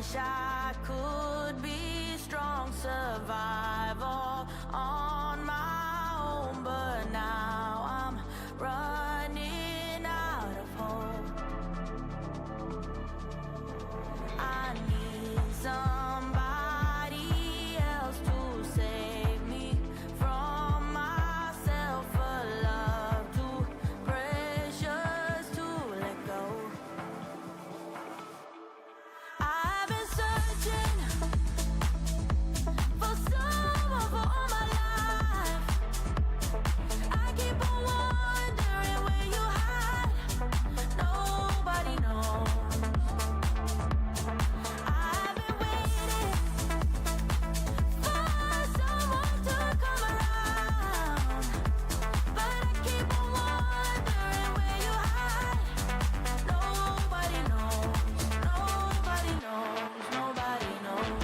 wish I could be strong, survive all on my own, but now I'm running out of hope. I need somebody else to save me from myself, a love too precious to let go. I've been searching for someone for all my life. I keep on wondering where you hide. Nobody knows. I've been waiting for someone to come around, but I keep on wondering where you hide. Nobody knows. Nobody knows. Nobody knows.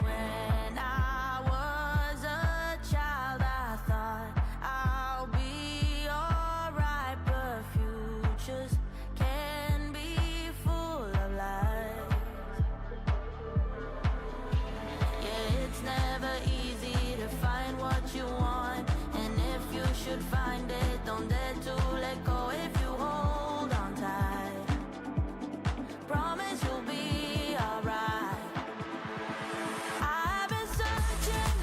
When I was a child, I thought I'll be alright, but futures can be full of lies. Yeah, it's never easy to find what you want, and if you should find it, don't dare to let go. If you hold on tight, promise you'll be alright. I've been searching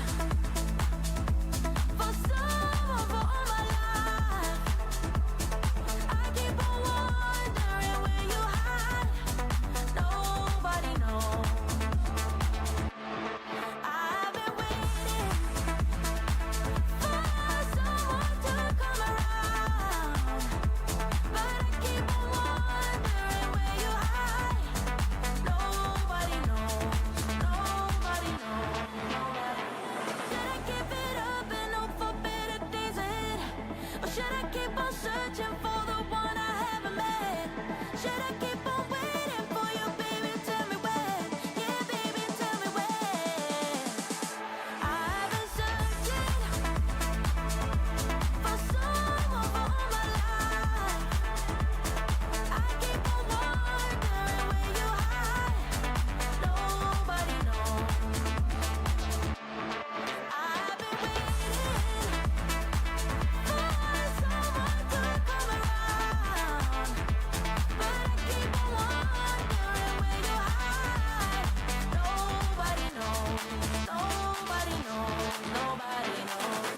for someone for all my life. I keep on wondering where you hide. Nobody knows. I've been waiting for someone to come around, but I keep on wondering where you hide. Nobody knows. Nobody knows. Should I give it up and hope for better days ahead, or should I keep on searching for the one I haven't met? Should I keep on waiting for you, baby? Tell me when. Yeah, baby, tell me when. I've been searching for someone for all my life. I keep on wondering where you hide. Nobody knows. I've been waiting for someone to come around, but I keep on wondering where you hide. Nobody knows. Nobody knows. Nobody knows.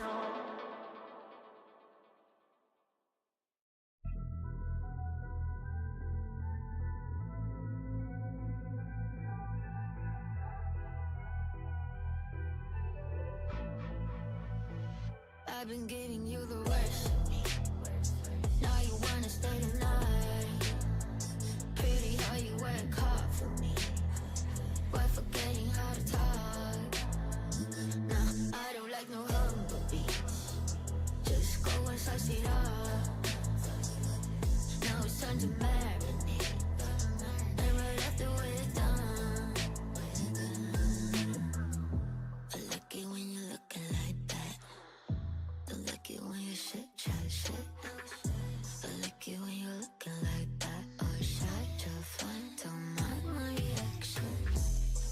I've been giving you the worst of me. Now you wanna stay tonight. Pretty how you work hard for me, but forgetting how to talk. Nah, I don't like no humble beats. Just go and spice it up. Now it's time to marinate, and right after we're done, I like it when you're looking like that. Don't like it when you shit, chat shit. I like it when you're looking like that. Or shy to fun, don't mind my reaction.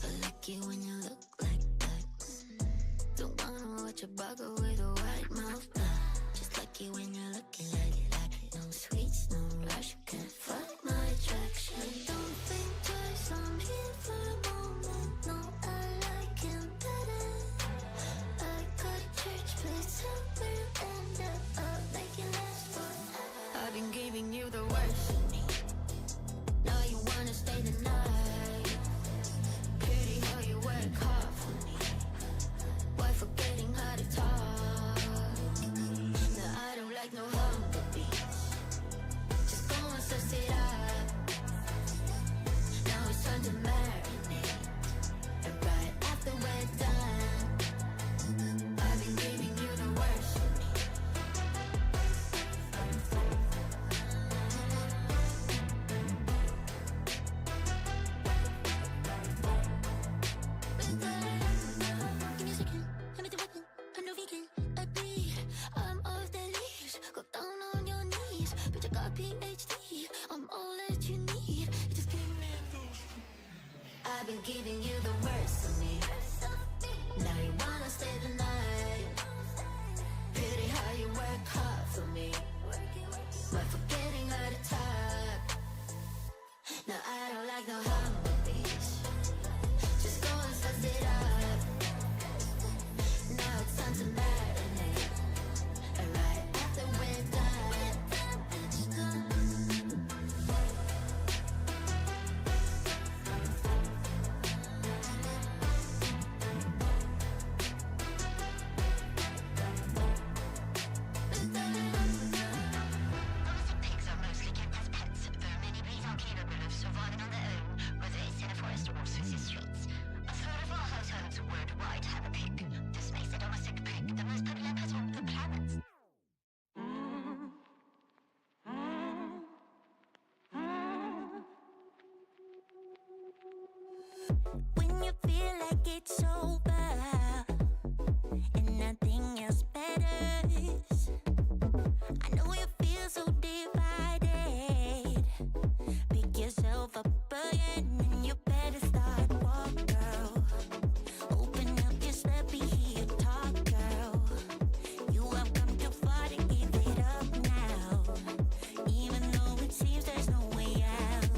I like it when you look like that. Don't wanna watch a bugger with a white mouth. Nah, just like it when you're looking like that. No sweets, no rush, you can't fuck my attraction. Don't think twice, I'm here for a moment. No, I like him better. I got a church place, help me end up, make it last forever. I've been giving you the worst of me. Now you wanna stay the night. Pretty how you work hard for me, why forgetting how to talk? Nah, I don't like no humble beats. Just go and suss it up. Now it's time to marinate, and right after we're done, I've been giving you the worst of me. PhD. I'm all that you need. Just give me. I've been giving you the worst of me. Now you wanna stay the night. Pretty how you work hard for me, but forgetting all the time. No, I don't like no harmonies. Just go and suss it up. Now it's time to marinate. And right after we're done, Pigs are mostly kept as pets, though many breeds are capable of surviving on their own, whether it's in a forest or Swiss streets. A third of all households worldwide have a pig. This makes the domestic pig the most popular pet on the planet. When you feel like it's over and nothing else matters, I know you feel so divided. Pick yourself up again and you better start walk, girl. Open up your sleepy heel, talk, girl. You have come too far to give it up now, even though it seems there's no way out.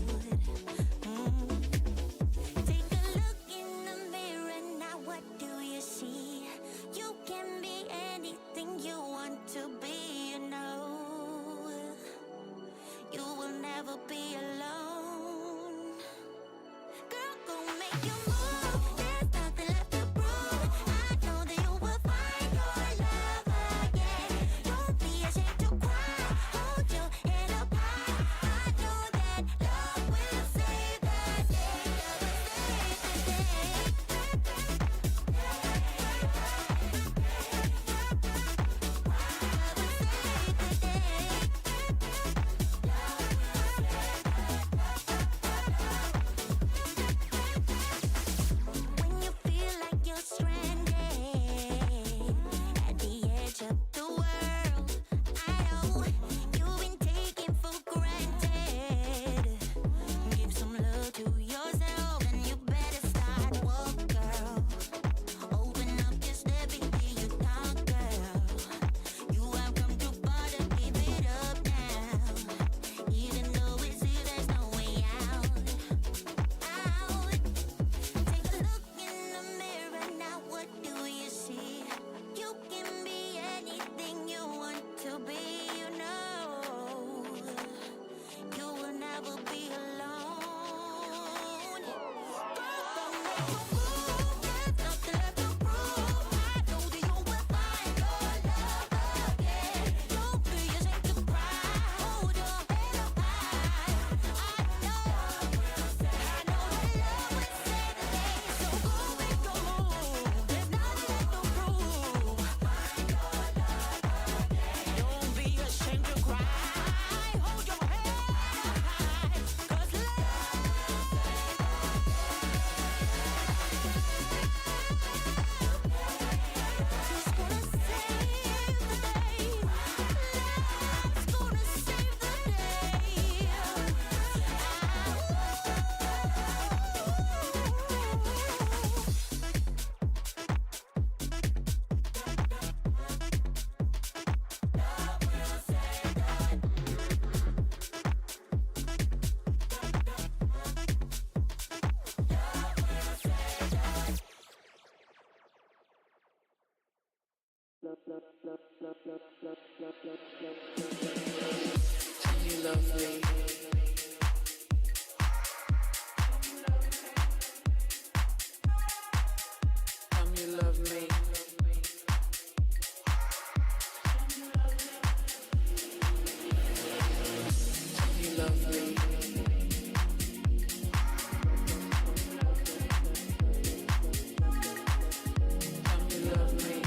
Take a look in the mirror now, what do you see? You can be anything you want to be, you know. You will never be alone. Girl, go make your move. There's nothing left to prove. I know that you will find your love again. Don't be ashamed to cry. Hold your head up high. I know that love will save the day. Love will save the When you feel like you're stranded at the edge of the world, I know you've been taken for granted. Give some love to yourself and you better start walk, girl. Open up your step and be your talk, girl. You have come too far to give it up now, even though it seems there's no way out. Take a look in the mirror now, what do you see? You can be anything you want to be, you know. You will never be alone. Girl, go make your move. There's nothing left to prove. I know that you will find your love again. Don't be ashamed to cry. Hold your head up high. I know that love will save the day. So go make your move. There's nothing left to prove. Find your love again. Don't be ashamed to cry. Hold your head up high. 'Cause love is gonna save the day. Love's gonna save the You love me. Come, you love me. You love me. Come, you love me.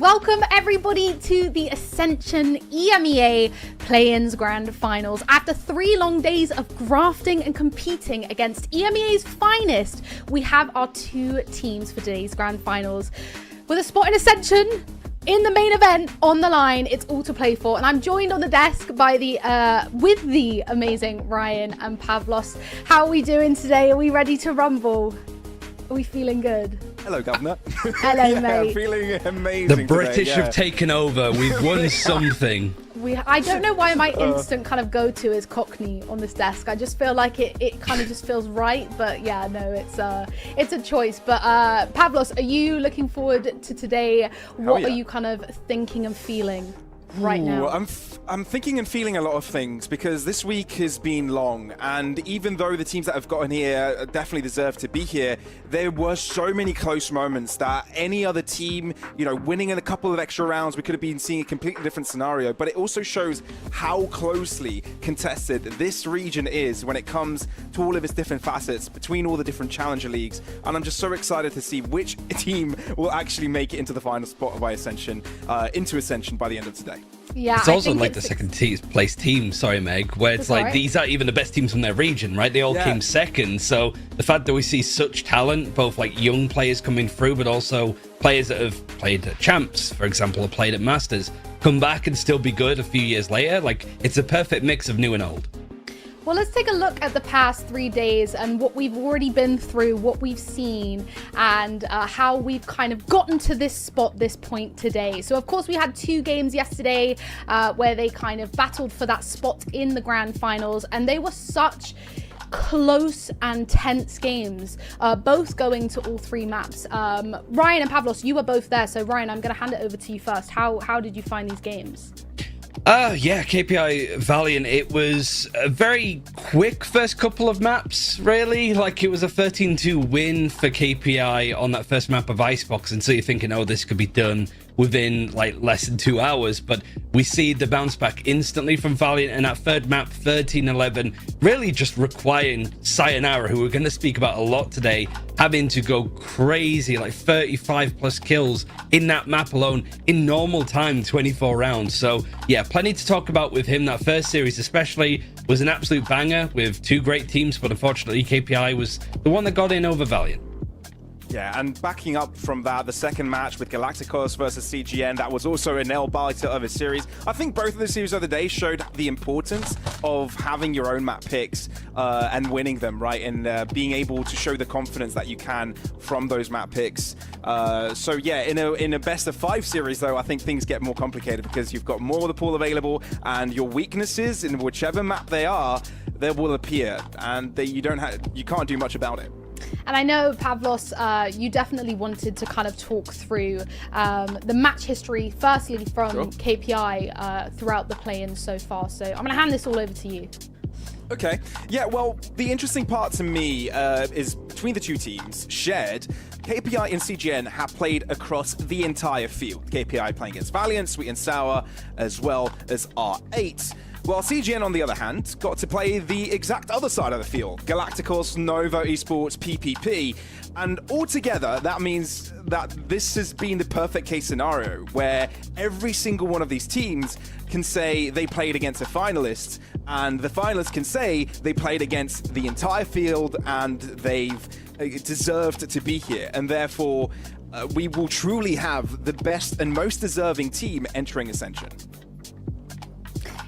Welcome everybody to the Ascension EMEA Play-ins Grand Finals. After 3 long days of grafting and competing against EMEA's finest, we have our 2 teams for today's Grand Finals. With a spot in Ascension in the main event on the line, it's all to play for. And I'm joined on the desk by with the amazing Ryan and Pavlos. How are we doing today? Are we ready to rumble? Are we feeling good? Hello, Governor. Hello, yeah, mate. Feeling amazing. The British today, have taken over. We've won something. I don't know why my instant kind of go-to is Cockney on this desk. I just feel like it kind of just feels right. But yeah, no, it's a choice. But Pavlos, are you looking forward to today? What are you kind of thinking and feeling right now? I'm thinking and feeling a lot of things because this week has been long, and even though the teams that have gotten here definitely deserve to be here, there were so many close moments that any other team, you know, winning in a couple of extra rounds, we could have been seeing a completely different scenario. But it also shows how closely contested this region is when it comes to all of its different facets between all the different challenger leagues. And I'm just so excited to see which team will actually make it into the final spot of Ascension, into Ascension by the end of today. Yeah, it's also like the second place team, sorry Meg, where it's like these aren't even the best teams from their region, right? They all came second. So the fact that we see such talent, both like young players coming through, but also players that have played at champs, for example, or played at masters, come back and still be good a few years later. Like, it's a perfect mix of new and old. Well, let's take a look at the past 3 days and what we've already been through, what we've seen, and how we've kind of gotten to this spot, this point today. So, of course, we had 2 games yesterday where they kind of battled for that spot in the grand finals, and they were such close and tense games, both going to all 3 maps. Ryan and Pavlos, you were both there. So, Ryan, I'm going to hand it over to you first. How did you find these games? Yeah, KPI Valiant, it was a very quick first couple of maps, really. Like, it was a 13-2 win for KPI on that first map of Icebox, and so you're thinking, oh, this could be done within like less than 2 hours. But we see the bounce back instantly from Valiant, and that third map, 13-11, really just requiring Sayonara, who we're going to speak about a lot today, having to go crazy, like 35 plus kills in that map alone in normal time, 24 rounds. So yeah, plenty to talk about with him. That first series especially was an absolute banger with 2 great teams, but unfortunately KPI was the one that got in over Valiant. Yeah, and backing up from that, the second match with Galacticos versus CGN, that was also a nail-biter of a series. I think both of the series of the day showed the importance of having your own map picks and winning them, right? And being able to show the confidence that you can from those map picks. So yeah, in a best of 5 series, though, I think things get more complicated because you've got more of the pool available, and your weaknesses in whichever map they are, they will appear, and you can't do much about it. And I know, Pavlos, you definitely wanted to kind of talk through the match history, firstly from KPI throughout the play-in so far. So I'm going to hand this all over to you. Okay. Yeah, well, the interesting part to me is between the 2 teams, shared, KPI and CGN have played across the entire field. KPI playing against Valiant, Sweet and Sour, as well as R8. While CGN, on the other hand, got to play the exact other side of the field, Galacticos, Nova, Esports, PPP. And altogether, that means that this has been the perfect case scenario where every single one of these teams can say they played against a finalist, and the finalists can say they played against the entire field and they've deserved to be here. And therefore, we will truly have the best and most deserving team entering Ascension.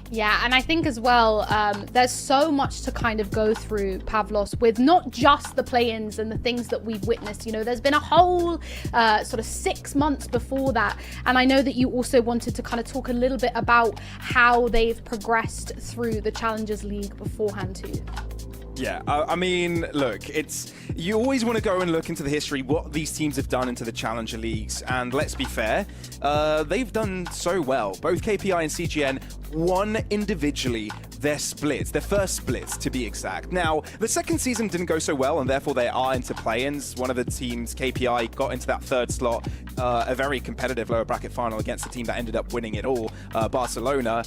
Yeah, and I think as well, there's so much to kind of go through, Pavlos, with not just the play-ins and the things that we've witnessed. You know, there's been a whole sort of 6 months before that. And I know that you also wanted to kind of talk a little bit about how they've progressed through the Challengers League beforehand too. Yeah, I mean, look, you always want to go and look into the history, what these teams have done into the Challenger Leagues, and let's be fair, they've done so well. Both KPI and CGN won individually their splits, their first splits to be exact. Now, the second season didn't go so well, and therefore they are into play-ins. One of the teams, KPI, got into that third slot, a very competitive lower bracket final against the team that ended up winning it all, Barcelona,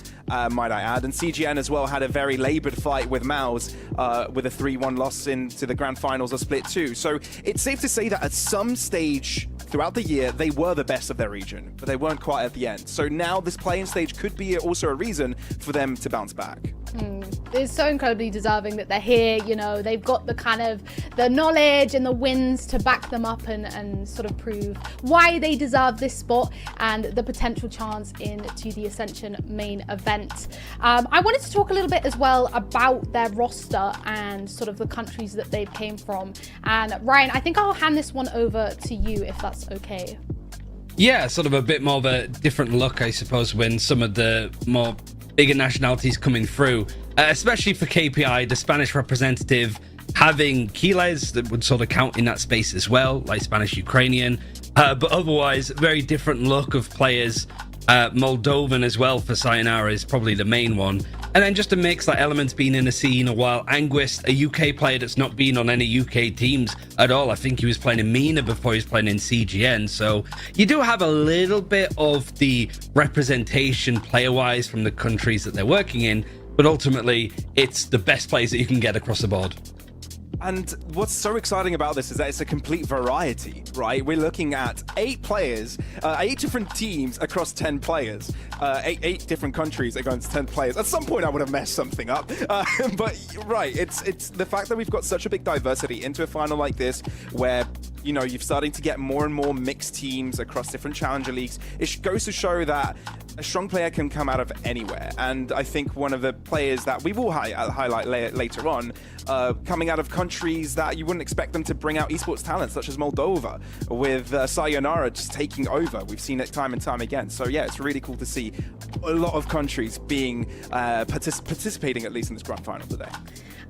might I add. And CGN as well had a very labored fight with Maus with a 3-1 loss into the grand finals of Split 2. So it's safe to say that at some stage throughout the year, they were the best of their region, but they weren't quite at the end. So now this play-in stage could be also a reason for them to bounce back. It's so incredibly deserving that they're here. You know, they've got the kind of the knowledge and the wins to back them up and sort of prove why they deserve this spot and the potential chance into the Ascension main event. I wanted to talk a little bit as well about their roster and sort of the countries that they've came from. And Ryan, I think I'll hand this one over to you if that's okay. Yeah, sort of a bit more of a different look, I suppose, when some of the more bigger nationalities coming through, especially for KPI, the Spanish representative having Quiles that would sort of count in that space as well, like Spanish Ukrainian, but otherwise very different look of players. Moldovan as well for Sayonara is probably the main one, and then just a mix like Elements being in the scene a while. Anguist, a UK player that's not been on any UK teams at all. I think he was playing in MENA before he was playing in CGN, so you do have a little bit of the representation player-wise from the countries that they're working in, but ultimately it's the best players that you can get across the board. And what's so exciting about this is that it's a complete variety, right? We're looking at 8 players, 8 different teams across 10 players, 8 different countries against 10 players. At some point, I would have messed something up. But right, it's the fact that we've got such a big diversity into a final like this, where you know you're starting to get more and more mixed teams across different challenger leagues. It goes to show that a strong player can come out of anywhere. And I think one of the players that we will highlight later on, coming out of countries that you wouldn't expect them to bring out esports talent, such as Moldova, with Sayonara just taking over. We've seen it time and time again. So yeah, it's really cool to see a lot of countries being participating at least in this grand final today.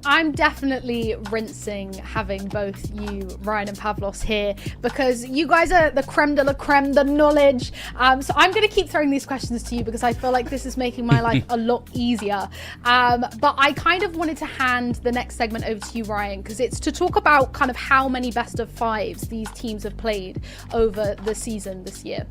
I'm definitely rinsing having both you, Ryan and Pavlos, here because you guys are the creme de la creme, the knowledge. So I'm going to keep throwing these questions to you because I feel like this is making my life a lot easier. But I kind of wanted to hand the next segment over to you, Ryan, because it's to talk about kind of how many best of fives these teams have played over the season this year.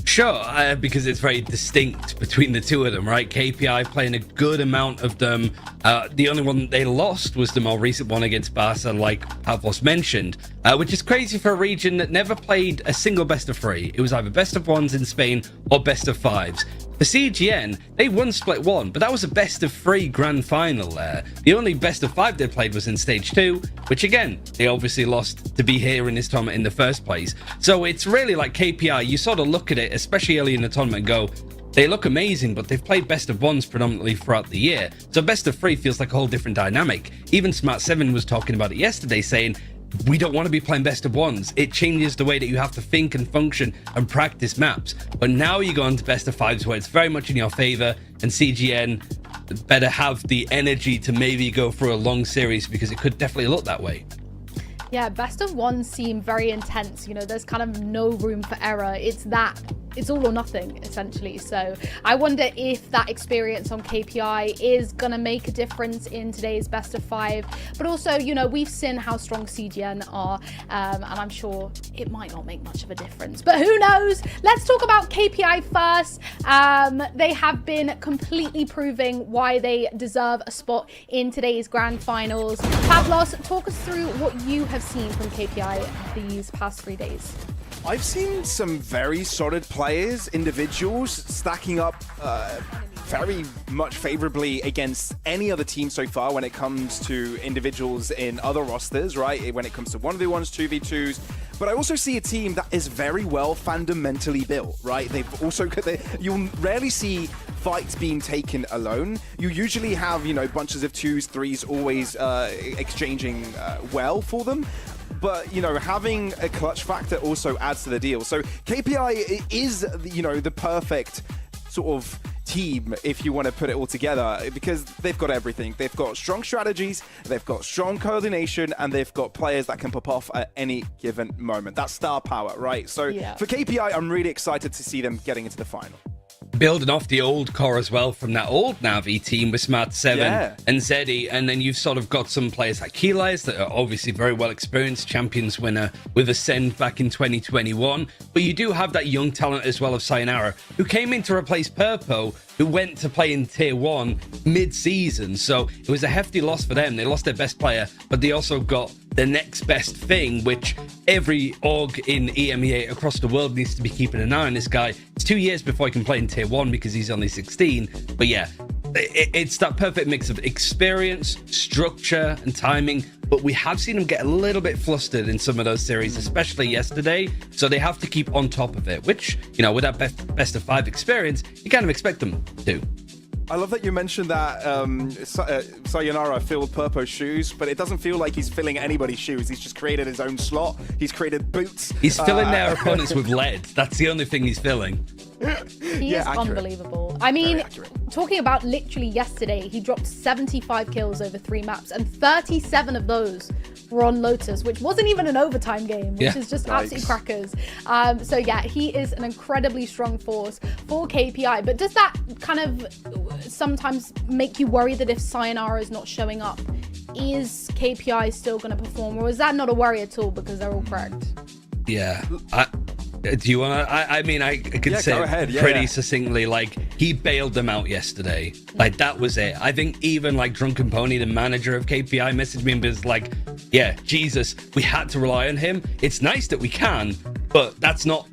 Sure, because it's very distinct between the two of them, right? KPI playing a good amount of them. The only one they lost was the more recent one against Barca, like Pavlos mentioned, which is crazy for a region that never played a single best of 3. It was either best of 1s in Spain or best of 5s. For CGN, they won Split 1, but that was a best of 3 grand final there. The only best of 5 they played was in Stage 2, which again, they obviously lost to be here in this tournament in the first place. So it's really like KPI, you sort of look at it, especially early in the tournament, and go, they look amazing, but they've played best of 1s predominantly throughout the year. So best of 3 feels like a whole different dynamic. Even Smart7 was talking about it yesterday, saying, we don't want to be playing best of 1s. It changes the way that you have to think and function and practice maps. But now you go into best of 5s where it's very much in your favor, and CGN better have the energy to maybe go through a long series because it could definitely look that way. Yeah, best of 1s seem very intense. You know, there's kind of no room for error. It's all or nothing, essentially. So I wonder if that experience on KPI is going to make a difference in today's best of 5. But also, you know, we've seen how strong CGN are, and I'm sure it might not make much of a difference. But who knows? Let's talk about KPI first. They have been completely proving why they deserve a spot in today's grand finals. Pavlos, talk us through what you have seen from KPI these past 3 days. I've seen some very solid players, individuals, stacking up very much favorably against any other team so far when it comes to individuals in other rosters, right? When it comes to 1v1s, 2v2s. But I also see a team that is very well fundamentally built, right? They've also you'll rarely see fights being taken alone. You usually have, you know, bunches of 2s, 3s always exchanging well for them. But, you know, having a clutch factor also adds to the deal. So KPI is, you know, the perfect sort of team, if you want to put it all together, because they've got everything. They've got strong strategies, they've got strong coordination, and they've got players that can pop off at any given moment. That's star power, right? So for KPI, I'm really excited to see them getting into the final. building off the old core as well from that old Navi team with Smart 7 and Zeddy, and then you've sort of got some players like Keylise that are obviously very well experienced, champions winner with Ascent back in 2021, but you do have that young talent as well of Sayonara, who came in to replace Purpo, who went to play in Tier 1 mid-season, so it was a hefty loss for them. They lost their best player, but they also got the next best thing, which every org in EMEA across the world needs to be keeping an eye on this guy. It's 2 years before he can play in Tier 1 because he's only 16, but yeah, it's that perfect mix of experience, structure, and timing, but we have seen him get a little bit flustered in some of those series, especially yesterday, so they have to keep on top of it, which, you know, with that best of 5 experience, you kind of expect them to. I love that you mentioned that Sayonara filled Purpo's shoes, but it doesn't feel like he's filling anybody's shoes. He's just created his own slot. He's created boots. He's filling their opponents with lead. That's the only thing he's filling. He is unbelievable. I mean, talking about literally yesterday, he dropped 75 kills over 3 maps, and 37 of those were on Lotus, which wasn't even an overtime game, which is just absolutely crackers. So yeah, he is an incredibly strong force for KPI. But does that kind of sometimes make you worry that if Sayonara is not showing up, is KPI still going to perform, or is that not a worry at all because they're all cracked? Yeah. Do you want to? I mean, I could say it pretty succinctly, like, he bailed them out yesterday. Like, that was it. I think even, like, Drunken Pony, the manager of KPI, messaged me and was like, yeah, Jesus, we had to rely on him. It's nice that we can, but that's not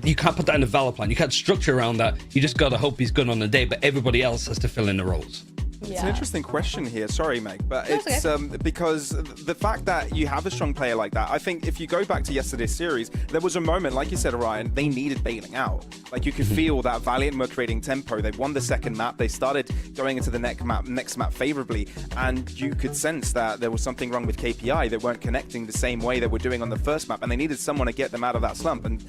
you can't put that in a Valor plan. You can't structure around that. You just got to hope he's good on the day, but everybody else has to fill in the roles. It's an interesting question here. Sorry, Meg, but it's because the fact that you have a strong player like that, I think if you go back to yesterday's series, there was a moment, like you said, Orion, they needed bailing out. Like, you could feel that Valiant were creating tempo. They won the second map. They started going into the next map favorably, and you could sense that there was something wrong with KPI. They weren't connecting the same way they were doing on the first map, and they needed someone to get them out of that slump. And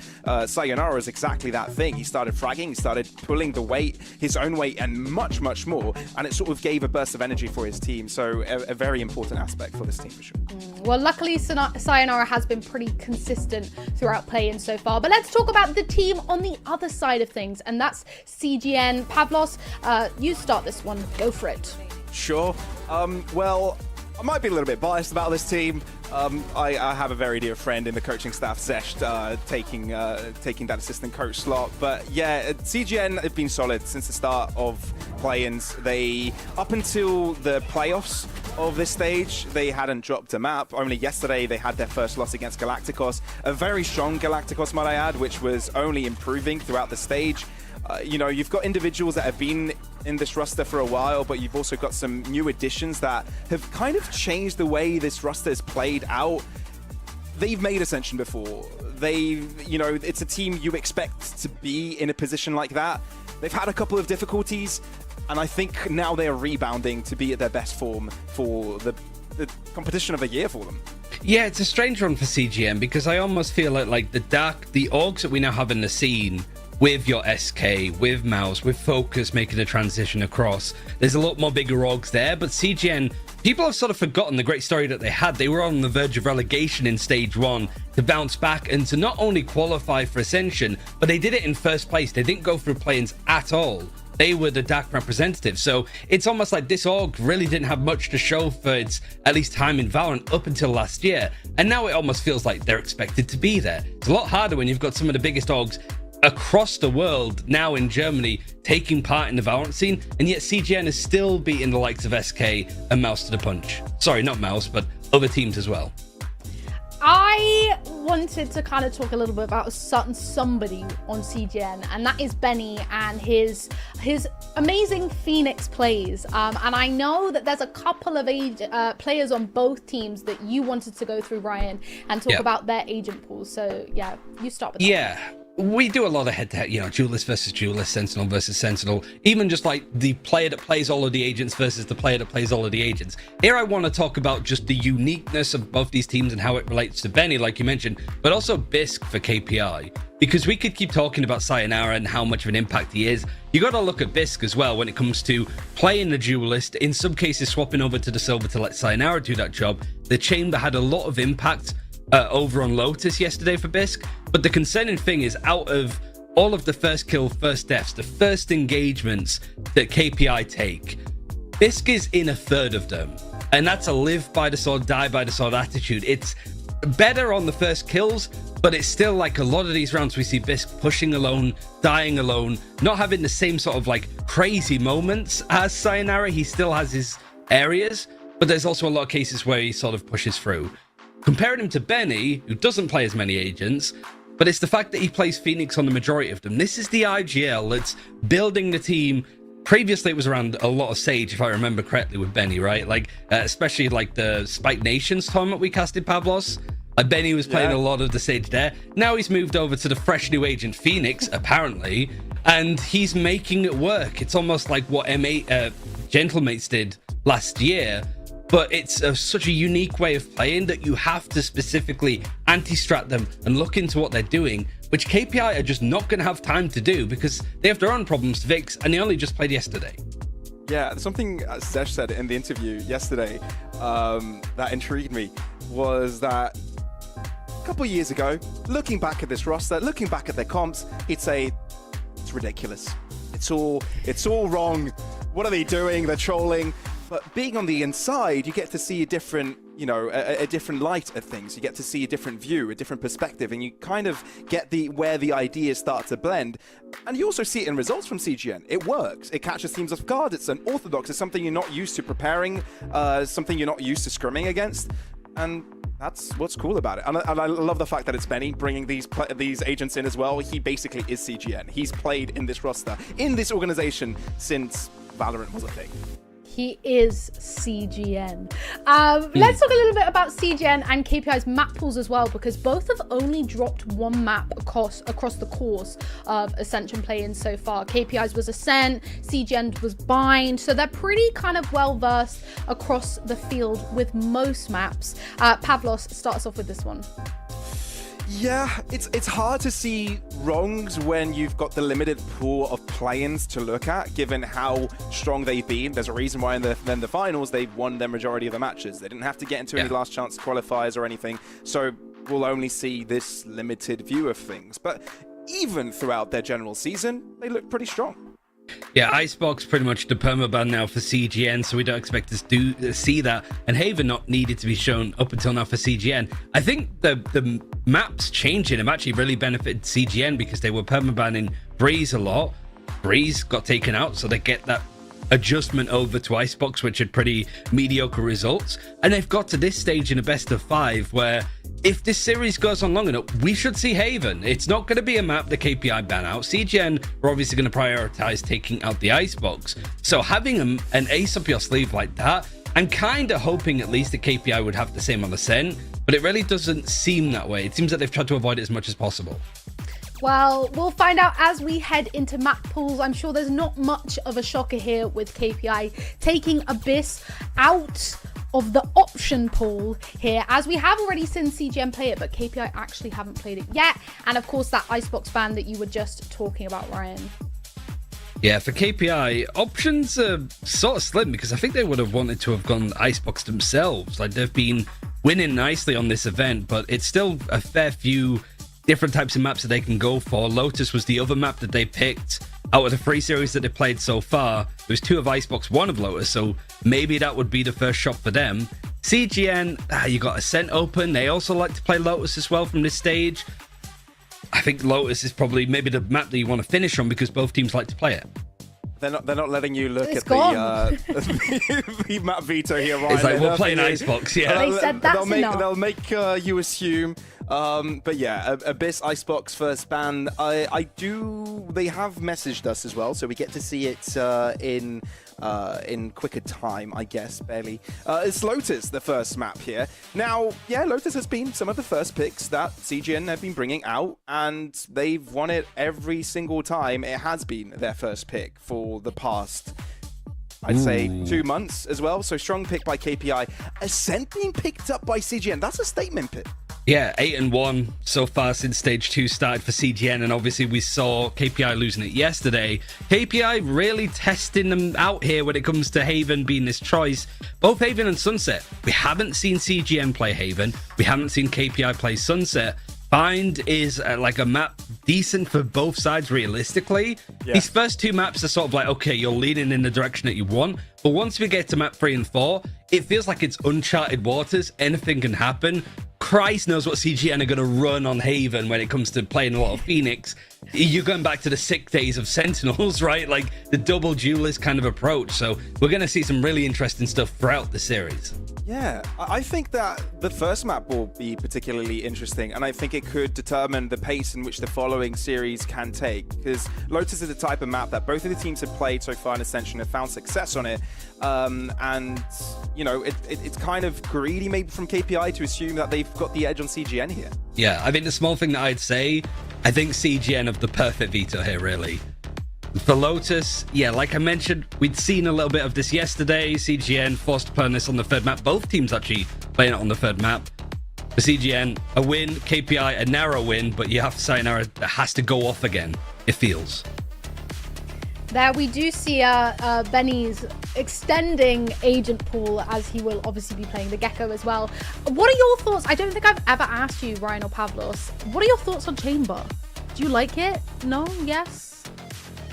Sayonara is exactly that thing. He started fragging, he started pulling the weight, his own weight, and much, much more, and it sort of gave a burst of energy for his team. So a very important aspect for this team for sure. Well, luckily Sayonara has been pretty consistent throughout play-in so far. But let's talk about the team on the other side of things, and that's CGN. Pavlos, you start this one. Go for it. Sure. Well, I might be a little bit biased about this team. I have a very dear friend in the coaching staff, Zesh, taking that assistant coach slot. But yeah, CGN have been solid since the start of play-ins. They, up until the playoffs of this stage, they hadn't dropped a map. Only yesterday they had their first loss against Galacticos. A very strong Galacticos, might I add, which was only improving throughout the stage. You know, you've got individuals that have been in this roster for a while, but you've also got some new additions that have kind of changed the way this roster is played out. They've made Ascension before. You know, it's a team you expect to be in a position like that. They've had a couple of difficulties, and I think now they are rebounding to be at their best form for the competition of the year for them. Yeah, it's a strange one for CGN because I almost feel like the orgs that we now have in the scene, with your SK, with Mouse, with Focus making the transition across, there's a lot more bigger orgs there, but CGN, people have sort of forgotten the great story that they had. They were on the verge of relegation in stage 1 to bounce back and to not only qualify for Ascension, but they did it in first place. They didn't go through play-ins at all. They were the DAC representative. So it's almost like this org really didn't have much to show for its at least time in Valorant up until last year. And now it almost feels like they're expected to be there. It's a lot harder when you've got some of the biggest orgs across the world now in Germany taking part in the Valorant scene, and yet CGN is still beating the likes of SK and Mouse to the punch. Sorry, not Mouse, but other teams as well. I wanted to kind of talk a little bit about a certain somebody on CGN, and that is Benny and his amazing Phoenix plays. And I know that there's a couple of players on both teams that you wanted to go through, Ryan, and talk about their agent pools. So yeah, you start with that. Yeah. We do a lot of head-to-head, you know, Duelist versus Duelist, Sentinel versus Sentinel, even just like the player that plays all of the agents versus the player that plays all of the agents. Here I want to talk about just the uniqueness of both these teams and how it relates to Benny, like you mentioned, but also Bisq for KPI. Because we could keep talking about Sayonara and how much of an impact he is. You got to look at Bisq as well when it comes to playing the Duelist, in some cases swapping over to the Silver to let Sayonara do that job. The Chamber had a lot of impact over on Lotus yesterday for Bisq, but the concerning thing is, out of all of the first kill, first deaths, the first engagements that KPI take, Bisc is in a third of them. And that's a live by the sword, die by the sword attitude. It's better on the first kills, but it's still like a lot of these rounds we see Bisc pushing alone, dying alone, not having the same sort of like crazy moments as Sayonara. He still has his areas, but there's also a lot of cases where he sort of pushes through. Comparing him to Benny, who doesn't play as many agents, but it's the fact that he plays Phoenix on the majority of them. This is the IGL that's building the team. Previously, it was around a lot of Sage, if I remember correctly, with Benny, right? Like, especially like the Spike Nations tournament we casted Pavlos. Benny was playing a lot of the Sage there. Now he's moved over to the fresh new agent Phoenix, apparently, and he's making it work. It's almost like what Gentlemates did last year, but it's such a unique way of playing that you have to specifically anti-strat them and look into what they're doing, which KPI are just not going to have time to do because they have their own problems to fix, and they only just played yesterday. Yeah, something Sesh said in the interview yesterday that intrigued me was that a couple of years ago, looking back at this roster, looking back at their comps, he'd say, it's ridiculous. It's all wrong. What are they doing? They're trolling. But being on the inside, you get to see a different, a different light at things. You get to see a different view, a different perspective, and you kind of get where the ideas start to blend. And you also see it in results from CGN. It works. It catches teams off guard. It's unorthodox. It's something you're not used to preparing, something you're not used to scrimming against. And that's what's cool about it. And I love the fact that it's Benny bringing these agents in as well. He basically is CGN. He's played in this roster, in this organization, since Valorant was a thing. He is CGN. Let's talk a little bit about CGN and KPI's map pools as well, because both have only dropped one map across the course of Ascension play-in so far. KPI's was Ascent, CGN was Bind, so they're pretty kind of well versed across the field with most maps. Pavlos starts off with this one. Yeah, it's hard to see wrongs when you've got the limited pool of play-ins to look at, given how strong they've been. There's a reason why in the finals they've won the majority of the matches. They didn't have to get into any last chance qualifiers or anything, so we'll only see this limited view of things. But even throughout their general season, they look pretty strong. Yeah, Icebox pretty much the permaban now for CGN, so we don't expect to see that. And Haven not needed to be shown up until now for CGN. I think the maps changing have actually really benefited CGN because they were permabanning Breeze a lot. Breeze got taken out, so they get that adjustment over to Icebox, which had pretty mediocre results. And they've got to this stage in a best of 5 where if this series goes on long enough, we should see Haven. It's not going to be a map the KPI ban out. CGN are obviously going to prioritize taking out the Icebox. So having an ace up your sleeve like that, and kind of hoping at least the KPI would have the same on Ascent, but it really doesn't seem that way. It seems that they've tried to avoid it as much as possible. Well, we'll find out as we head into map pools. I'm sure there's not much of a shocker here with KPI taking Abyss out of the option pool here, as we have already seen CGN play it, but KPI actually haven't played it yet. And of course, that Icebox ban that you were just talking about, Ryan. Yeah, for KPI, options are sort of slim because I think they would have wanted to have gone Icebox themselves. Like, they've been winning nicely on this event, but it's still a fair few different types of maps that they can go for. Lotus was the other map that they picked out of the 3 series that they played so far. There was 2 of Icebox, 1 of Lotus, so maybe that would be the first shot for them. CGN, you got Ascent open. They also like to play Lotus as well from this stage. I think Lotus is probably maybe the map that you want to finish on because both teams like to play it. They're not letting you look It's at gone. the map veto here, Ryan. It's like, They're we're playing letting Icebox, yeah. They said that's enough. They'll make you assume. But yeah, Abyss Icebox first ban. They have messaged us as well, so we get to see it in quicker time, I guess, barely. It's Lotus, the first map here. Now, yeah, Lotus has been some of the first picks that CGN have been bringing out, and they've won it every single time. It has been their first pick for the past, I'd say, 2 months as well. So strong pick by KPI. Ascent being picked up by CGN. That's a statement pick. Yeah, 8-1 so far since stage 2 started for CGN, and obviously we saw KPI losing it yesterday. KPI really testing them out here when it comes to Haven being this choice. Both Haven and Sunset. We haven't seen CGN play Haven. We haven't seen KPI play Sunset. Bind is like a map decent for both sides realistically. Yeah. These first 2 maps are sort of like, okay, you're leaning in the direction that you want, but once we get to map 3 and 4, it feels like it's uncharted waters. Anything can happen. Christ knows what CGN are going to run on Haven when it comes to playing a lot of Phoenix. You're going back to the sick days of Sentinels, right? Like the double duelist kind of approach. So we're going to see some really interesting stuff throughout the series. Yeah, I think that the first map will be particularly interesting, and I think it could determine the pace in which the following series can take, because Lotus is the type of map that both of the teams have played so far in Ascension have found success on it, and, you know, it's kind of greedy maybe from KPI to assume that they've got the edge on CGN here. Yeah, I think the small thing that I'd say, I think CGN have the perfect veto here, really. For Lotus, yeah, like I mentioned, we'd seen a little bit of this yesterday. CGN forced to play on this on the 3rd map. Both teams actually playing it on the 3rd map. For CGN, a win. KPI, a narrow win, but you have Sayonara that has to go off again, it feels. There we do see Benny's extending agent pool, as he will obviously be playing the Gecko as well. What are your thoughts? I don't think I've ever asked you, Ryan or Pavlos. What are your thoughts on Chamber? Do you like it? No? Yes?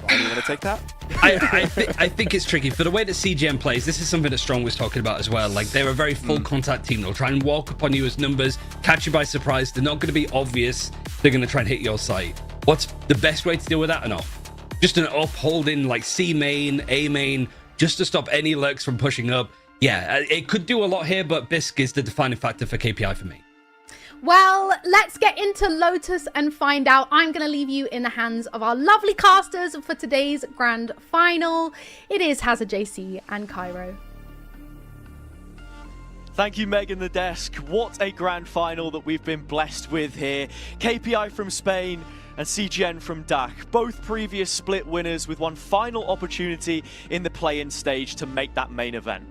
Are you going to take that? I think it's tricky. For the way that CGN plays, this is something that Strong was talking about as well. Like, they're a very full contact team. They'll try and walk upon you as numbers, catch you by surprise. They're not going to be obvious. They're going to try and hit your site. What's the best way to deal with that? An off. Just an up holding like C main, A main, just to stop any lurks from pushing up. Yeah, it could do a lot here, but Bisq is the defining factor for KPI for me. Well, let's get into Lotus and find out. I'm going to leave you in the hands of our lovely casters for today's grand final. It is Hazard JC and Cairo. Thank you, Megan the Desk. What a grand final that we've been blessed with here. KPI from Spain and CGN from DAC, both previous split winners with one final opportunity in the play-in stage to make that main event.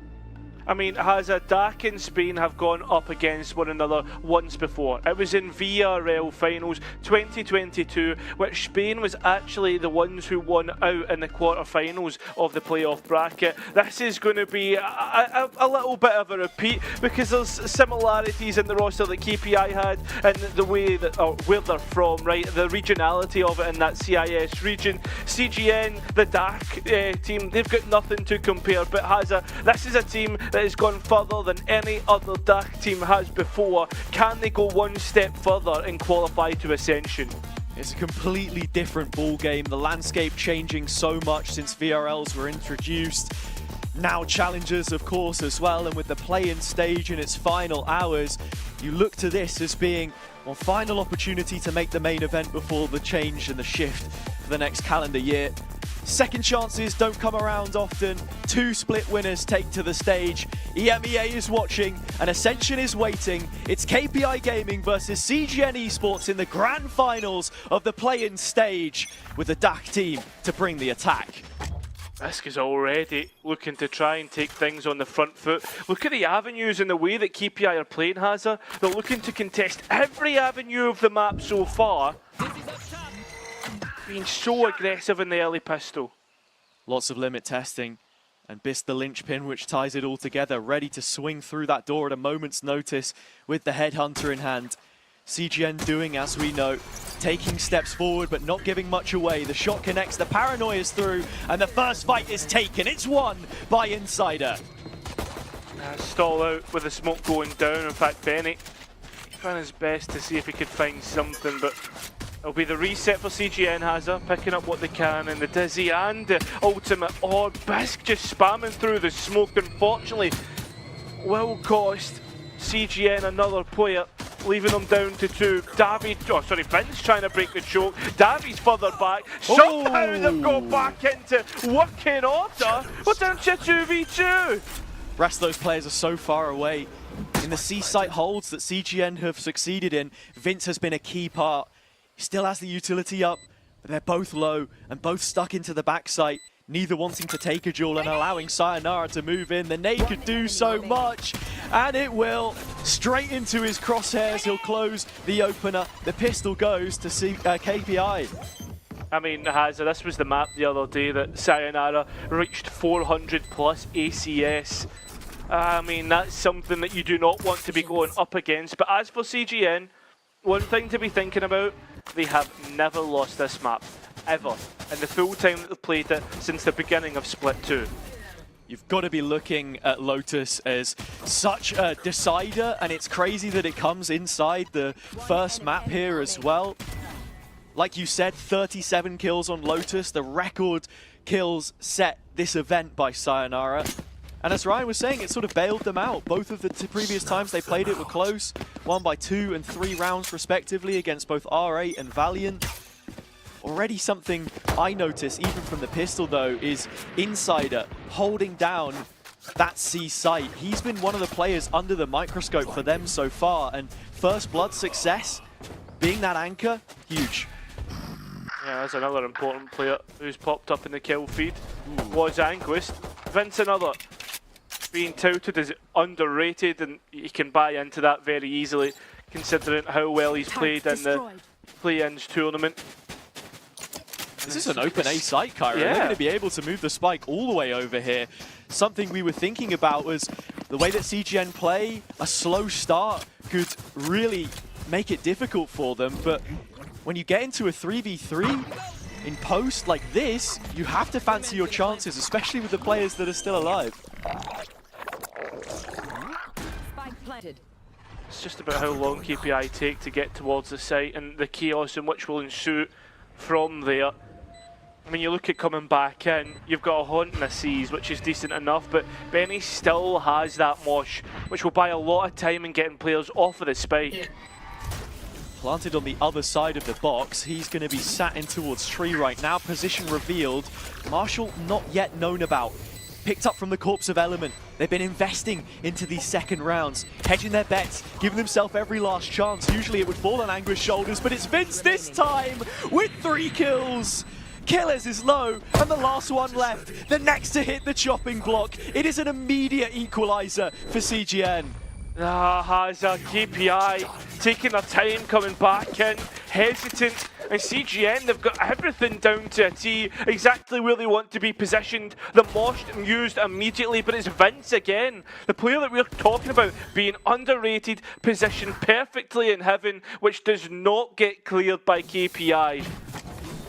I mean, DAC and Spain have gone up against one another once before. It was in VRL Finals 2022, which Spain was actually the ones who won out in the quarterfinals of the playoff bracket. This is going to be a little bit of a repeat, because there's similarities in the roster that KPI had and the way that, or where they're from, right? The regionality of it in that CIS region. CGN, the DAC team, they've got nothing to compare, but this is a team that has gone further than any other DAC team has before. Can they go one step further and qualify to Ascension? It's a completely different ball game. The landscape changing so much since VRLs were introduced. Now challengers, of course, as well, and with the play-in stage in its final hours, you look to this as being one final opportunity to make the main event before the change and the shift for the next calendar year. Second chances don't come around often. 2 split winners take to the stage. EMEA is watching and Ascension is waiting. It's KPI Gaming versus CGN Esports in the grand finals of the play-in stage, with the DAC team to bring the attack. Bisq is already looking to try and take things on the front foot. Look at the avenues and the way that KPI are playing, Hazza. They're looking to contest every avenue of the map so far. Being so aggressive in the early pistol. Lots of limit testing, and Bisq the linchpin which ties it all together, ready to swing through that door at a moment's notice with the headhunter in hand. CGN doing as we know, taking steps forward but not giving much away. The shot connects, the paranoia is through, and the first fight is taken. It's won by Insider. Stall out with the smoke going down. In fact, Benny trying his best to see if he could find something, but it'll be the reset for CGN, Hazza, picking up what they can, and the Dizzy and the ultimate orb. Bisq just spamming through the smoke, unfortunately will cost CGN another player, leaving them down to 2. Vince trying to break the choke. Davi's further back. Somehow they've got back into working order. We're down to 2v2. Rest of those players are so far away. In the C-site holds that CGN have succeeded in, Vince has been a key part. He still has the utility up, but they're both low and both stuck into the backside, neither wanting to take a duel and allowing Sayonara to move in. The nade could do so much, and it will. Straight into his crosshairs, he'll close the opener. The pistol goes to KPI. I mean, Hazza, this was the map the other day that Sayonara reached 400 plus ACS. I mean, that's something that you do not want to be going up against. But as for CGN, one thing to be thinking about, they have never lost this map, ever, in the full time that they've played it since the beginning of Split 2. You've got to be looking at Lotus as such a decider, and it's crazy that it comes inside the first map here as well. Like you said, 37 kills on Lotus, the record kills set this event by Sayonara. And as Ryan was saying, it sort of bailed them out. Both of the previous times they played it were close, won by 2 and 3 rounds respectively against both R8 and Valiant. Already something I notice, even from the pistol though, is Insider holding down that C site. He's been one of the players under the microscope for them so far, and first blood success, being that anchor, huge. Yeah, that's another important player who's popped up in the kill feed. Was Anguist. Vince another being touted as underrated, and you can buy into that very easily, considering how well he's played in the play-ins tournament. This is an open A site, Kyra. Yeah. They're going to be able to move the spike all the way over here. Something we were thinking about was the way that CGN play, a slow start could really make it difficult for them. But when you get into a 3v3 in post like this, you have to fancy your chances, especially with the players that are still alive. It's just about how long KPI take to get towards the site and the chaos in which will ensue from there. I mean, you look at coming back in, you've got a Haunt and a Seize, which is decent enough, but Benny still has that mosh, which will buy a lot of time in getting players off of the spike. Planted on the other side of the box, he's going to be sat in towards tree right now. Position revealed. Marshall not yet known about. Picked up from the corpse of Element. They've been investing into these second rounds, hedging their bets, giving themselves every last chance. Usually it would fall on Anguish's shoulders, but it's Vince this time with 3 kills. Killers is low, and the last one left. The next to hit the chopping block. It is an immediate equalizer for CGN. Has KPI taking their time coming back in, hesitant, and CGN, they've got everything down to a T, exactly where they want to be positioned. The moshed and used immediately, but it's Vince again, the player that we're talking about, being underrated, positioned perfectly in heaven, which does not get cleared by KPI.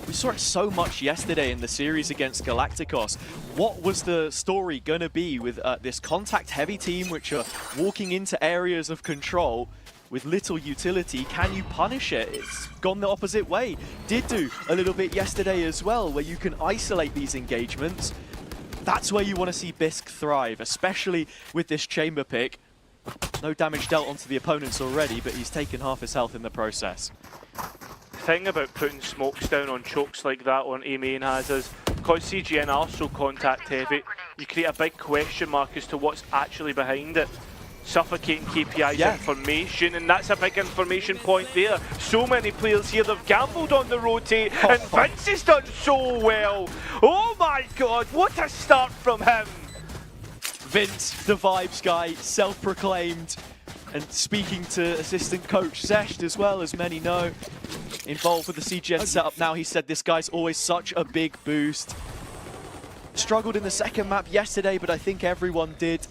We saw it so much yesterday in the series against Galacticos. What was the story going to be with this contact-heavy team which are walking into areas of control with little utility? Can you punish it? It's gone the opposite way. Did do a little bit yesterday as well, where you can isolate these engagements. That's where you want to see Bisq thrive, especially with this chamber pick. No damage dealt onto the opponents already, but he's taken half his health in the process. The thing about putting smokes down on chokes like that on A main has is, because CGN are so contact heavy, you create a big question mark as to what's actually behind it. Suffocating KPI's information, and that's a big information point there. So many players here, they've gambled on the rotate, and Vince has done so well. Oh my god, what a start from him! Vince, the vibes guy, self-proclaimed, and speaking to assistant coach Zesht as well, as many know, involved with the CGN setup now. He said this guy's always such a big boost. Struggled in the second map yesterday, but I think everyone did.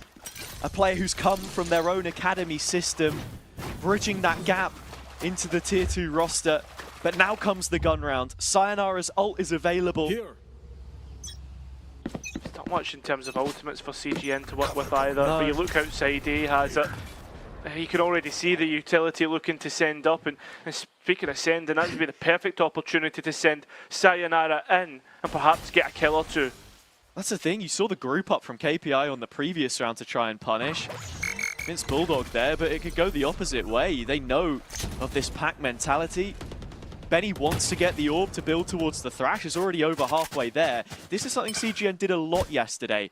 A player who's come from their own academy system, bridging that gap into the tier 2 roster. But now comes the gun round. Sayonara's ult is available. Not much in terms of ultimates for CGN to work with either, but you look outside, he has it. You can already see the utility looking to send up, and speaking of sending, that would be the perfect opportunity to send Sayonara in and perhaps get a kill or two. That's the thing, you saw the group up from KPI on the previous round to try and punish. Vince Bulldog there, but it could go the opposite way. They know of this pack mentality. Benny wants to get the orb to build towards the Thrash, is already over halfway there. This is something CGN did a lot yesterday.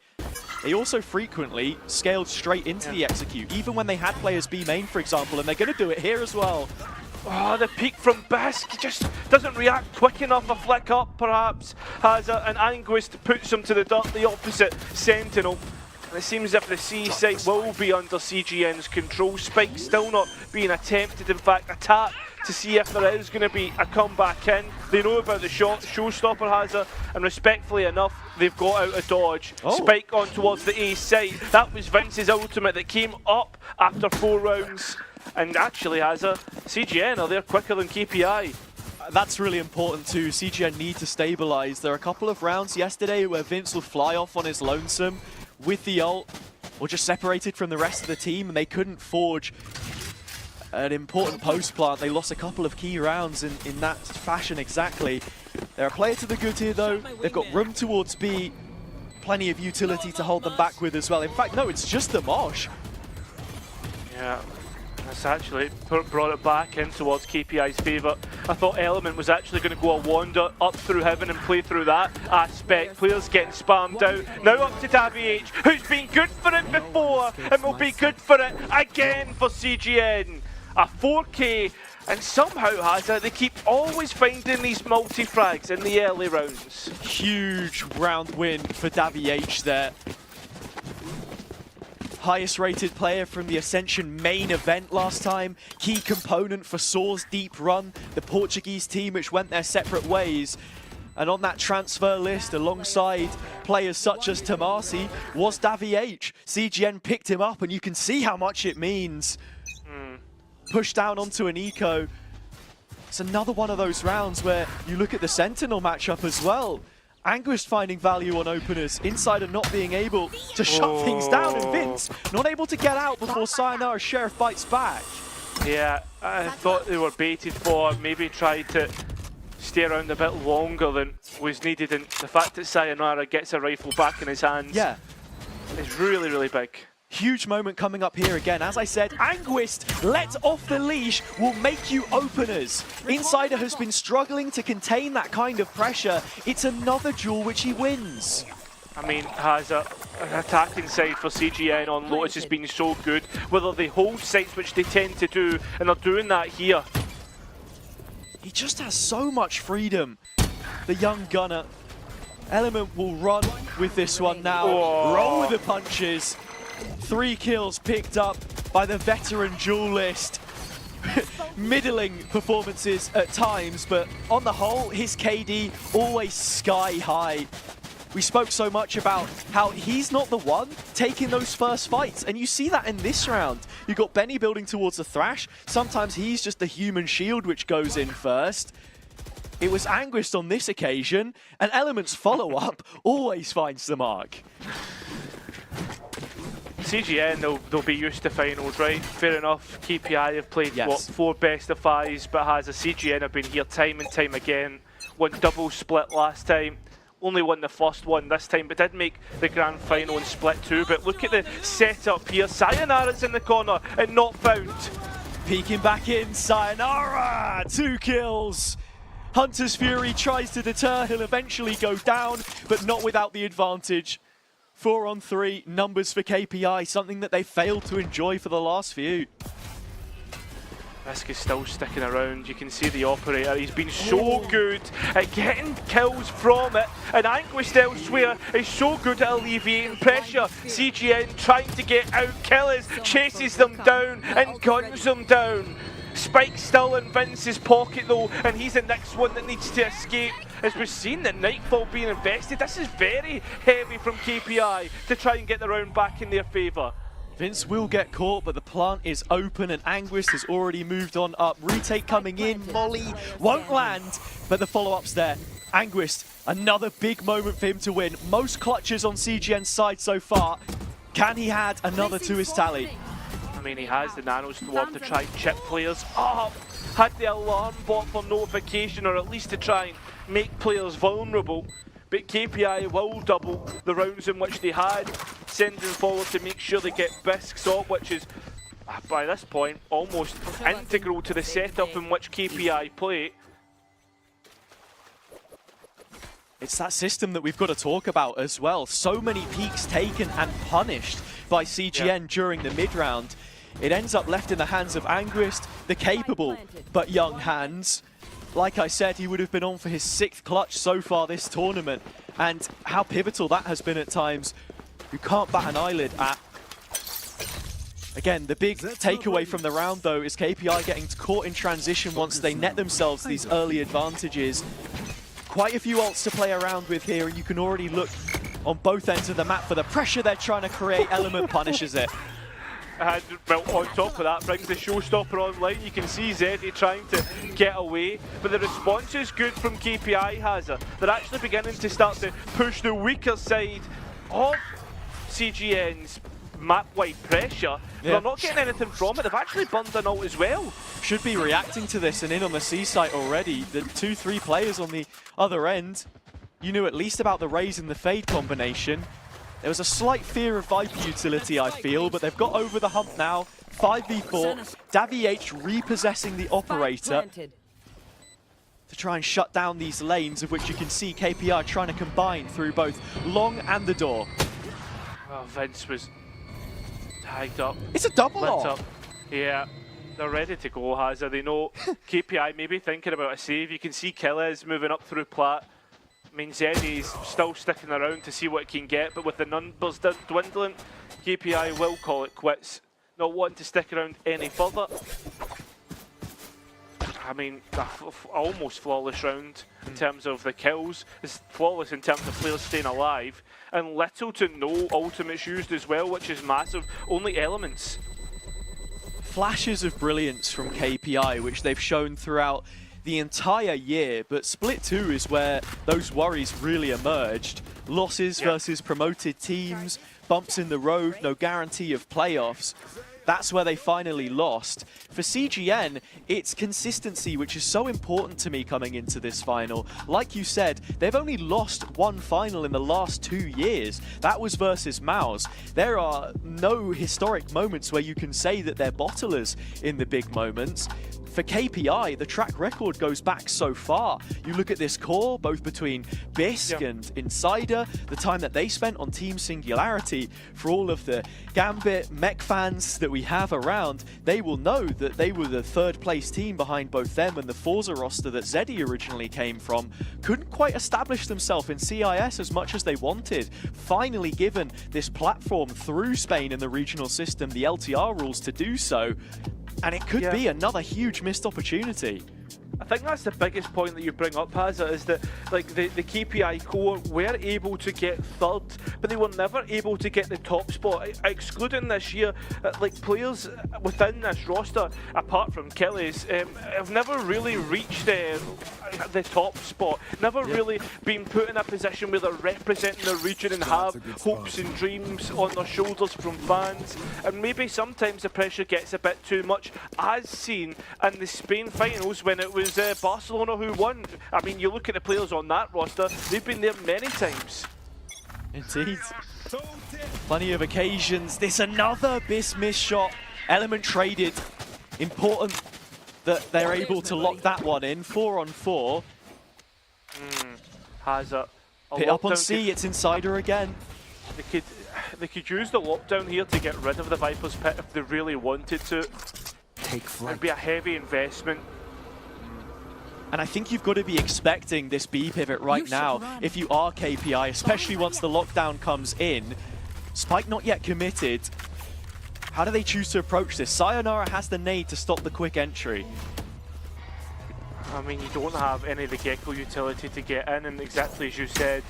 They also frequently scaled straight into the execute, even when they had players B main, for example, and they're going to do it here as well. Oh, the peek from Bisq, he just doesn't react quick enough. A flick up, perhaps, has an Anguist puts him to the dirt, the opposite Sentinel. And it seems as if the C site will be under CGN's control. Spike still not being attempted, in fact, attack to see if there is going to be a comeback in. They know about the showstopper hazard, and respectfully enough, they've got out of dodge. Spike on towards the A site. That was Vince's ultimate that came up after 4 rounds. And actually, CGN are there quicker than KPI. That's really important too. CGN need to stabilize. There are a couple of rounds yesterday where Vince will fly off on his lonesome with the ult, or just separated from the rest of the team, and they couldn't forge an important post plant. They lost a couple of key rounds in that fashion exactly. They're a player to the good here though. They've got room towards B, plenty of utility to hold them back with as well. In fact, no, it's just the Mosh. Yeah, that's actually brought it back in towards KPI's favour. I thought Element was actually going to go a wander up through heaven and play through that aspect. Players getting spammed out. Now up to Davy H, who's been good for it before and will be good for it again for CGN. A 4K, and somehow they keep always finding these multi-frags in the early rounds. Huge round win for Davy H there. Highest rated player from the Ascension main event last time. Key component for Soar's deep run. The Portuguese team which went their separate ways. And on that transfer list, alongside players such as Tamasi, was Davy H. CGN picked him up, and you can see how much it means. Pushed down onto an eco. It's another one of those rounds where you look at the Sentinel matchup as well. Anguished finding value on openers, Insider not being able to shut things down, and Vince not able to get out before Sayonara Sheriff bites back. Yeah, I thought they were baited for, maybe tried to stay around a bit longer than was needed, and the fact that Sayonara gets a rifle back in his hands is really, really big. Huge moment coming up here again. As I said, Anguist let off the leash will make you openers. Insider has been struggling to contain that kind of pressure. It's another duel which he wins. I mean, has an attacking side for CGN on Lotus has been so good. Whether they hold sites, which they tend to do, and they're doing that here. He just has so much freedom, the young gunner. Element will run with this one now. Roll with the punches. 3 kills picked up by the veteran duelist. Middling performances at times, but on the whole, his KD always sky high. We spoke so much about how he's not the one taking those first fights, and you see that in this round. You've got Benny building towards the Thrash. Sometimes he's just the human shield which goes in first. It was Anguist on this occasion, and Element's follow-up always finds the mark. CGN, they'll be used to finals, right? Fair enough. KPI have played, what, 4 best of 5s, but has a CGN have been here time and time again. Won double split last time. Only won the first one this time, but did make the grand final in split 2. But look at the setup here. Sayonara's in the corner and not found. Peeking back in, Sayonara! 2 kills. Hunter's Fury tries to deter. He'll eventually go down, but not without the advantage. 4 on 3 numbers for KPI, something that they failed to enjoy for the last few. Risk is still sticking around. You can see the operator. He's been so good at getting kills from it. And Anguist elsewhere is so good at alleviating pressure. CGN trying to get out killers, chases them down and guns them down. Spike's still in Vince's pocket though, and he's the next one that needs to escape. As we've seen the Nightfall being invested, this is very heavy from KPI to try and get the round back in their favour. Vince will get caught, but the plant is open and Anguist has already moved on up. Retake coming in, Molly won't land, but the follow-up's there. Anguist, another big moment for him to win. Most clutches on CGN's side so far. Can he add another to his tally? I mean, he has the nano swarm to try and chip players up. Had the alarm bot for notification, or at least to try and make players vulnerable. But KPI will double the rounds in which they had, sending forward to make sure they get bisques up, which is, by this point, almost integral to the setup in which KPI play. It's that system that we've got to talk about as well. So many peaks taken and punished by CGN during the mid-round. It ends up left in the hands of Anguist, the capable but young hands. Like I said, he would have been on for his 6th clutch so far this tournament. And how pivotal that has been at times, you can't bat an eyelid at. Again, the big takeaway from the round though is KPI getting caught in transition once they net themselves these early advantages. Quite a few ults to play around with here, and you can already look on both ends of the map for the pressure they're trying to create. Element punishes it. And well, on top of that, brings the showstopper online. You can see Zeddy trying to get away, but the response is good from KPI, Hazard. They're actually beginning to start to push the weaker side of CGN's map-wide pressure. They're not getting anything from it. They've actually burned an ult as well. Should be reacting to this and in on the C site already. The 2-3 players on the other end, you knew at least about the Raze and the Fade combination. There was a slight fear of Viper utility, I feel, but they've got over the hump now. 5v4, Davy-H repossessing the operator to try and shut down these lanes, of which you can see KPI trying to combine through both Long and the door. Oh, Vince was tagged up. It's a double lit off. up. Yeah, they're ready to go, Hazard. They know KPI maybe thinking about a save. You can see Killez moving up through plat. I mean, Zeddy's still sticking around to see what it can get, but with the numbers dwindling, KPI will call it quits. Not wanting to stick around any further. I mean, almost flawless round in terms of the kills. It's flawless in terms of players staying alive. And little to no ultimates used as well, which is massive. Only elements. Flashes of brilliance from KPI, which they've shown throughout the entire year, but Split 2 is where those worries really emerged. Losses versus promoted teams, bumps in the road, no guarantee of playoffs. That's where they finally lost. For CGN, it's consistency, which is so important to me coming into this final. Like you said, they've only lost one final in the last 2 years. That was versus Mouse. There are no historic moments where you can say that they're bottlers in the big moments. For KPI, the track record goes back so far. You look at this core, both between Bisq and Insider, the time that they spent on Team Singularity. For all of the Gambit mech fans that we have around, they will know that they were the third place team behind both them and the Forza roster that Zeddy originally came from. Couldn't quite establish themselves in CIS as much as they wanted. Finally given this platform through Spain and the regional system, the LTR rules to do so. And it could be another huge missed opportunity. I think that's the biggest point that you bring up, Hazza, is that like the KPI core were able to get third, but they were never able to get the top spot. Excluding this year, like players within this roster, apart from Kelly's, have never really reached the top spot. Never really been put in a position where they're representing the region and have hopes and dreams on their shoulders from fans. And maybe sometimes the pressure gets a bit too much, as seen in the Spain finals when it was Barcelona who won. I mean, you look at the players on that roster, they've been there many times. Indeed. Plenty of occasions. This another Bisq miss shot. Element traded. Important that they're able to lock that one in. 4 on 4. Hazard. Pit up on C, it's Insider again. They could use the lockdown here to get rid of the Viper's pit if they really wanted to. Take flight. It'd be a heavy investment. And I think you've got to be expecting this B pivot right now if you are KPI, especially once the lockdown comes in. Spike not yet committed. How do they choose to approach this? Sayonara has the nade to stop the quick entry. I mean, you don't have any of the Gecko utility to get in, and exactly as you said,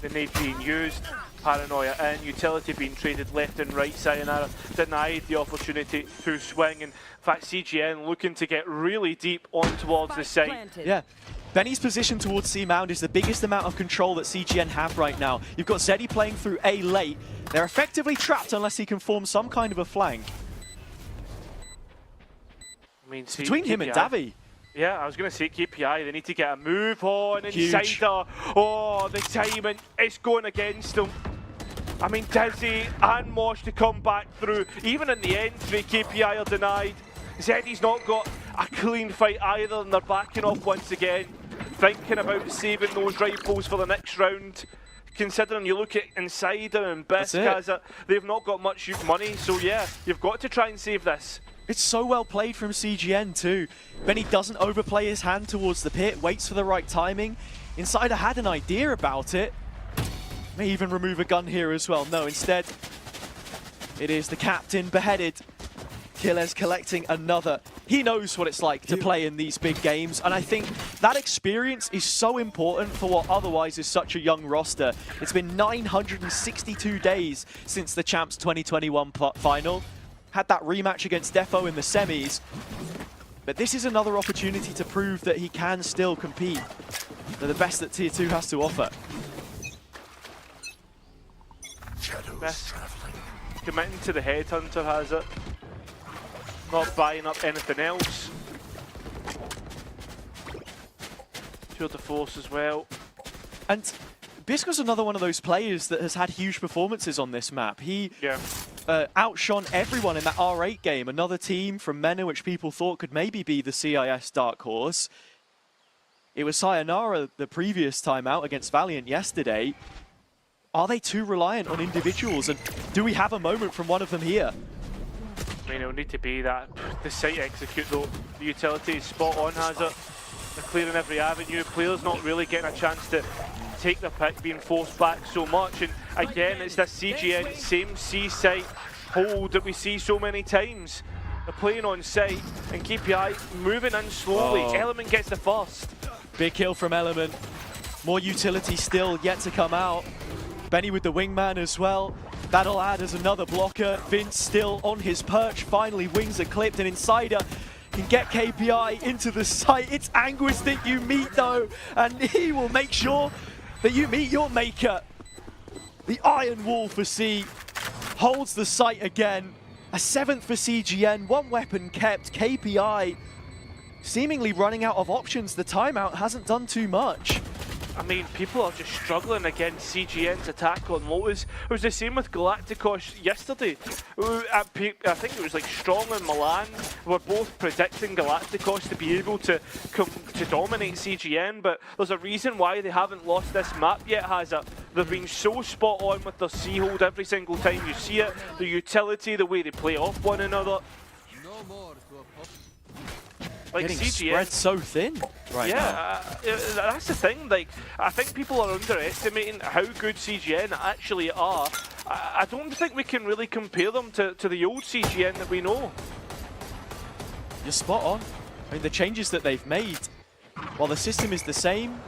the nade being used, Paranoia in, utility being traded left and right. Sayonara denied the opportunity to swing, and in fact CGN looking to get really deep on towards the site. Yeah. Benny's position towards C Mound is the biggest amount of control that CGN have right now. You've got Zeddy playing through A late. They're effectively trapped unless he can form some kind of a flank. I mean, Between him and Davy. Yeah, I was going to say KPI, they need to get a move on Insider. Oh, the timing, it's going against them. I mean, Dizzy and Mosh to come back through. Even in the entry, KPI are denied. Zeddy's not got a clean fight either, and they're backing off once again. Thinking about saving those rifles for the next round. Considering you look at Insider and Bisq, they've not got much money, so yeah, you've got to try and save this. It's so well played from CGN too. Benny doesn't overplay his hand towards the pit, waits for the right timing. Insider had an idea about it. May even remove a gun here as well. No, instead, it is the captain beheaded. Killez collecting another. He knows what it's like to play in these big games, and I think that experience is so important for what otherwise is such a young roster. It's been 962 days since the Champs 2021 final. had that rematch against Defo in the semis. But this is another opportunity to prove that he can still compete. They're the best that Tier 2 has to offer. Best committing to the headhunter has it. Not buying up anything else. Tour de force as well. And Bisco's another one of those players that has had huge performances on this map. He outshone everyone in that R8 game. Another team from MENA which people thought could maybe be the CIS dark horse. It was Sayonara the previous time out against Valiant yesterday. Are they too reliant on individuals? And do we have a moment from one of them here? I mean, it'll need to be that. The site execute though. The utility is spot on, has it. They're clearing every avenue. Players not really getting a chance to take the pick, being forced back so much. And again, it's this CGN same C site hold that we see so many times. They're playing on site and KPI moving in slowly. Element gets the first. Big kill from Element. More utility still yet to come out. Benny with the wingman as well. That'll add as another blocker. Vince still on his perch. Finally, wings are clipped and Insider can get KPI into the site. It's Anguis that you meet though, and he will make sure that you meet your maker. The Iron Wall for C holds the site again. A 7th for CGN, one weapon kept. KPI seemingly running out of options. The timeout hasn't done too much. I mean, people are just struggling against CGN's attack on Lotus. It was the same with Galacticos yesterday. I think it was like Strong and Milan were both predicting Galacticos to be able to dominate CGN, but there's a reason why they haven't lost this map yet, has it? They've been so spot on with their C-hold every single time you see it. The utility, the way they play off one another. Like Getting CGN, spread so thin right now. That's the thing. Like, I think people are underestimating how good CGN actually are. I don't think we can really compare them to the old CGN that we know. You're spot on. I mean, the changes that they've made, while the system is the same,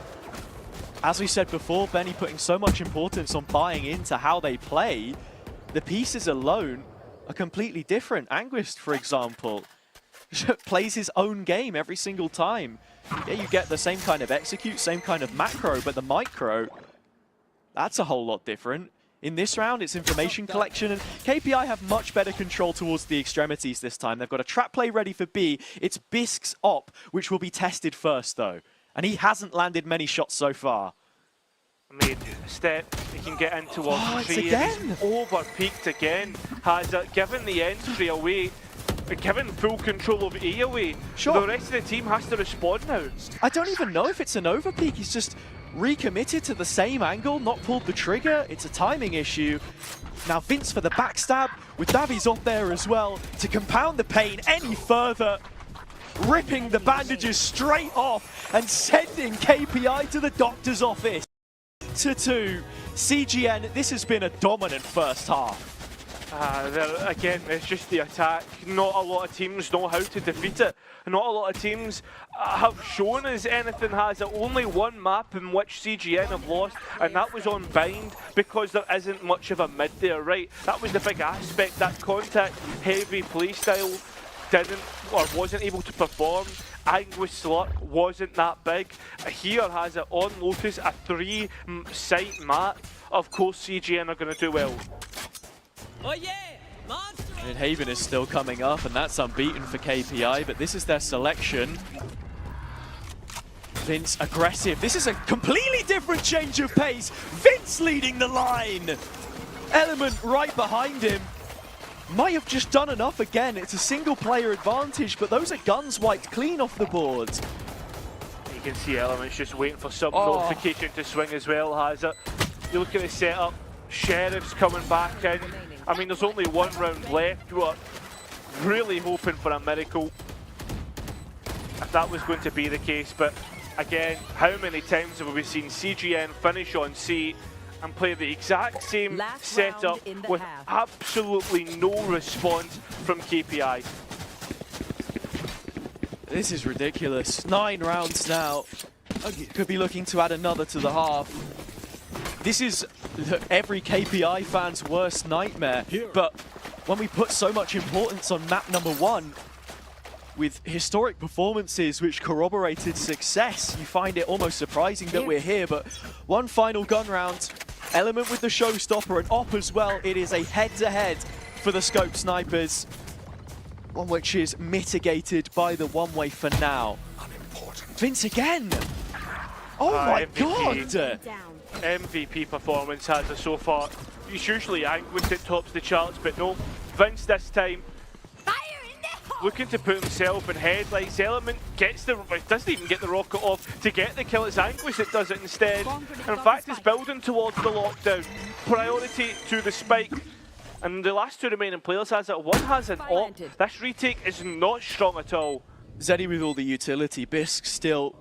as we said before, Benny putting so much importance on buying into how they play, the pieces alone are completely different. Anguist, for example, plays his own game every single time. Yeah, you get the same kind of execute, same kind of macro, but the micro, that's a whole lot different. In this round, it's information collection, and KPI have much better control towards the extremities this time. They've got a trap play ready for B. It's Bisk's op, which will be tested first, though. And he hasn't landed many shots so far. I mean, step, he can get into one. It's again! Over-peaked again. Has given the entry away. Given full control of A away, sure. The rest of the team has to respond now. I don't even know if it's an overpeak. He's just recommitted to the same angle, not pulled the trigger. It's a timing issue. Now Vince for the backstab, with Davies up there as well, to compound the pain any further. Ripping the bandages straight off and sending KPI to the doctor's office. 2-2. CGN, this has been a dominant first half. Again, it's just the attack. Not a lot of teams know how to defeat it. Not a lot of teams have shown us anything, has it. Only one map in which CGN have lost, and that was on Bind, because there isn't much of a mid there, right? That was the big aspect, that contact-heavy playstyle didn't or wasn't able to perform. Anguis Slut wasn't that big. Here has it on Lotus, a 3-site map. Of course CGN are going to do well. Oh yeah! Monster! And Haven is still coming up, and that's unbeaten for KPI, but this is their selection. Vince aggressive. This is a completely different change of pace. Vince leading the line. Element right behind him. Might have just done enough again. It's a single player advantage, but those are guns wiped clean off the board. You can see Element's just waiting for some notification to swing as well, has it? You look at the setup. Sheriff's coming back in. I mean, there's only one round left. We're really hoping for a miracle if that was going to be the case. But again, how many times have we seen CGN finish on C and play the exact same setup with absolutely no response from KPI? This is ridiculous. 9 rounds now. Could be looking to add another to the half. This is every KPI fan's worst nightmare, but when we put so much importance on map number 1, with historic performances which corroborated success, you find it almost surprising that we're here. But one final gun round, Element with the showstopper, and Op as well. It is a head-to-head for the Scope Snipers, one which is mitigated by the one-way for now. Vince again! Oh my MVP. god! MVP performance has it so far. It's usually Anguist that tops the charts, but no, Vince this time looking to put himself in headlights. Element doesn't even get the rocket off to get the kill. It's Anguist that does it instead. And in fact, it's building towards the lockdown. Priority to the spike. And the last 2 remaining players has it. One has an op. This retake is not strong at all. Zeddy with all the utility. Bisk still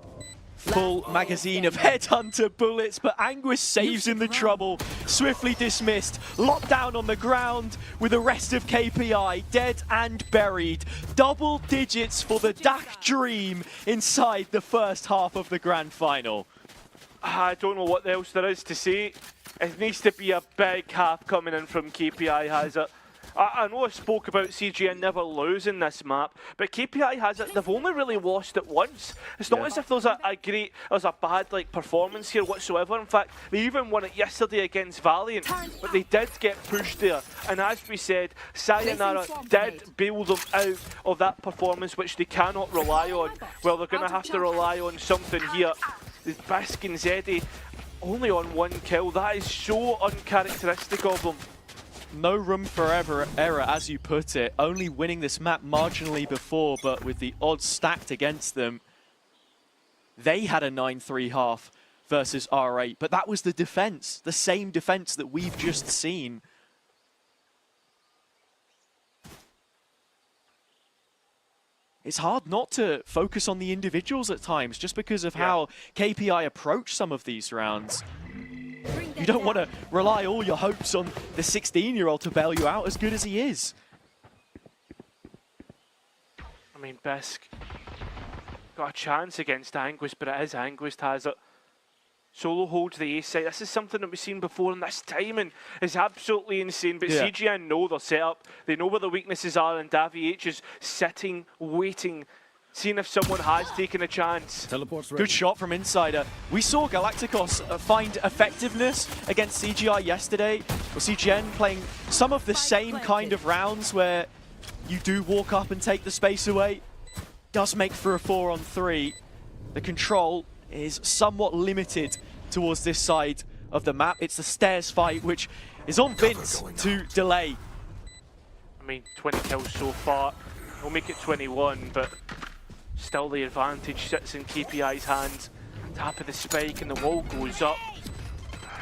full magazine of headhunter bullets, but Anguist saves in the trouble. Swiftly dismissed, locked down on the ground with the rest of KPI dead and buried. Double digits for the DAC dream inside the first half of the grand final. I don't know what else there is to say. It needs to be a big half coming in from KPI, has it? I know I spoke about CGN never losing this map, but KPI has it. They've only really lost it once. It's not as if there's a bad performance here whatsoever. In fact, they even won it yesterday against Valiant, but they did get pushed there. And as we said, Sayonara did bail them out of that performance, which they cannot rely on. Well, they're going to have to rely on something here. The Bisk and Zeddy only on 1 kill. That is so uncharacteristic of them. No room for error, as you put it. Only winning this map marginally before, but with the odds stacked against them. They had a 9-3 half versus R8, but that was the defense, the same defense that we've just seen. It's hard not to focus on the individuals at times, just because of how KPI approach some of these rounds. You don't want to rely all your hopes on the 16-year-old to bail you out, as good as he is. I mean, Bisk got a chance against Anguist, but it is Anguist has it. Solo holds the A side. This is something that we've seen before, and this timing is absolutely insane. But CGN know their setup. They know where the weaknesses are, and Davy H is sitting, waiting, seeing if someone has taken a chance. Good shot from Insider. We saw Galacticos find effectiveness against CGI yesterday. Well, CGN playing some of the same kind of rounds where you do walk up and take the space away. Does make for a 4-on-3. The control is somewhat limited towards this side of the map. It's the stairs fight, which is on Vince to delay. I mean, 20 kills so far. We'll make it 21, but still the advantage sits in KPI's hands. Tap of the spike and the wall goes up.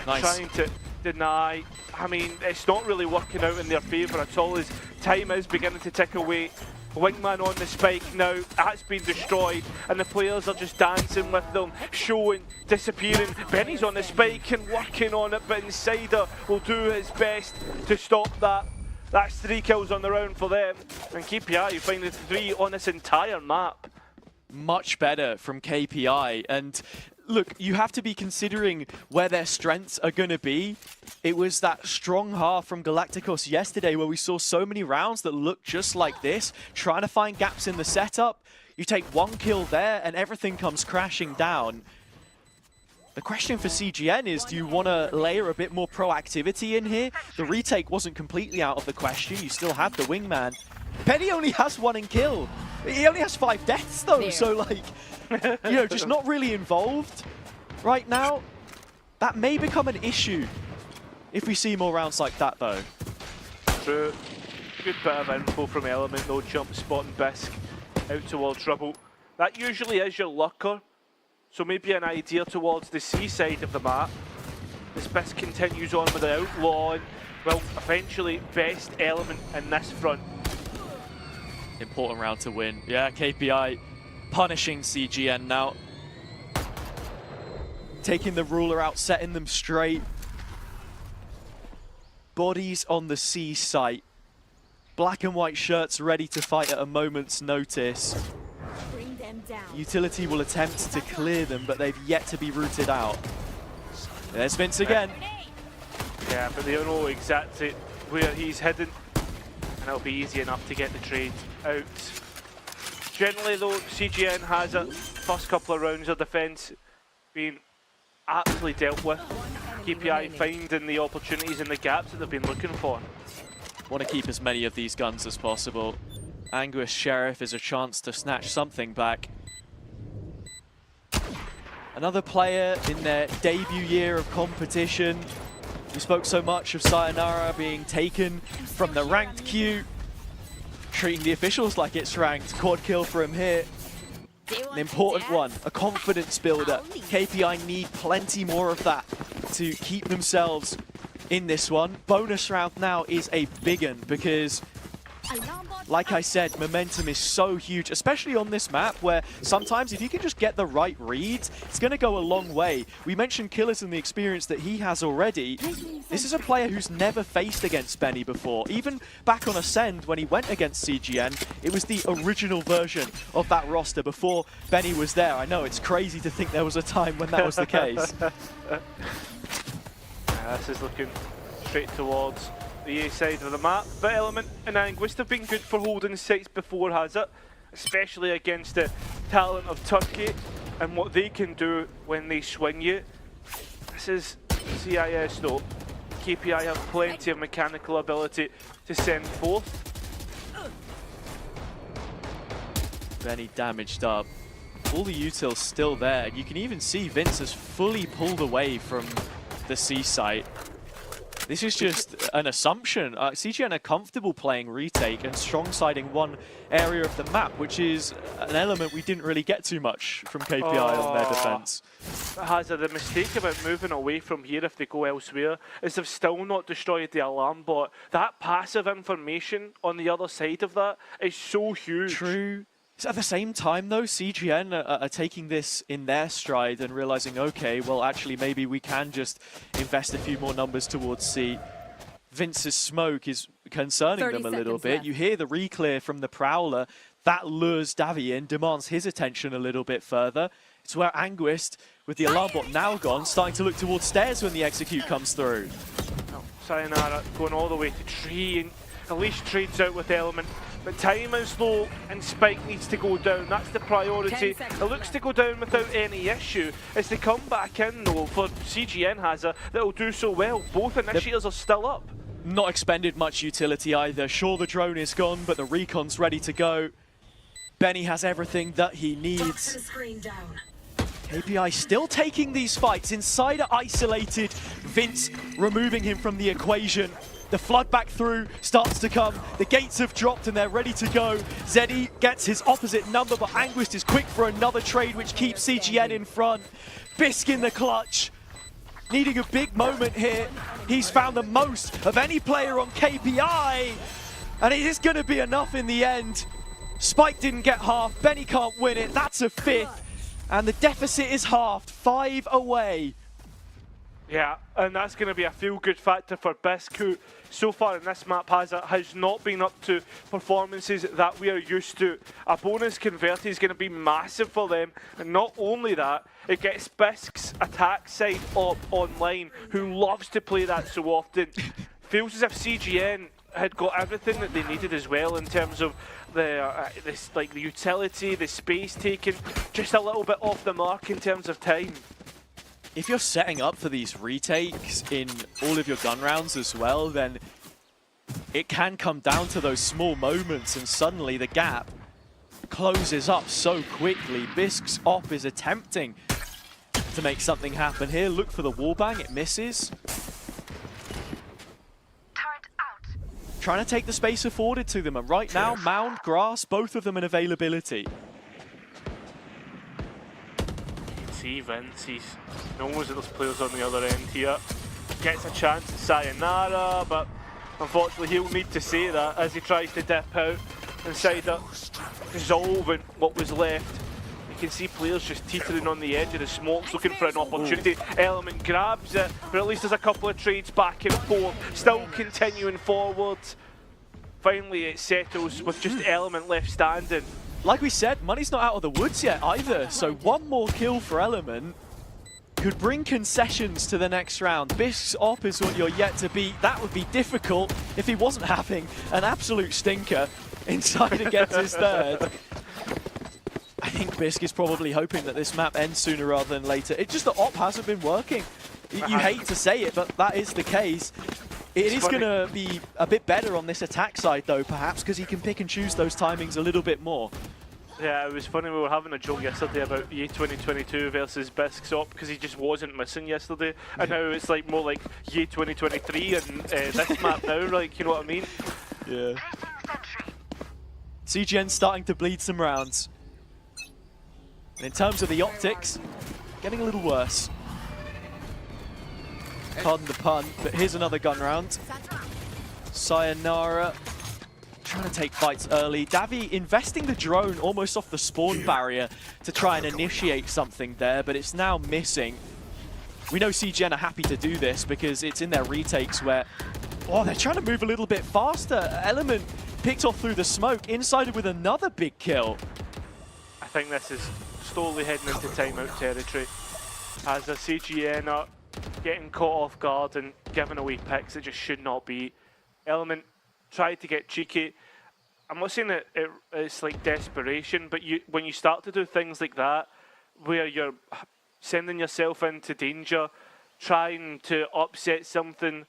Nice. Trying to deny. I mean, it's not really working out in their favour at all, as time is beginning to tick away. Wingman on the spike now, that's been destroyed, and the players are just dancing with them, showing, disappearing. Benny's on the spike and working on it, but Insider will do his best to stop that. That's 3 kills on the round for them, and KPI finding 3 on this entire map. Much better from KPI, and look, you have to be considering where their strengths are going to be. It was that strong half from Galacticos yesterday where we saw so many rounds that looked just like this, trying to find gaps in the setup. You take 1 kill there and everything comes crashing down. The question for CGN is, do you want to layer a bit more proactivity in here? The retake wasn't completely out of the question. You still have the wingman. Penny only has 1 in kill. He only has 5 deaths though, so like, you know, just not really involved right now. That may become an issue if we see more rounds like that though. True. Good bit of info from Element though, jump spotting Bisk out towards Rubble. That usually is your lurker, so maybe an idea towards the C side of the map. This Bisk continues on with the Outlaw, and well, eventually best Element in this front. Important round to win. Yeah, KPI punishing CGN now. Taking the ruler out, setting them straight. Bodies on the C site. Black and white shirts ready to fight at a moment's notice. Bring them down. Utility will attempt to clear them, but they've yet to be rooted out. There's Vince again. Yeah, but they don't know exactly where he's heading. it'll be easy enough to get the trade out. Generally though, CGN has it. First couple of rounds of defence being aptly dealt with. KPI finding the opportunities and the gaps that they've been looking for. Want to keep as many of these guns as possible. Anguish Sheriff is a chance to snatch something back. Another player in their debut year of competition. We spoke so much of Sayonara being taken from the ranked queue. Treating the officials like it's ranked. Quad kill for him here. An important one, a confidence builder. KPI need plenty more of that to keep themselves in this one. Bonus round now is a big one because, like I said, momentum is so huge, especially on this map where sometimes if you can just get the right reads, it's going to go a long way. We mentioned Killers and the experience that he has already. This is a player who's never faced against Benny before. Even back on Ascent when he went against CGN, it was the original version of that roster before Benny was there. I know, it's crazy to think there was a time when that was the case. This is looking straight towards the A side of the map, but Element and Anguist have been good for holding sites before, has it? Especially against the talent of Turkey and what they can do when they swing you. This is CIS though. KPI have plenty of mechanical ability to send forth. Benny damaged up. All the utils still there. You can even see Vince has fully pulled away from the C site. This is just an assumption. CGN are comfortable playing retake and strong siding one area of the map, which is an element we didn't really get too much from KPI on their defense. Hazard, the mistake about moving away from here if they go elsewhere is they've still not destroyed the alarm bot. That passive information on the other side of that is so huge. True. At the same time though, CGN are taking this in their stride and realizing, okay, well actually maybe we can just invest a few more numbers towards C. Vince's smoke is concerning them a little bit. Left. You hear the reclear from the Prowler. That lures Davy in, demands his attention a little bit further. It's where Anguist, with the alarm bot now gone, starting to look towards stairs when the execute comes through. Sayonara going all the way to tree, and at least trades out with Element. But time is low and Spike needs to go down. That's the priority. It looks to go down without any issue. As they come back in though for CGN Hazard, that'll do so well. Both initiators are still up. Not expended much utility either. Sure, the drone is gone, but the recon's ready to go. Benny has everything that he needs. KPI still taking these fights. Insider isolated. Vince removing him from the equation. The flood back through starts to come. The gates have dropped and they're ready to go. Zeddy gets his opposite number, but Anguist is quick for another trade, which keeps CGN in front. Bisk in the clutch. Needing a big moment here. He's found the most of any player on KPI. And it is going to be enough in the end. Spike didn't get half. Benny can't win it. That's a fifth. And the deficit is halved. 5 away. Yeah, and that's going to be a feel-good factor for Bisk, who so far in this map has not been up to performances that we are used to. A bonus converted is going to be massive for them, and not only that, it gets Bisk's attack side up online, who loves to play that so often. Feels as if CGN had got everything that they needed as well in terms of the the utility, the space taken, just a little bit off the mark in terms of time. If you're setting up for these retakes in all of your gun rounds as well, then it can come down to those small moments and suddenly the gap closes up so quickly. Bisk's op is attempting to make something happen here. Look for the wallbang, it misses. Trying to take the space afforded to them, and right now, Mound, Grass, both of them in availability. See Vince, he knows that there's players on the other end here. Gets a chance at Sayonara, but unfortunately he'll need to say that as he tries to dip out inside that, dissolving what was left. You can see players just teetering on the edge of the smokes, looking for an opportunity. Element grabs it, but at least there's a couple of trades back and forth, still continuing forward. Finally it settles with just Element left standing. Like we said, money's not out of the woods yet either, so one more kill for Element. could bring concessions to the next round. Bisk's op is what you're yet to beat. That would be difficult if he wasn't having an absolute stinker inside against his third. I think Bisk is probably hoping that this map ends sooner rather than later. It's just the op hasn't been working. You hate to say it, but that is the case. It is going to be a bit better on this attack side, though, perhaps, because he can pick and choose those timings a little bit more. Yeah, it was funny. We were having a joke yesterday about Ye 2022 versus Bisk's op because he just wasn't missing yesterday, and now it's like more like Ye 2023 and this map now. Like, you know what I mean? Yeah. CGN starting to bleed some rounds. And in terms of the optics, getting a little worse. Pardon the pun, but here's another gun round. Sayonara trying to take fights early. Davi investing the drone almost off the spawn barrier to try and initiate something there, but it's now missing. We know CGN are happy to do this because it's in their retakes where, oh, they're trying to move a little bit faster. Element picked off through the smoke, insided with another big kill. I think this is slowly heading into timeout territory as the CGN are getting caught off guard and giving away picks that just should not be. Element tried to get cheeky. I'm not saying that it's like desperation, but when you start to do things like that, where you're sending yourself into danger, trying to upset something,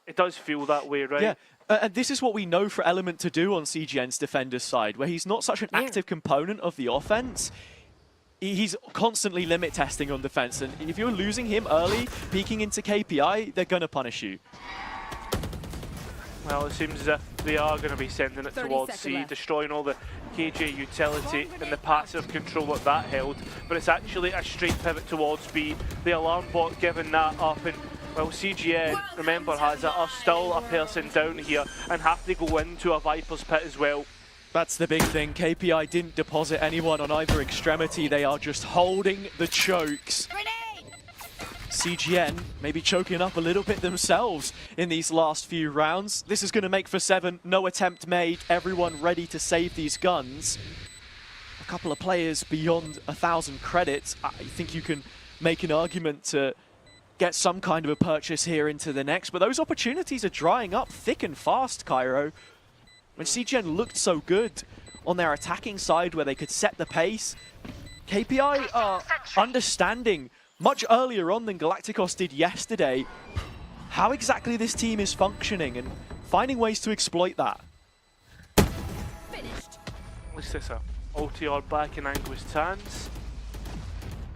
it does feel that way, right? Yeah, and this is what we know for Element to do on CGN's defender's side, where he's not such an active component of the offense. He's constantly limit testing on defense, and if you're losing him early, peeking into KPI, they're going to punish you. Well, it seems as if they are going to be sending it towards C, destroying all the KJ utility and the passive control that that held, but it's actually a straight pivot towards B. The alarm bot giving that up, and well, CGN, remember, are still a person down here and have to go into a Viper's pit as well. That's the big thing. KPI didn't deposit anyone on either extremity. They are just holding the chokes. CGN maybe choking up a little bit themselves in these last few rounds. This is going to make for 7. No attempt made. Everyone ready to save these guns. A couple of players beyond 1,000 credits. I think you can make an argument to get some kind of a purchase here into the next, but those opportunities are drying up thick and fast, Cairo. When CGN looked so good on their attacking side where they could set the pace, KPI are understanding much earlier on than Galacticos did yesterday how exactly this team is functioning and finding ways to exploit that. At least it's a OTR back in Anguist's hands.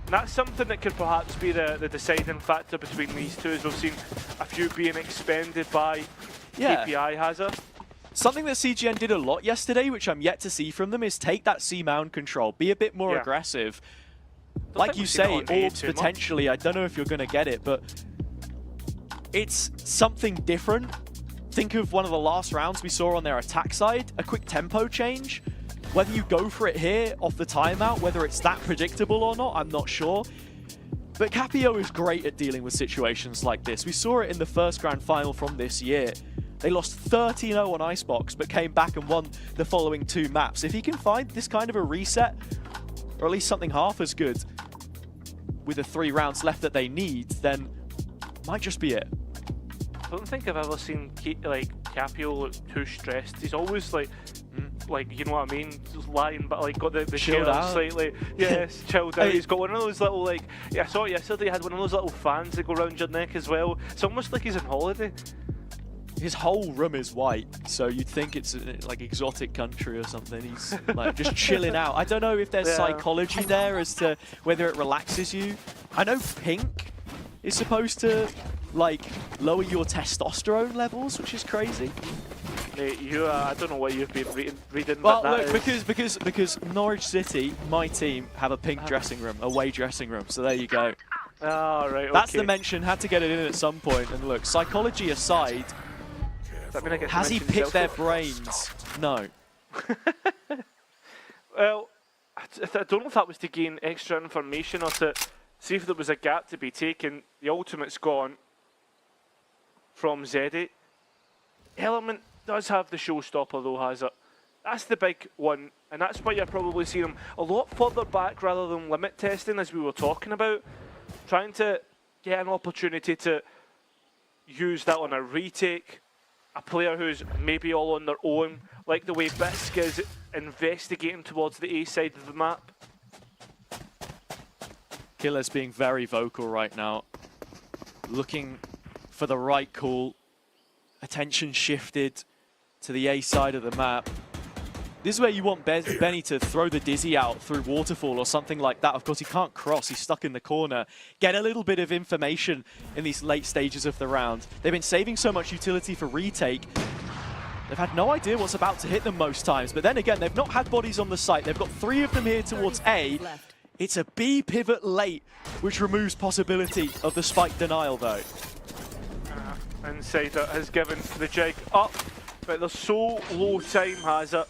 And that's something that could perhaps be the deciding factor between these two, as we've seen a few being expended by KPI Hazard. Something that CGN did a lot yesterday, which I'm yet to see from them, is take that C-mound control, be a bit more aggressive. Like you say, orbs potentially, I don't know if you're going to get it, but it's something different. Think of one of the last rounds we saw on their attack side, a quick tempo change. Whether you go for it here off the timeout, whether it's that predictable or not, I'm not sure. But Capio is great at dealing with situations like this. We saw it in the first grand final from this year. They lost 13-0 on Icebox, but came back and won the following 2 maps. If he can find this kind of a reset, or at least something half as good, with the 3 rounds left that they need, then might just be it. I don't think I've ever seen Capio look too stressed. He's always like, you know what I mean, just lying, but like got the chilled out slightly. Yes, chilled out. He's got one of those little I saw it yesterday. He had one of those little fans that go around your neck as well. It's almost like he's on holiday. His whole room is white, so you'd think it's like exotic country or something. He's like just chilling out. I don't know if there's psychology there as to whether it relaxes you. I know pink is supposed to like lower your testosterone levels, which is crazy. Mate, I don't know what you've been reading. Well, look, because Norwich City, my team, have a pink dressing room, away dressing room. So there you go. Oh, right. That's the mention. Had to get it in at some point. And look, psychology aside. Has he picked their brains? No. Well, I don't know if that was to gain extra information or to see if there was a gap to be taken. The ultimate's gone from Zeddy. Element does have the showstopper though, has it? That's the big one, and that's why you're probably seeing him a lot further back rather than limit testing, as we were talking about. trying to get an opportunity to use that on a retake. A player who's maybe all on their own, like the way Bisc is investigating towards the A side of the map. Killer's being very vocal right now, looking for the right call. Attention shifted to the A side of the map. This is where you want Benny to throw the dizzy out through waterfall or something like that. Of course, he can't cross. He's stuck in the corner. Get a little bit of information in these late stages of the round. They've been saving so much utility for retake. They've had no idea what's about to hit them most times. But then again, they've not had bodies on the site. They've got 3 of them here towards A. It's a B pivot late, which removes possibility of the spike denial, though. Insider has given the jig up, but there's so low time, has it?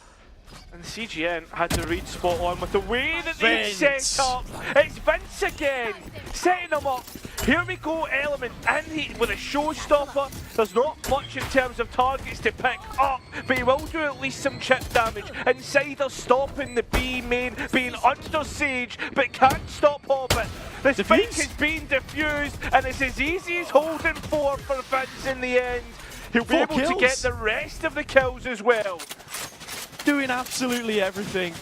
And CGN had to read spot on with the way that they set up. It's Vince again, setting them up. Here we go, Element in with a showstopper. There's not much in terms of targets to pick up, but he will do at least some chip damage. Insider stopping the B main, being under siege, but can't stop Hobbit. The spike is being diffused, and it's as easy as holding 4 for Vince in the end. He'll be able to get the rest of the kills as well. Doing absolutely everything.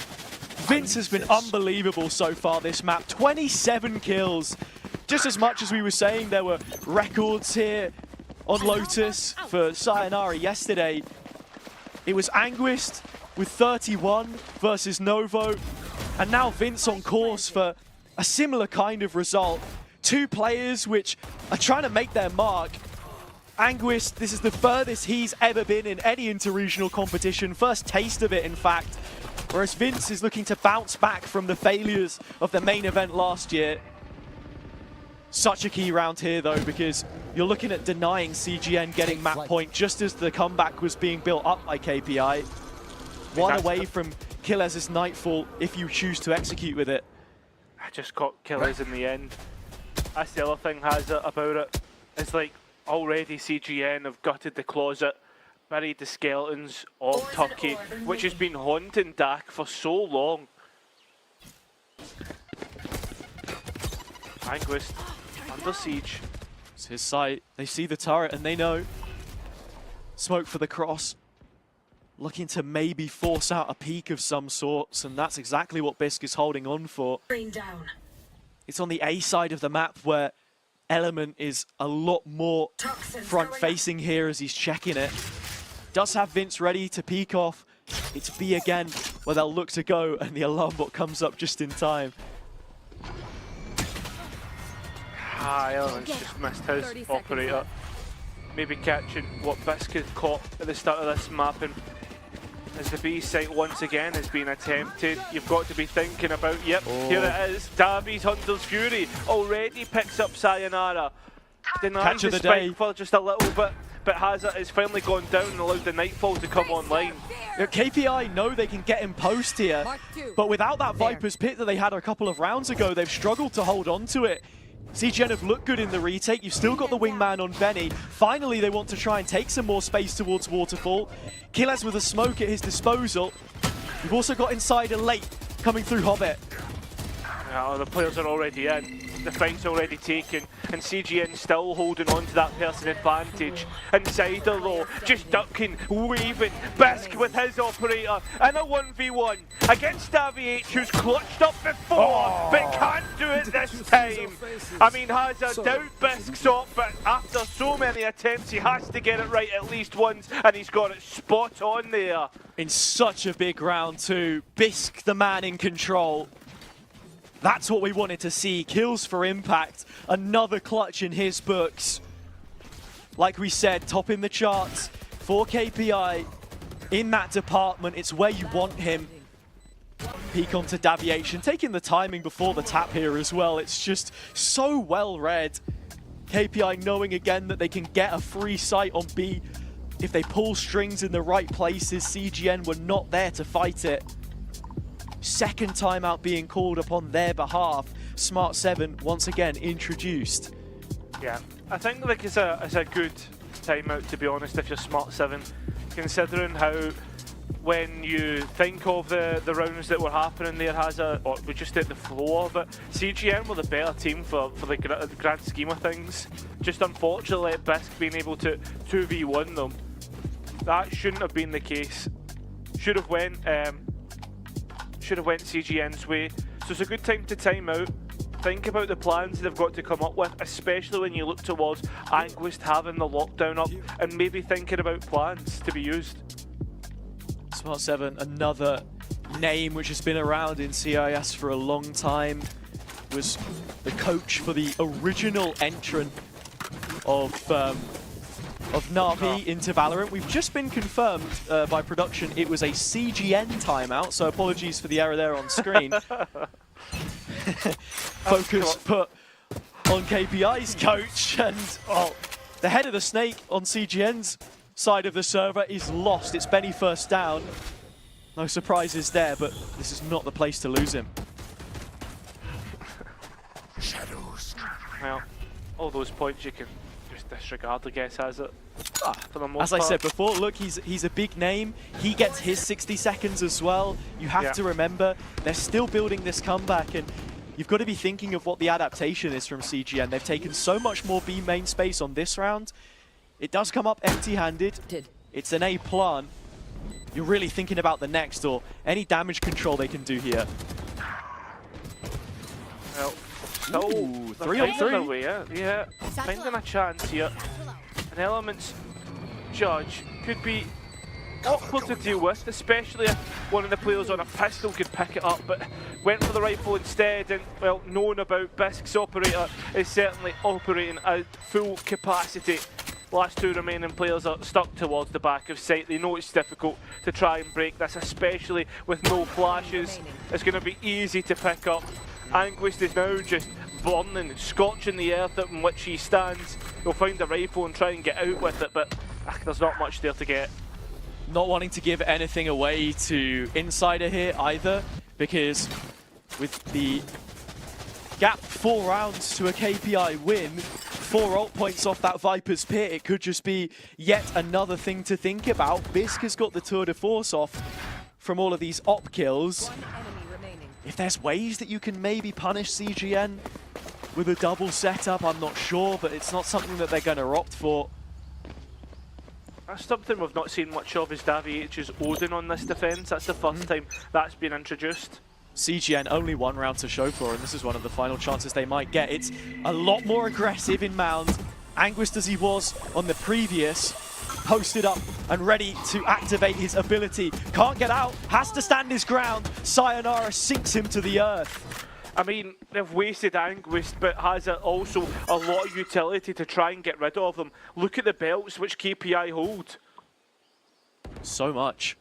Vince has been unbelievable so far this map. 27 kills. Just as much as we were saying there were records here on Lotus for Sayonara yesterday. It was Anguist with 31 versus Novo. And now Vince on course for a similar kind of result. 2 players which are trying to make their mark. Anguist, this is the furthest he's ever been in any interregional competition. First taste of it, in fact. Whereas Vince is looking to bounce back from the failures of the main event last year. Such a key round here, though, because you're looking at denying CGN getting map point just as the comeback was being built up by KPI. 1 away from Killez's Nightfall if you choose to execute with it. I just got Killez in the end. That's the other thing has it about it. It's like, already CGN have gutted the closet, buried the skeletons of Turkey, which has been haunting Dak for so long. Anguist under siege. It's his site. They see the turret and they know. Smoke for the cross. Looking to maybe force out a peek of some sorts, and that's exactly what Bisc is holding on for. It's on the A side of the map where Element is a lot more front-facing here as he's checking it. Does have Vince ready to peek off. It's B again, where they'll look to go, and the alarm bot comes up just in time. Element's just missed his operator. Maybe catching what Bisc had caught at the start of this map, and as the B site once again has been attempted, you've got to be thinking about, yep, here it is. Davies Hunter's Fury already picks up Sayonara. Denies the spike for just a little bit, but Hazard has finally gone down and allowed the Nightfall to come online. KPI know they can get in post here, but without that Viper's Pit that they had a couple of rounds ago, they've struggled to hold on to it. CGN have looked good in the retake. You've still got the wingman on Benny. Finally, they want to try and take some more space towards Waterfall. Killez with a smoke at his disposal. You've also got Insider late coming through Hobbit. The players are already in. The fight's already taken, and CGN still holding on to that person advantage. Insider though, just ducking, weaving, Bisc with his operator in a 1v1 against Davi H, who's clutched up before, but can't do it this time. I mean, has a doubt Bisc's up, but after so many attempts, he has to get it right at least once, and he's got it spot on there. In such a big round too, Bisc the man in control. That's what we wanted to see. Kills for impact. Another clutch in his books. Like we said, top in the charts for KPI. In that department, it's where you want him. Peek onto Daviation, taking the timing before the tap here as well. It's just so well read. KPI knowing again that they can get a free sight on B. If they pull strings in the right places, CGN were not there to fight it. Second timeout being called upon their behalf. Smart 7 once again introduced. Yeah, I think like it's a good timeout, to be honest, if you're Smart 7, considering how when you think of the rounds that were happening there, or we just at the flow of it, CGN were the better team for the grand scheme of things. Just unfortunately, Bisq being able to 2v1 them, that shouldn't have been the case. Should have went CGN's way. So it's a good time to time out. Think about the plans they've got to come up with, especially when you look towards Anguist having the lockdown up and maybe thinking about plans to be used. Smart7, another name which has been around in CIS for a long time, was the coach for the original entrant of Na'Vi into Valorant. We've just been confirmed by production it was a CGN timeout, so apologies for the error there on screen. Focus put on KPI's coach, and the head of the snake on CGN's side of the server is lost. It's Benny first down. No surprises there, but this is not the place to lose him. Well, all those points you can just disregard, I guess, has it? For the most As I part. said before, look, he's a big name. He gets his 60 seconds as well. You have to remember, they're still building this comeback, and you've got to be thinking of what the adaptation is from CGN. They've taken so much more B main space on this round. It does come up empty-handed. It's an A plan. You're really thinking about the next, or any damage control they can do here. Well, still, Ooh, they're 3 on finding 3. their way out. Yeah, finding a chance here. An Elements judge could be awkward to deal with, especially if one of the players on a pistol could pick it up, but went for the rifle instead, and, well, knowing about Bisq's operator is certainly operating at full capacity. Last two remaining players are stuck towards the back of sight. They know it's difficult to try and break this, especially with no flashes. It's going to be easy to pick up. Anguist is now just burning, scorching the earth in which he stands. He'll find the rifle and try and get out with it, but there's not much there to get. Not wanting to give anything away to Insider here either, because with the gap 4 rounds to a KPI win, 4 ult points off that Viper's Pit, it could just be yet another thing to think about. Bisq has got the tour de force off from all of these op kills. If there's ways that you can maybe punish CGN with a double setup, I'm not sure, but it's not something that they're going to opt for. That's something we've not seen much of, is Davich's Odin on this defence. That's the first time that's been introduced. CGN only 1 round to show for, and this is one of the final chances they might get. It's a lot more aggressive in Mound. Anguist as he was on the previous, posted up and ready to activate his ability. Can't get out, has to stand his ground. Sayonara sinks him to the earth. I mean, they've wasted Anguist, but has also a lot of utility to try and get rid of them. Look at the belts which KPI hold. So much.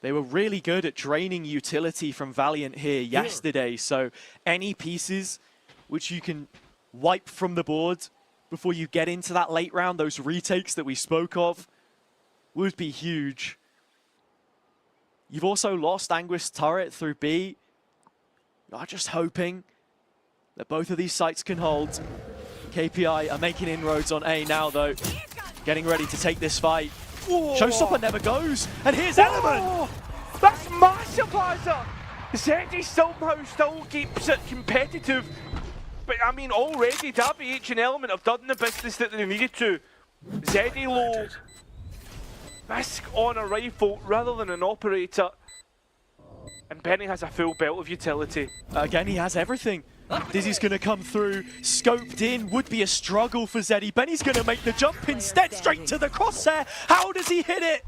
They were really good at draining utility from Valiant here yesterday, so any pieces which you can wipe from the board before you get into that late round, those retakes that we spoke of, would be huge. You've also lost Anguist's turret through B. I'm just hoping that both of these sites can hold. KPI are making inroads on A now, though. Getting ready to take this fight. Whoa. Showstopper never goes, and here's Element! That's massive, Hazard! Zeddy somehow still keeps it competitive, but I mean, already Davich and Element have done the business that they needed to. Zeddy low, Bisq on a rifle rather than an operator, and Benny has a full belt of utility. Again, he has everything. Dizzy's going to come through, scoped in, would be a struggle for Zeddy. Benny's going to make the jump instead, straight to the crosshair. How does he hit it?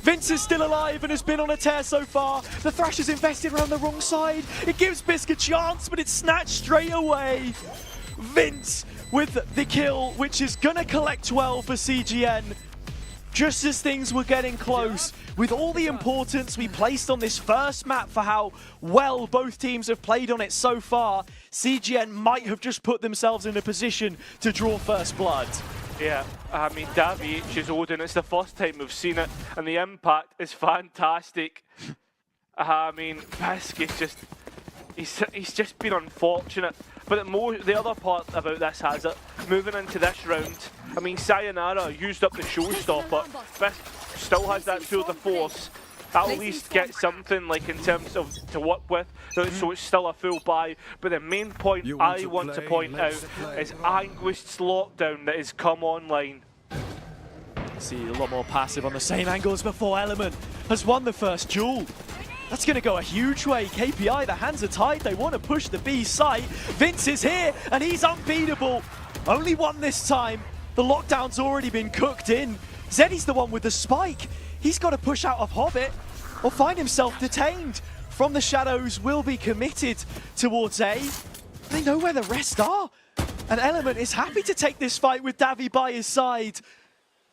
Vince is still alive and has been on a tear so far. The Thrash is invested around the wrong side. It gives Bisq a chance, but it's snatched straight away. Vince with the kill, which is going to collect 12 for CGN. Just as things were getting close, with all the importance we placed on this first map for how well both teams have played on it so far, CGN might have just put themselves in a position to draw first blood. Yeah, I mean, Davich's Odin, it's the first time we've seen it, and the impact is fantastic. I mean, Bisq is just, he's just been unfortunate. But the other part about this moving into this round, I mean, Sayonara used up the showstopper. Bisq still has that tour de force. At least get something like in terms of to work with, so it's still a full buy. But the main point I want to point out is Anguist's lockdown that has come online. See a lot more passive on the same angle as before. Element has won the first duel. That's going to go a huge way. KPI, the hands are tied. They want to push the B site. Vince is here, and he's unbeatable. Only one this time. The lockdown's already been cooked in. Zeddy's the one with the spike. He's got to push out of Hobbit or find himself detained. From the shadows will be committed towards A. They know where the rest are. And Element is happy to take this fight with Davi by his side.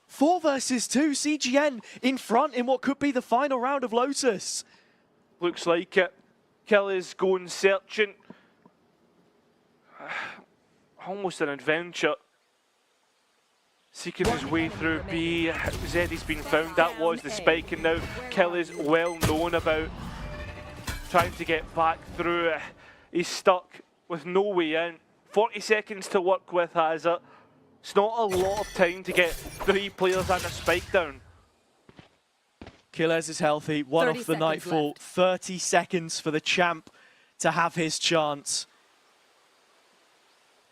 4 versus 2, CGN in front in what could be the final round of Lotus. Looks like it. Kelly's going searching. Almost an adventure. Seeking his way through B. Zeddy's been found. That was the spike, and now Kelly's well known about trying to get back through. He's stuck with no way in. 40 seconds to work with, has it. It's not a lot of time to get 3 players and a spike down. Killers is healthy, one off the Nightfall. left. 30 seconds for the champ to have his chance.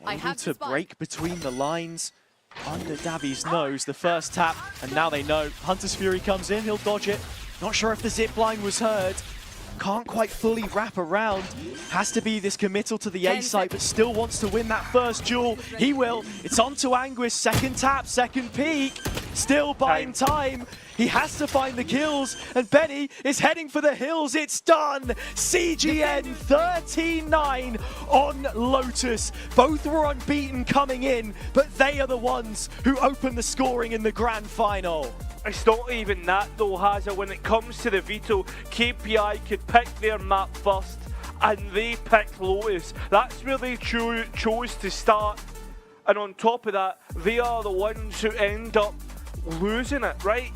Able to break between the lines under Davi's nose. The first tap, and now they know. Hunter's Fury comes in, he'll dodge it. Not sure if the zip line was heard. Can't quite fully wrap around. Has to be this committal to the A site, but still wants to win that first duel. He will. It's on to Anguist. Second tap, second peek. Still buying time. He has to find the kills, and Benny is heading for the hills. It's done. CGN 13-9 on Lotus. Both were unbeaten coming in, but they are the ones who open the scoring in the grand final. It's not even that though, Hazza. When it comes to the veto, KPI could pick their map first, and they picked Lotus. That's where they chose to start. And on top of that, they are the ones who end up losing it, right?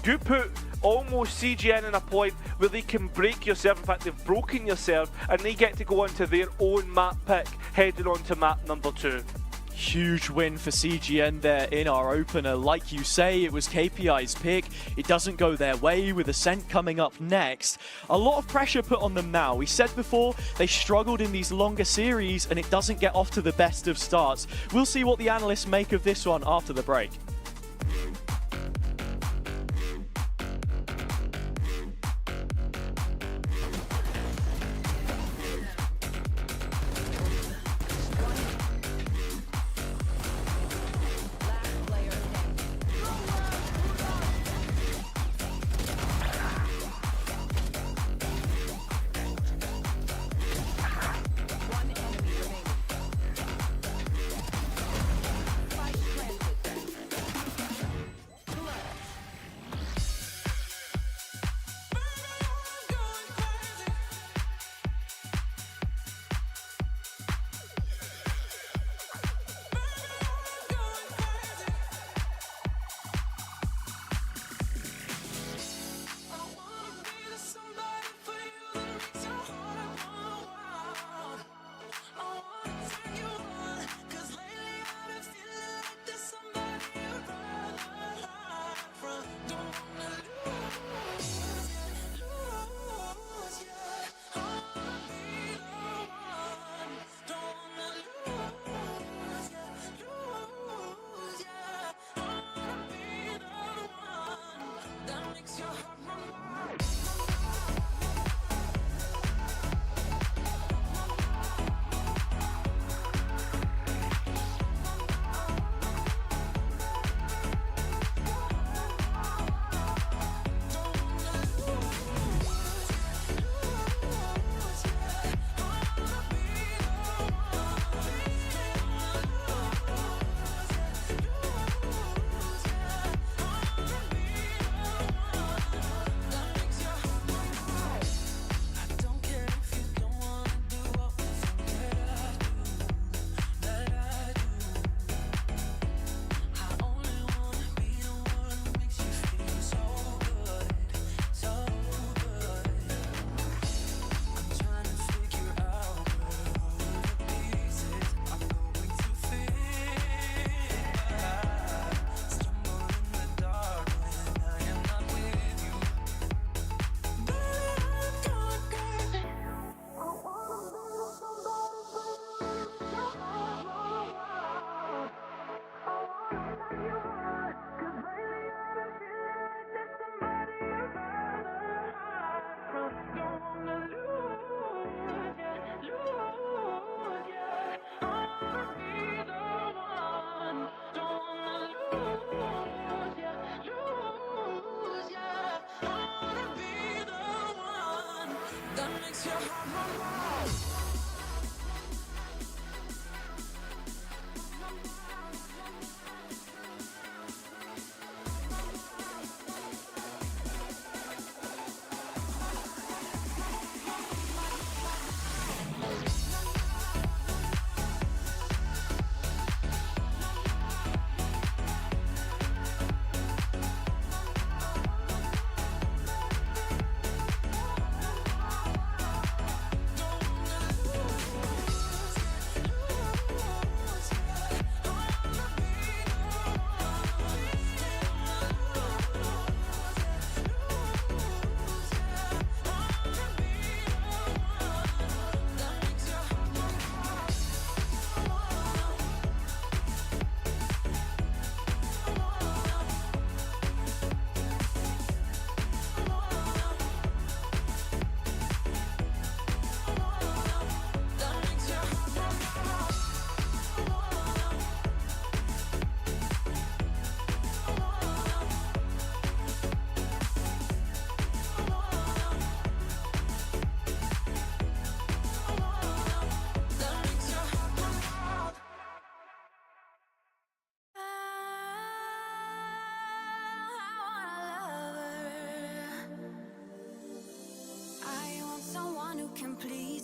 You put almost CGN in a point where they can break your serve. In fact, they've broken your serve, and they get to go onto their own map pick, heading on to map number 2. Huge win for CGN there in our opener. Like you say, it was KPI's pick. It doesn't go their way with Ascent coming up next. A lot of pressure put on them now. We said before, they struggled in these longer series, and it doesn't get off to the best of starts. We'll see what the analysts make of this one after the break.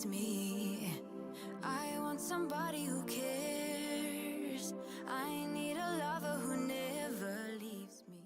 leaves me. I want somebody who cares. I need a lover who never leaves me.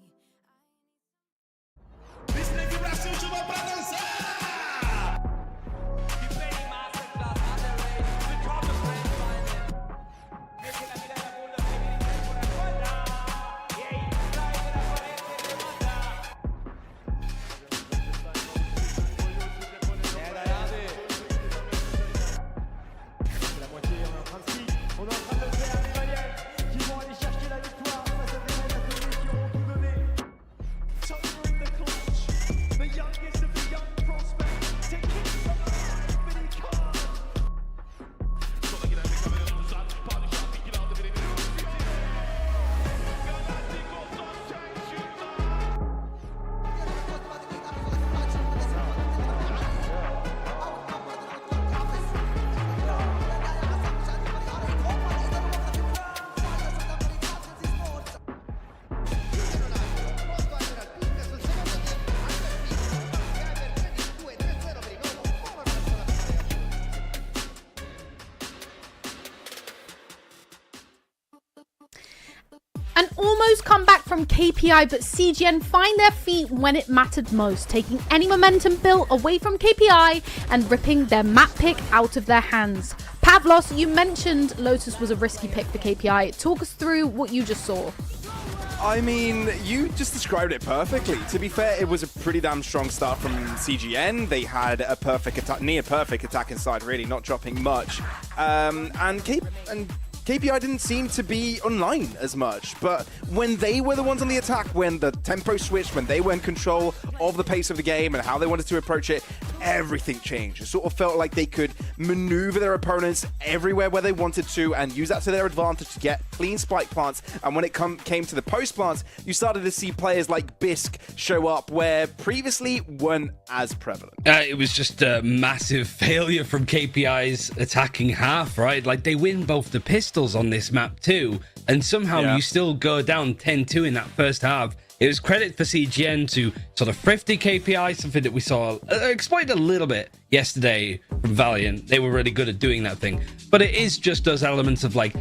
An almost comeback from KPI, but CGN find their feet when it mattered most, taking any momentum built away from KPI and ripping their map pick out of their hands. Pavlos, you mentioned Lotus was a risky pick for KPI. Talk us through what you just saw. I mean, you just described it perfectly. To be fair, it was a pretty damn strong start from CGN. They had a perfect attack, near perfect attack inside, really, not dropping much. And KPI didn't seem to be online as much, but when they were the ones on the attack, when the tempo switched, when they were in control of the pace of the game and how they wanted to approach it, everything changed. It sort of felt like they could maneuver their opponents everywhere where they wanted to and use that to their advantage to get clean spike plants. And when it came to the post plants, you started to see players like Bisc show up where previously weren't as prevalent. It was just a massive failure from KPI's attacking half, right? Like, they win both the pistols on this map too, and somehow you still go down 10-2 in that first half. It was credit for CGN to sort of thrifty KPI, something that we saw exploited a little bit yesterday from Valiant. They were really good at doing that thing, but it is just those elements of like,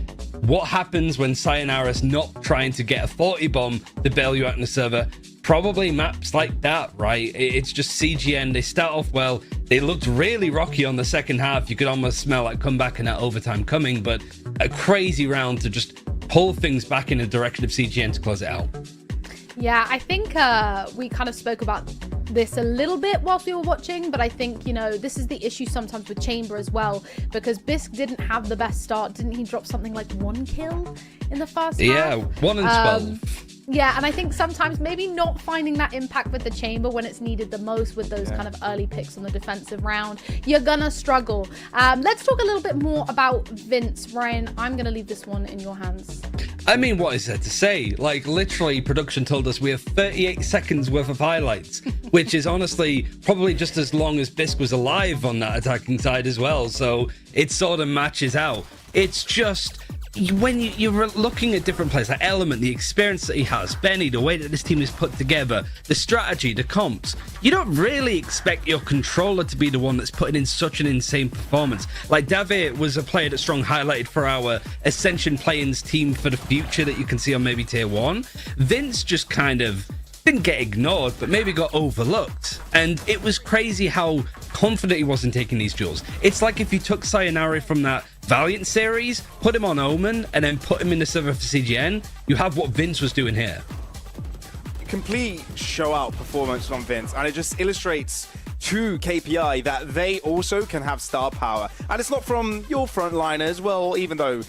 what happens when Sayonara's not trying to get a 40 bomb to bail you out in the server? Probably maps like that, right? It's just CGN. They start off well. They looked really rocky on the second half. You could almost smell that comeback and that overtime coming, but a crazy round to just pull things back in the direction of CGN to close it out. Yeah, I think we kind of spoke about this a little bit whilst we were watching, but I think, you know, this is the issue sometimes with Chamber as well, because Bisc didn't have the best start. Didn't he drop something like 1 kill in the first half? Yeah, 1 and 12. Yeah, and I think sometimes maybe not finding that impact with the Chamber when it's needed the most with those kind of early picks on the defensive round, you're gonna struggle. Let's talk a little bit more about Vince. Ryan, I'm gonna leave this one in your hands. I mean, what is there to say? Like, literally, production told us we have 38 seconds worth of highlights, which is honestly probably just as long as Bisc was alive on that attacking side as well. So it sort of matches out. It's just, when you're looking at different players, that Element, the experience that he has, Benny, the way that this team is put together, the strategy, the comps, you don't really expect your controller to be the one that's putting in such an insane performance. Like, David was a player that Strong highlighted for our Ascension play-ins team for the future that you can see on maybe tier 1. Vince just kind of didn't get ignored, but maybe got overlooked. And it was crazy how confident he was in taking these duels. It's like if you took Sayonara from that Valiant series, put him on Omen, and then put him in the server for CGN, you have what Vince was doing here. Complete show-out performance from Vince, and it just illustrates to KPI that they also can have star power. And it's not from your frontliners, well, even though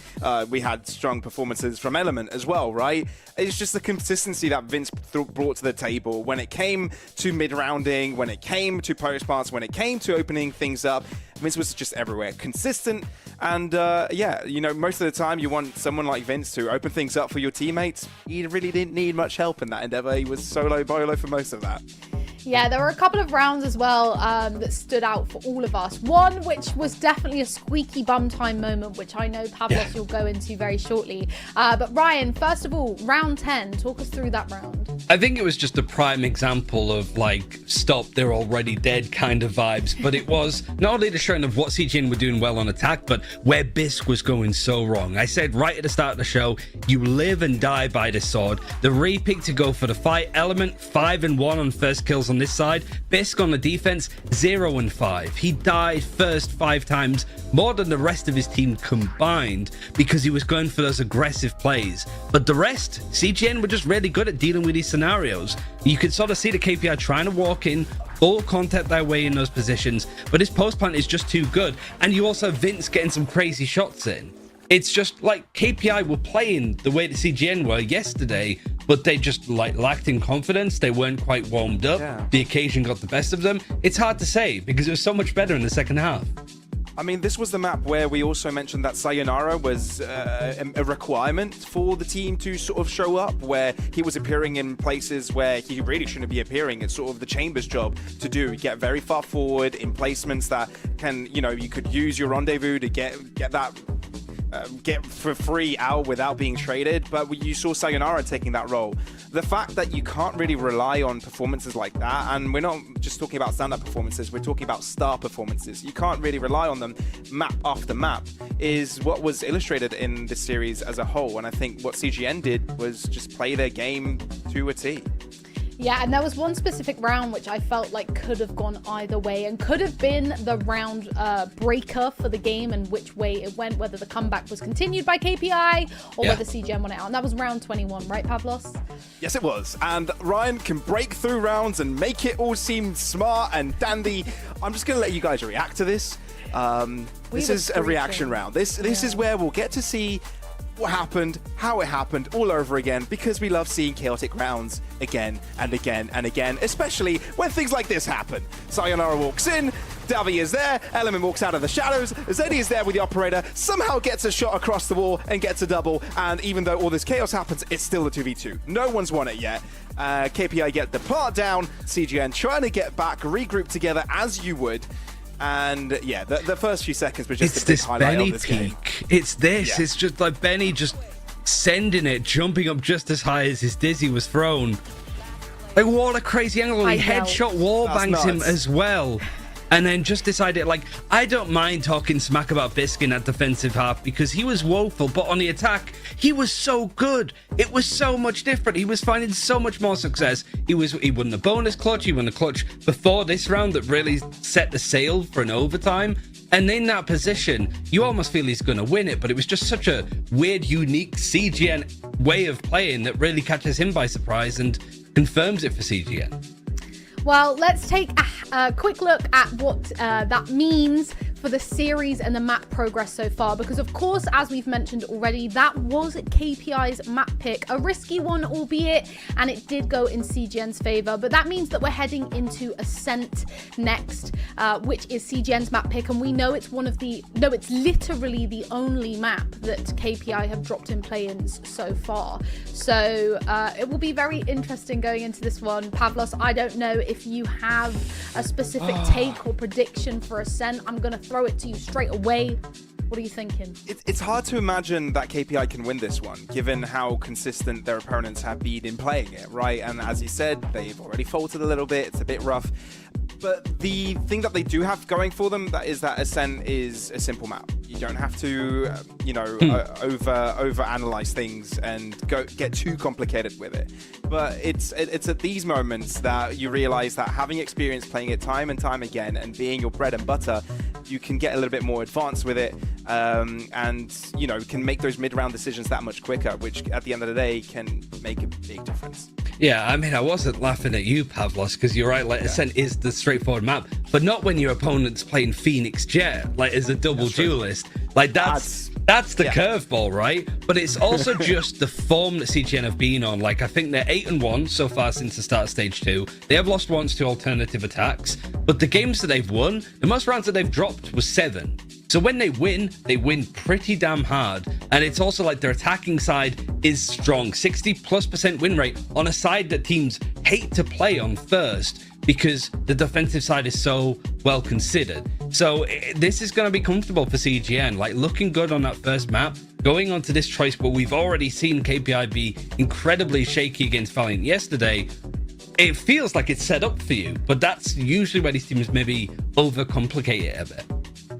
we had strong performances from Element as well, right? It's just the consistency that Vince brought to the table when it came to mid-rounding, when it came to post-plants, when it came to opening things up. Vince was just everywhere, consistent, and yeah, you know, most of the time you want someone like Vince to open things up for your teammates. He really didn't need much help in that endeavor. He was solo bolo for most of that. Yeah, there were a couple of rounds as well that stood out for all of us. One, which was definitely a squeaky bum time moment, which I know Pavlos will go into very shortly. But Ryan, first of all, round 10, talk us through that round. I think it was just a prime example of like, stop, they're already dead kind of vibes. But it was not only the showing of what CGN were doing well on attack, but where Bisq was going so wrong. I said right at the start of the show, you live and die by this sword. The repick to go for the fight element, 5 and 1 on first kills on this side. Bisq on the defense, 0 and 5. He died first 5 times, more than the rest of his team combined, because he was going for those aggressive plays. But the rest, CGN were just really good at dealing with these scenarios. You could sort of see the KPI trying to walk in, full contact their way in those positions, but his post plant is just too good. And you also have Vince getting some crazy shots in. It's just like KPI were playing the way the CGN were yesterday, but they just like lacked in confidence. They weren't quite warmed up. Yeah. The occasion got the best of them. It's hard to say because it was so much better in the second half. I mean, this was the map where we also mentioned that Sayonara was a requirement for the team to sort of show up, where he was appearing in places where he really shouldn't be appearing. It's sort of the Chamber's job to do. Get very far forward in placements that can, you know, you could use your rendezvous to get that get for free out without being traded, but you saw Sayonara taking that role. The fact that you can't really rely on performances like that, and we're not just talking about stand-up performances, we're talking about star performances. You can't really rely on them map after map, is what was illustrated in this series as a whole. And I think what CGN did was just play their game to a T. Yeah, and there was one specific round which I felt like could have gone either way and could have been the round breaker for the game and which way it went, whether the comeback was continued by KPI or whether CGN won it out. And that was round 21, right, Pavlos? Yes, it was. And Ryan can break through rounds and make it all seem smart and dandy. I'm just going to let you guys react to this. This is a reaction round. This is where we'll get to see what happened, how it happened, all over again, because we love seeing chaotic rounds again and again and again, especially when things like this happen. Sayonara walks in, Davi is there, Element walks out of the shadows, Zeddy is there with the operator, somehow gets a shot across the wall and gets a double, and even though all this chaos happens, it's still a 2v2. No one's won it yet. KPI get the part down, CGN trying to get back, regroup together as you would. And yeah, the first few seconds were just a big highlight of this game. It's this. It's just like Benny just sending it, jumping up just as high as his Dizzy was thrown. Like, what a crazy angle. He headshot wallbangs him as well. And then just decided, like, I don't mind talking smack about Bisq in that defensive half because he was woeful, but on the attack, he was so good. It was so much different. He was finding so much more success. He won the bonus clutch. He won the clutch before this round that really set the sail for an overtime. And in that position, you almost feel he's going to win it, but it was just such a weird, unique CGN way of playing that really catches him by surprise and confirms it for CGN. Well, let's take a quick look at what that means for the series and the map progress so far, because of course, as we've mentioned already, that was KPI's map pick, a risky one albeit, and it did go in CGN's favor, but that means that we're heading into Ascent next, which is CGN's map pick, and we know it's it's literally the only map that KPI have dropped in play-ins so far. So it will be very interesting going into this one. Pavlos, I don't know if you have a specific take or prediction for Ascent. I'm gonna throw it to you straight away. What are you thinking? It's hard to imagine that KPI can win this one, given how consistent their opponents have been in playing it, right? And as you said, they've already faltered a little bit. It's a bit rough. But the thing that they do have going for them is that Ascent is a simple map. You don't have to, over analyze things and get too complicated with it. But it's at these moments that you realize that having experience playing it time and time again and being your bread and butter, you can get a little bit more advanced with it, and can make those mid-round decisions that much quicker, which at the end of the day can make a big difference. Yeah, I mean, I wasn't laughing at you, Pavlos, because you're right, like, Ascent is the straightforward map, but not when your opponent's playing Phoenix Jet, like, as a double duelist. Like, that's the curveball, right? But it's also just the form that CGN have been on. Like, I think they're 8-1 so far since the start of Stage 2. They have lost once to alternative attacks, but the games that they've won, the most rounds that they've dropped was 7. So when they win pretty damn hard. And it's also like their attacking side is strong. 60+% win rate on a side that teams hate to play on first. because the defensive side is so well considered. So this is going to be comfortable for CGN, like looking good on that first map, going on to this choice where we've already seen KPI be incredibly shaky against Valiant yesterday. It feels like it's set up for you, but that's usually where these teams maybe overcomplicate it a bit.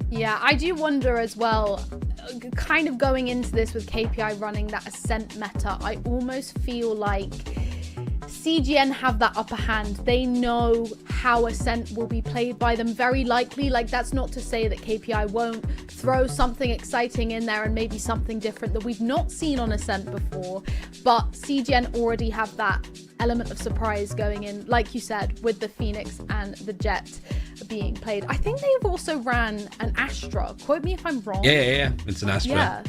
Yeah, I do wonder as well, kind of going into this with KPI running that Ascent meta, I almost feel like CGN have that upper hand. They know how Ascent will be played by them, very likely. Like, that's not to say that KPI won't throw something exciting in there and maybe something different that we've not seen on Ascent before, but CGN already have that element of surprise going in, like you said, with the Phoenix and the Jet being played. I think they've also ran an Astra. Quote me if I'm wrong. Yeah. It's an Astra. Yeah.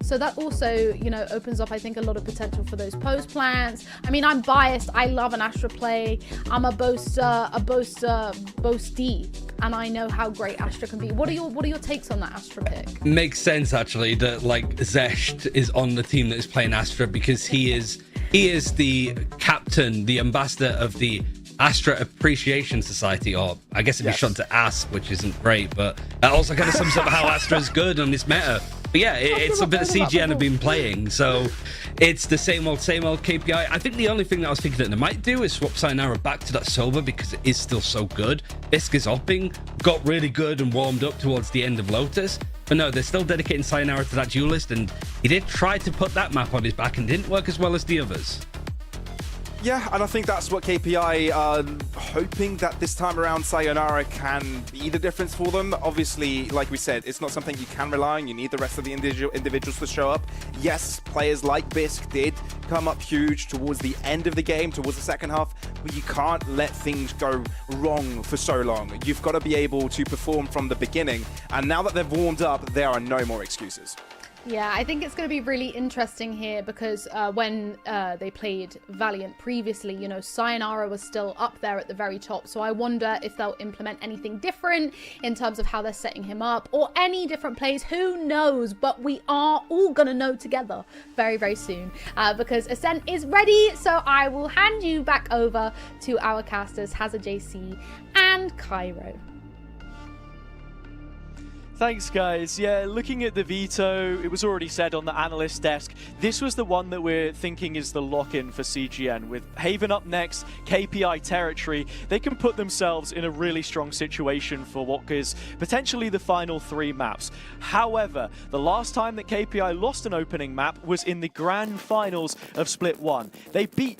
So that also, you know, opens up, I think, a lot of potential for those post plans. I mean, I'm biased. I love an Astra play. I'm a boastee, and I know how great Astra can be. What are your takes on that Astra pick? Makes sense, actually, that like Zesht is on the team that is playing Astra, because he is the captain, the ambassador of the Astra Appreciation Society, or I guess it'd be short to ASP, which isn't great, but that also kind of sums up how Astra's good on this meta. But yeah, it's something that CGN have been playing, so it's the same old KPI. I think the only thing that I was thinking that they might do is swap Sayonara back to that Sober, because it is still so good. Bisk is hopping, got really good and warmed up towards the end of Lotus. But no, they're still dedicating Sayonara to that duelist, and he did try to put that map on his back and didn't work as well as the others. Yeah, and I think that's what KPI are hoping, that this time around Sayonara can be the difference for them. Obviously, like we said, it's not something you can rely on. You need the rest of the individuals to show up. Yes, players like Bisk did come up huge towards the end of the game, towards the second half, but you can't let things go wrong for so long. You've got to be able to perform from the beginning, and now that they've warmed up, there are no more excuses. Yeah, I think it's going to be really interesting here, because when they played Valiant previously, you know, Sayonara was still up there at the very top. So I wonder if they'll implement anything different in terms of how they're setting him up, or any different plays. Who knows? But we are all going to know together very, very soon, because Ascent is ready. So I will hand you back over to our casters, Hazard JC and Cairo. Thanks, guys. Yeah, looking at the veto, it was already said on the analyst desk, this was the one that we're thinking is the lock-in for CGN. With Haven up next, KPI territory, they can put themselves in a really strong situation for what is potentially the final 3 maps. However, the last time that KPI lost an opening map was in the grand finals of Split 1. They beat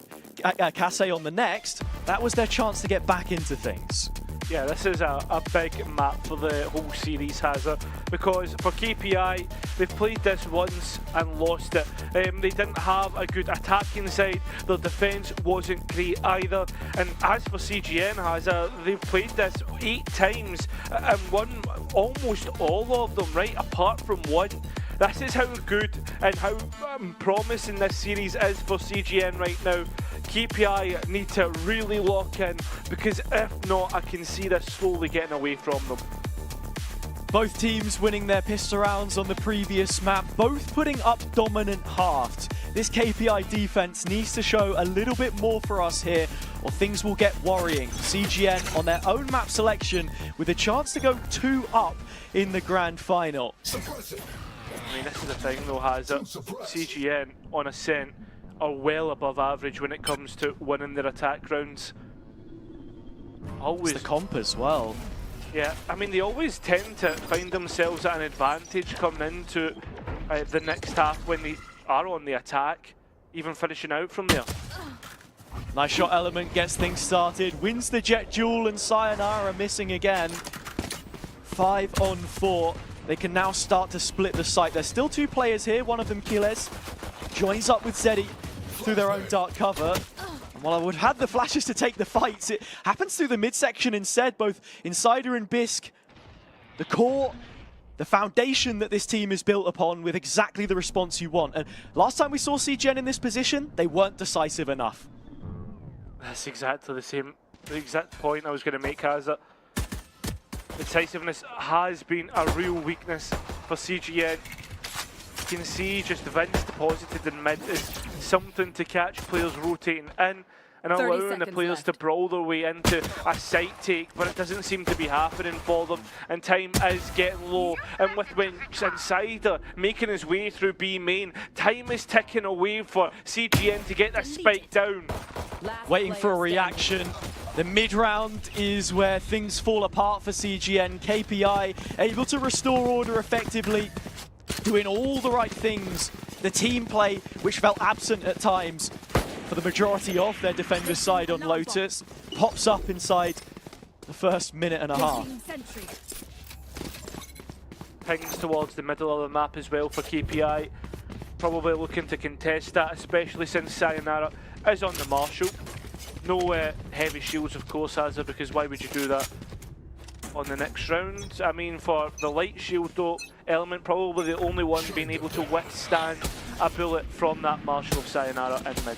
Kase on the next. That was their chance to get back into things. Yeah, this is a big map for the whole series, Hazard, because for KPI, they've played this once and lost it. They didn't have a good attacking side, their defence wasn't great either, and as for CGN, Hazard, they've played this 8 times and won almost all of them, right, apart from one. This is how good and how promising this series is for CGN right now. KPI need to really lock in, because if not, I can see this slowly getting away from them. Both teams winning their pistol rounds on the previous map, both putting up dominant halves. This KPI defense needs to show a little bit more for us here, or things will get worrying. CGN on their own map selection with a chance to go 2 up in the grand final. I mean, this is the thing though, Hazard. CGN on Ascent are well above average when it comes to winning their attack rounds. Always. It's the comp as well. Yeah, I mean, they always tend to find themselves at an advantage coming into the next half when they are on the attack, even finishing out from there. Nice shot element, gets things started, wins the Jet duel, and Sayonara missing again. 5 on 4. They can now start to split the site. There's still 2 players here, one of them Kiles, joins up with Zeddy through their own dark cover. While I would have had the flashes to take the fights, it happens through the midsection instead. Both Insider and Bisk, the core, the foundation that this team is built upon with exactly the response you want. And last time we saw CGN in this position, they weren't decisive enough. That's exactly the exact point I was going to make, Hazard. Decisiveness has been a real weakness for CGN. You can see just Vince deposited in mid is something to catch players rotating in, and allowing the players to brawl their way into a site take, but it doesn't seem to be happening for them, and time is getting low. And with Winx Insider making his way through B main, time is ticking away for CGN to get this spike down. Waiting for a reaction. The mid-round is where things fall apart for CGN. KPI able to restore order effectively, doing all the right things. The team play, which felt absent at times for the majority of their defenders' side on Lotus, pops up inside the first minute and a half. Pings towards the middle of the map as well for KPI. Probably looking to contest that, especially since Sayonara is on the Marshall. No heavy shields, of course, Hazard, because why would you do that on the next round? I mean, for the light shield though, Element probably the only one being able to withstand a bullet from that Marshall of Sayonara in mid.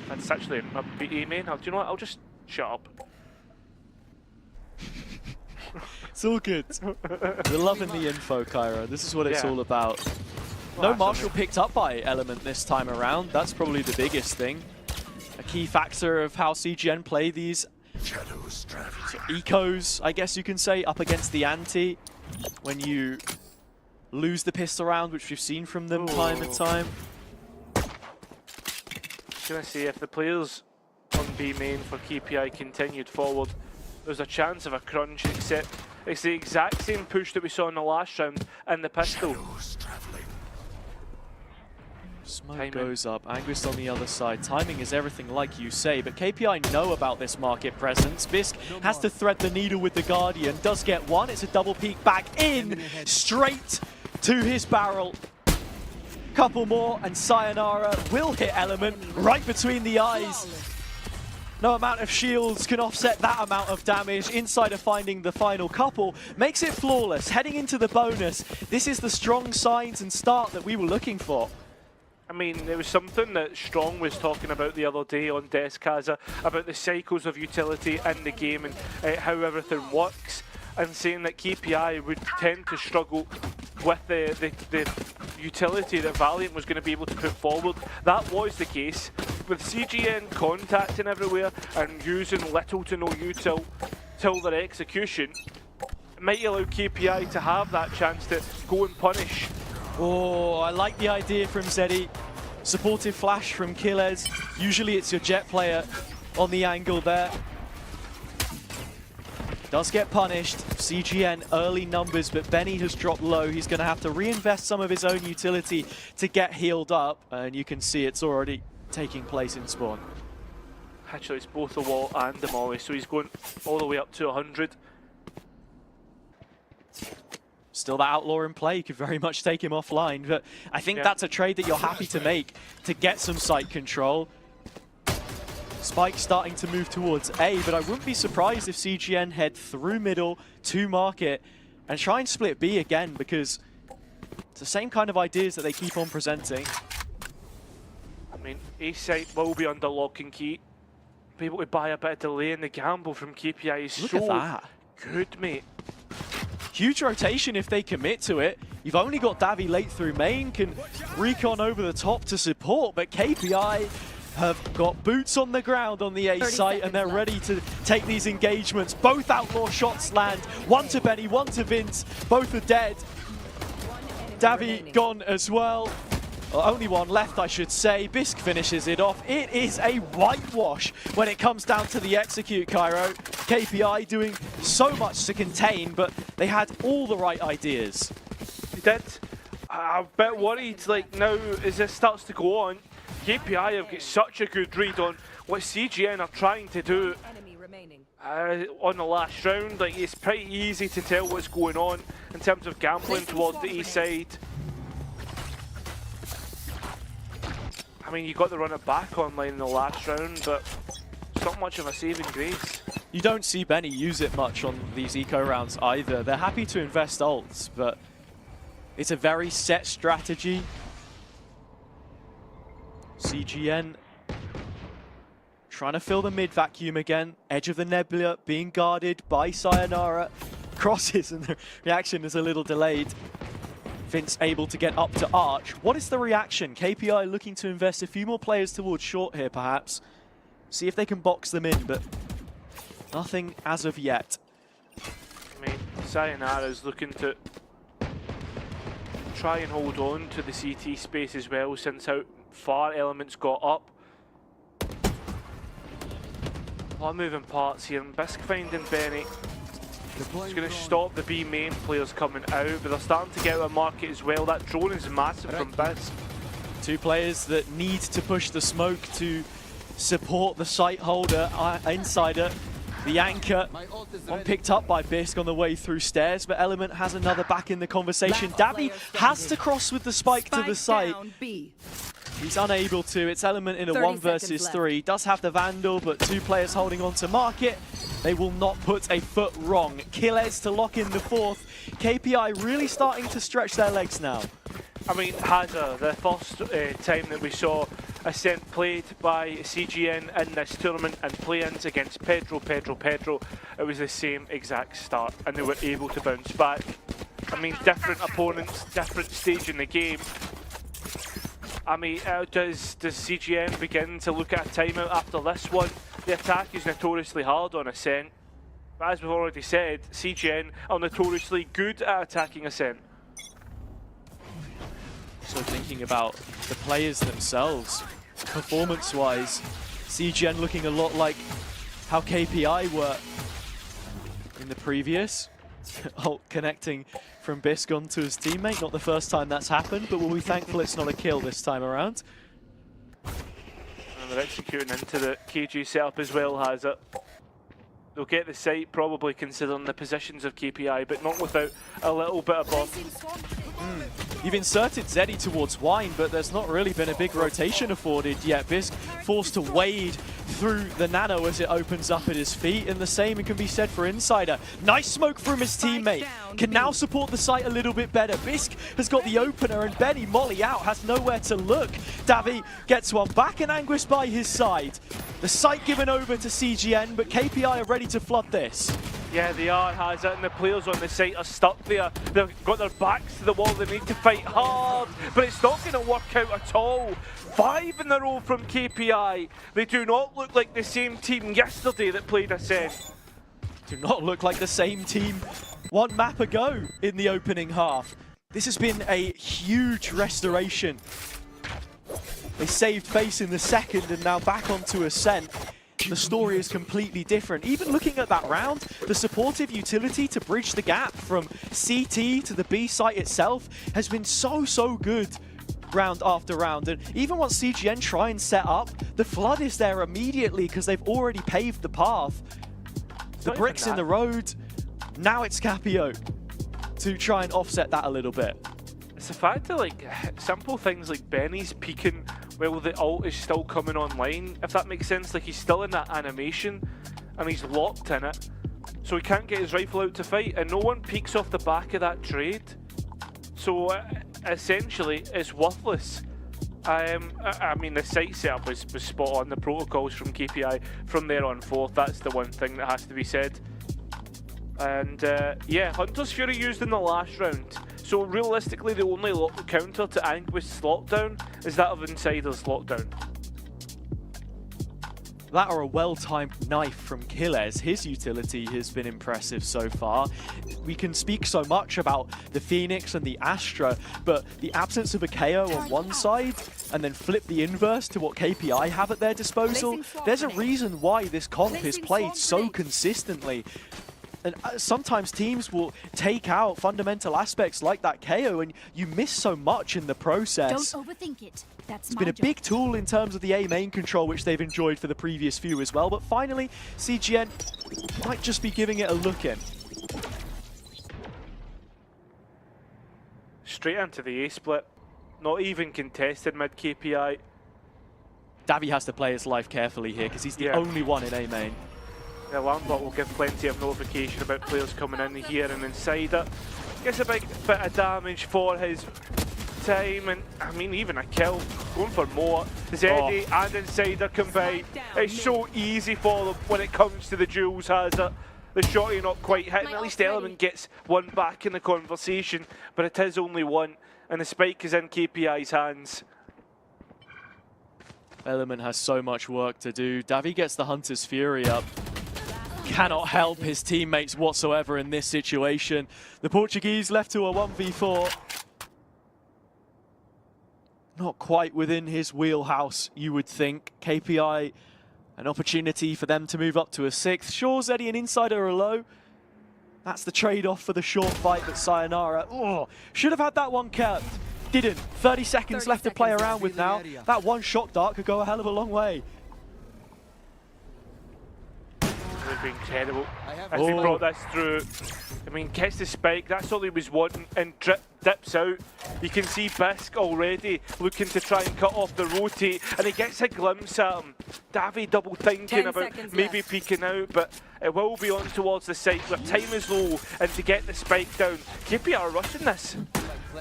That's actually a BE main. Do you know what? I'll just shut up. It's all good. We're loving the info, Kyra. This is what it's all about. Well, No Marshall picked up by Element this time around. That's probably the biggest thing. A key factor of how CGN play these ecos, I guess you can say, up against the anti. When you lose the pistol round, which we've seen from them time and time. I was going to say, if the players on B main for KPI continued forward, there's a chance of a crunch, except it's the exact same push that we saw in the last round and the pistol. Smoke goes up, Anguist on the other side. Timing is everything like you say, but KPI know about this market presence. Bisk has to thread the needle with the Guardian, does get one, it's a double peek back in, straight to his barrel. Couple more and Sayonara will hit Element right between the eyes. No amount of shields can offset that amount of damage. Insider finding the final couple makes it flawless. Heading into the bonus, this is the strong signs and start that we were looking for. I mean, it was something that Strong was talking about the other day on Deskaza, about the cycles of utility in the game and how everything works, and saying that KPI would tend to struggle with the utility that Valiant was going to be able to put forward. That was the case. With CGN contacting everywhere and using little to no util till their execution, it might allow KPI to have that chance to go and punish. Oh, I like the idea from Zeddy. Supportive flash from Killez. Usually it's your jet player on the angle there. Does get punished. CGN early numbers, but Benny has dropped low. He's going to have to reinvest some of his own utility to get healed up. And you can see it's already taking place in spawn. Actually, it's both the wall and the molly, so he's going all the way up to 100. Still that outlaw in play, you could very much take him offline, but I think that's a trade that you're happy to make to get some site control. Spike starting to move towards A, but I wouldn't be surprised if CGN head through middle to market and try and split B again, because it's the same kind of ideas that they keep on presenting. I mean, A site will be under lock and key. Be able to buy a bit of delay in the gamble from KPI is Look at that. Good, mate. Huge rotation if they commit to it. You've only got Davi late through main, can recon over the top to support, but KPI have got boots on the ground on the A site and they're ready to take these engagements. Both outlaw shots land. One to Benny, one to Vince. Both are dead. Davi gone as well. Well, only one left, I should say. Bisk finishes it off. It is a whitewash when it comes down to the execute, Cairo. KPI doing so much to contain, but they had all the right ideas. He did. I'm a bit worried, like, now as this starts to go on, KPI have got such a good read on what CGN are trying to do on the last round. Like, it's pretty easy to tell what's going on in terms of gambling towards the A side. I mean, you got to run it back online in the last round, but it's not much of a saving grace. You don't see Benny use it much on these eco rounds either. They're happy to invest ults, but it's a very set strategy. CGN trying to fill the mid vacuum again. Edge of the Nebula being guarded by Sayonara. Crosses and the reaction is a little delayed. Vince able to get up to Arch. What is the reaction? KPI looking to invest a few more players towards short here, perhaps. see if they can box them in, but nothing as of yet. I mean, Sayonara's looking to try and hold on to the CT space as well, since how far Element's got up. A lot of moving parts here, and Bisc finding Benny. It's going to stop the B main players coming out, but they're starting to get out of market as well. That drone is massive from Bisc. Two players that need to push the smoke to support the site holder, Insider. The anchor, one picked up by Bisc on the way through stairs, but Element has another back in the conversation. Davi has to cross with the spike to the site. He's unable to. It's Element in a 1 versus 3. Does have the Vandal, but two players holding on to market. They will not put a foot wrong. Killez to lock in the 4th. KPI really starting to stretch their legs now. I mean, Hazard, the first time that we saw Ascent played by CGN in this tournament and play-ins against Pedro, it was the same exact start, and they were able to bounce back. I mean, different opponents, different stage in the game. I mean, does CGN begin to look at a timeout after this one? The attack is notoriously hard on Ascent, but as we've already said, CGN are notoriously good at attacking Ascent. So thinking about the players themselves, performance-wise, CGN looking a lot like how KPI were in the previous. Ult connecting from Bisc onto his teammate. Not the first time that's happened, but we'll be thankful it's not a kill this time around. And they're executing into the KG setup as well, has it. They'll get the site, probably considering the positions of KPI, but not without a little bit of buff. You've inserted Zeddy towards Wine, but there's not really been a big rotation afforded yet. Bisc forced to wade through the Nano as it opens up at his feet, and the same can be said for Insider. Nice smoke from his teammate. Can now support the site a little bit better. Bisc has got the opener, and Benny Molly out, has nowhere to look. Davi gets one back, and Anguis by his side. The site given over to CGN, but KPI are ready to flood this. Yeah, they are, Hazard, and the players on the site are stuck there. They've got their backs to the wall, they need to fight hard, but it's not going to work out at all. 5 in a row from KPI. They do not look like the same team yesterday that played Ascent. Do not look like the same team 1 map ago in the opening half. This has been a huge restoration. They saved face in the second and now back onto Ascent. The story is completely different. Even looking at that round, the supportive utility to bridge the gap from CT to the B site itself has been so good round after round. And even once CGN try and set up, the flood is there immediately because they've already paved the path. The bricks in the road, now it's Capio to try and offset that a little bit. It's the fact that, like, simple things like Benny's peeking while the ult is still coming online, if that makes sense. Like, he's still in that animation and he's locked in it, so he can't get his rifle out to fight, and no one peeks off the back of that trade. So essentially it's worthless. I mean, the site setup was spot on. The protocols from KPI from there on forth, that's the one thing that has to be said. And yeah, Hunter's Fury used in the last round. So realistically, the only counter to Anguist's lockdown is that of Insider's lockdown. That or a well-timed knife from Killez. His utility has been impressive so far. We can speak so much about the Phoenix and the Astra, but the absence of a KO on one side and then flip the inverse to what KPI have at their disposal, there's a reason why this comp is played so consistently. And sometimes teams will take out fundamental aspects like that KO and you miss so much in the process. Don't overthink it. It's been a big tool in terms of the A main control, which they've enjoyed for the previous few as well. But finally, CGN might just be giving it a look in. Straight into the A split. Not even contested mid KPI. Davi has to play his life carefully here because he's the only one in A main. The alarm bot will give plenty of notification about players coming in here and Insider. Gets a big bit of damage for his time, and I mean, even a kill. Going for more. Zeddy and Insider combined. It's so easy for them when it comes to the duels, Hazard. The shotty not quite hitting. At least Element gets one back in the conversation, but it is only one, and the spike is in KPI's hands. Element has so much work to do. Davi gets the Hunter's Fury up. Cannot help his teammates whatsoever in this situation. The Portuguese left to a 1v4. Not quite within his wheelhouse, you would think. KPI, an opportunity for them to move up to a 6th. Sure, Zeddy an insider or low. That's the trade-off for the short fight, but Sayonara, should have had that one kept. Didn't. 30 seconds left to play around with now. That one shock dart could go a hell of a long way. Would have been incredible as he brought this through. I mean, gets the spike, that's all he was wanting, and dips out. You can see Bisk already looking to try and cut off the rotate, and he gets a glimpse at him. Davi double thinking about maybe peeking out, but it will be on towards the side where time is low, and to get the spike down. KPI are rushing this.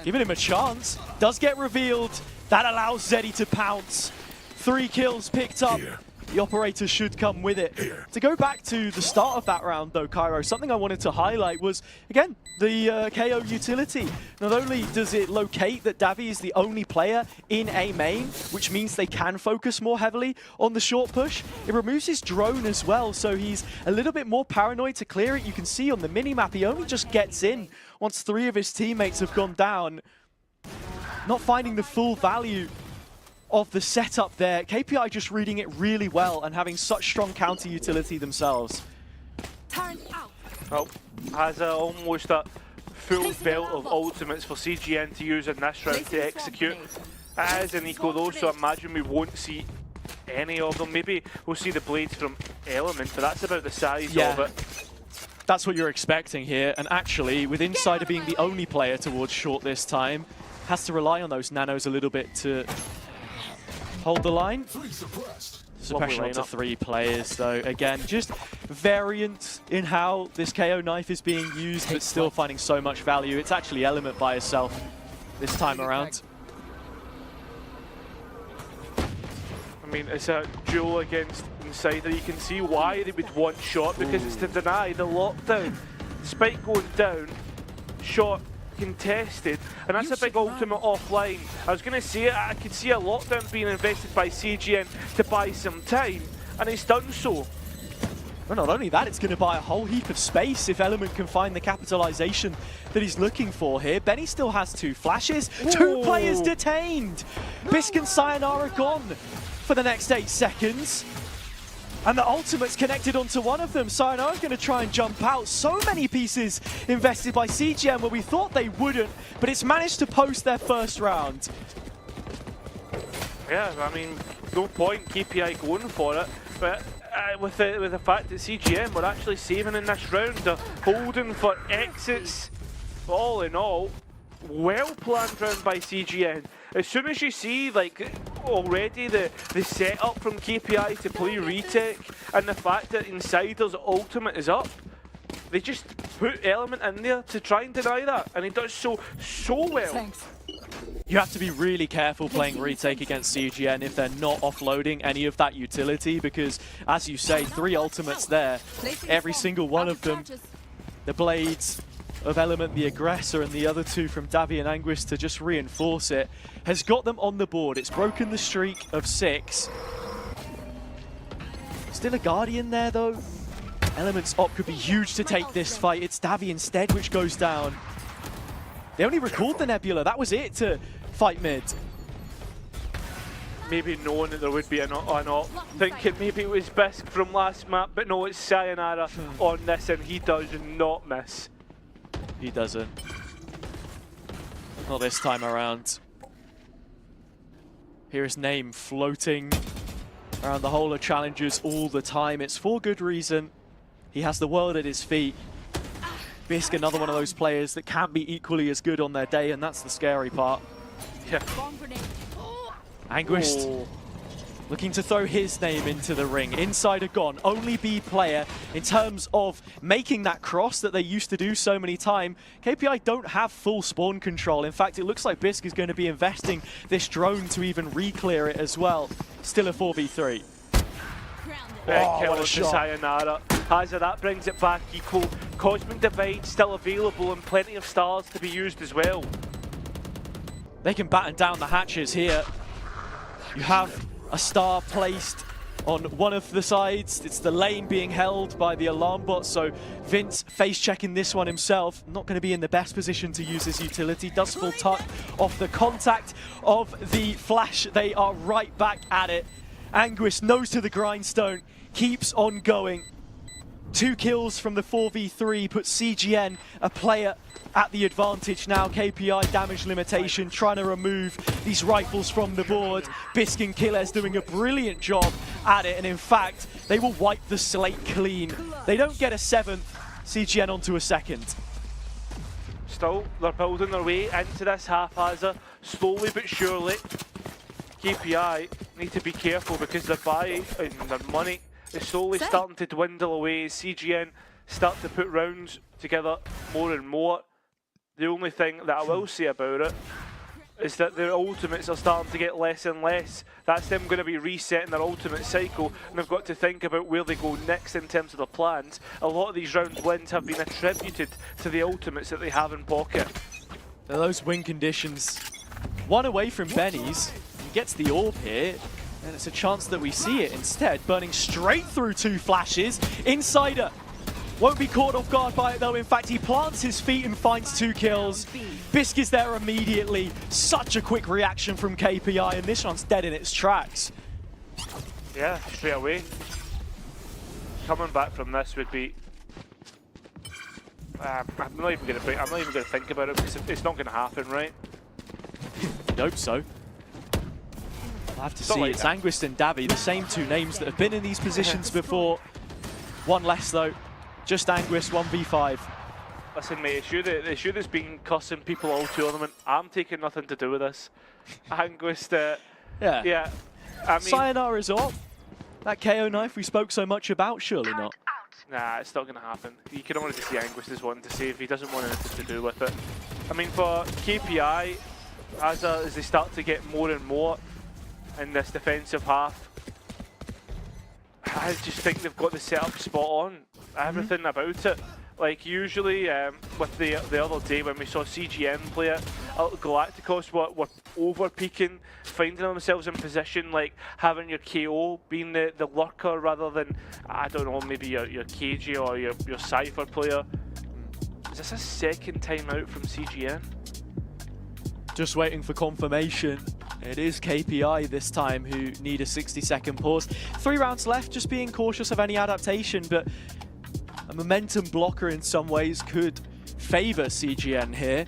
Giving him a chance. Does get revealed. That allows Zeddy to pounce. 3 kills picked up. The operator should come with it. To go back to the start of that round though, Cairo, something I wanted to highlight was, again, the KO utility. Not only does it locate that Davi is the only player in A main, which means they can focus more heavily on the short push, it removes his drone as well, so he's a little bit more paranoid to clear it. You can see on the minimap, he only just gets in once 3 of his teammates have gone down. Not finding the full value of the setup there. KPI just reading it really well and having such strong counter utility themselves. Well, has almost a full belt of ultimates for CGN to use in this round to execute. As an eco though, so I imagine we won't see any of them. Maybe we'll see the blades from Element, but that's about the size of it. That's what you're expecting here, and actually, with Insider being the only player towards short this time, has to rely on those nanos a little bit to hold the line. Suppression onto 3 players though. Again, just variant in how this KO knife is being used, but still finding so much value. It's actually Element by itself this time around. I mean, it's a duel against Insider. You can see why they would want shot, because it's to deny the lockdown. Spike going down, shot contested, and that's a big ultimate offline. I was going to say, I could see a lockdown being invested by CGN to buy some time, and it's done so. Well, not only that, it's going to buy a whole heap of space if Element can find the capitalization that he's looking for here. Benny still has 2 flashes, 2 players detained. Bisk and Sayonara gone for the next 8 seconds. And the ultimate's connected onto one of them. Sayonara's going to try and jump out. So many pieces invested by CGN where we thought they wouldn't, but it's managed to post their first round. Yeah, I mean, no point KPI going for it, but with the fact that CGN were actually saving in this round, they're holding for exits. All in all, well planned round by CGN. As soon as you see, like, already the setup from KPI to play retake, and the fact that Insider's ultimate is up, they just put Element in there to try and deny that, and he does so well. You have to be really careful playing retake against CGN if they're not offloading any of that utility, because, as you say, 3 ultimates there, every single one of them, the blades of Element, the aggressor, and the other 2 from Davi and Anguis to just reinforce it, has got them on the board. It's broken the streak of 6. Still a Guardian there though. Element's op could be huge to take this fight. It's Davi instead which goes down. They only recalled the Nebula, that was it to fight mid. Maybe knowing that there would be an op, thinking maybe it was Bisk from last map, but no, it's Sayonara on this, and he does not miss. He doesn't. Not this time around. Hear his name floating around the whole of challenges all the time. It's for good reason. He has the world at his feet. Bisk, another one of those players that can be equally as good on their day, and that's the scary part. Yeah. Anguist looking to throw his name into the ring. Insider gone, only B player in terms of making that cross that they used to do so many times. KPI don't have full spawn control. In fact, it looks like Bisk is going to be investing this drone to even re-clear it as well. Still a 4v3. Kill to Sayonara. Hazard, that brings it back equal. Cosmic Divide still available and plenty of stars to be used as well. They can batten down the hatches here. You have A star placed on one of the sides. It's the lane being held by the alarm bot, so Vince face checking this one himself. Not going to be in the best position to use his utility. Does full tuck off the contact of the flash. They are right back at it. Anguis nose to the grindstone, keeps on going. 2 kills from the 4v3 puts CGN, a player, at the advantage now. KPI damage limitation, trying to remove these rifles from the board. Bisk and Killes doing a brilliant job at it, and in fact, they will wipe the slate clean. They don't get a 7th, CGN onto a 2nd. Still, they're building their way into this haphazard, slowly but surely. KPI need to be careful because their buy and their money is slowly starting to dwindle away. CGN start to put rounds together more and more. The only thing that I will say about it is that their ultimates are starting to get less and less. That's them going to be resetting their ultimate cycle, and they've got to think about where they go next in terms of their plans. A lot of these round wins have been attributed to the ultimates that they have in pocket. So those win conditions, one away from Benny's. He gets the orb here, and it's a chance that we see it instead. Burning straight through 2 flashes. Insider won't be caught off guard by it though. In fact, he plants his feet and finds 2 kills. Bisk is there immediately. Such a quick reaction from KPI, and this one's dead in its tracks. Yeah, straight away. Coming back from this would be. I'm not even going to think about it because it's not going to happen, right? I hope so. I'll have to see. Like it's Anguis and Davi, the same 2 names that have been in these positions before. One less though. Just Anguis, 1v5. Listen, mate, the issue that's been cussing people all tournament, I'm taking nothing to do with this. Anguis, yeah. I mean, Sayonara's up. That KO knife we spoke so much about, surely not. nah, it's not going to happen. You can only see Anguis as one to see if he doesn't want anything to do with it. I mean, for KPI, as they start to get more and more in this defensive half, I just think they've got the setup spot on. Everything about it. Like usually with the other day when we saw CGN play it, Galacticos were over peaking, finding themselves in position, like having your KO being the lurker rather than, I don't know, maybe your KG or your Cypher player. Is this a 2nd time out from CGN? Just waiting for confirmation. It is KPI this time who need a 60-second pause. 3 rounds left, just being cautious of any adaptation, but a momentum blocker in some ways could favor CGN here.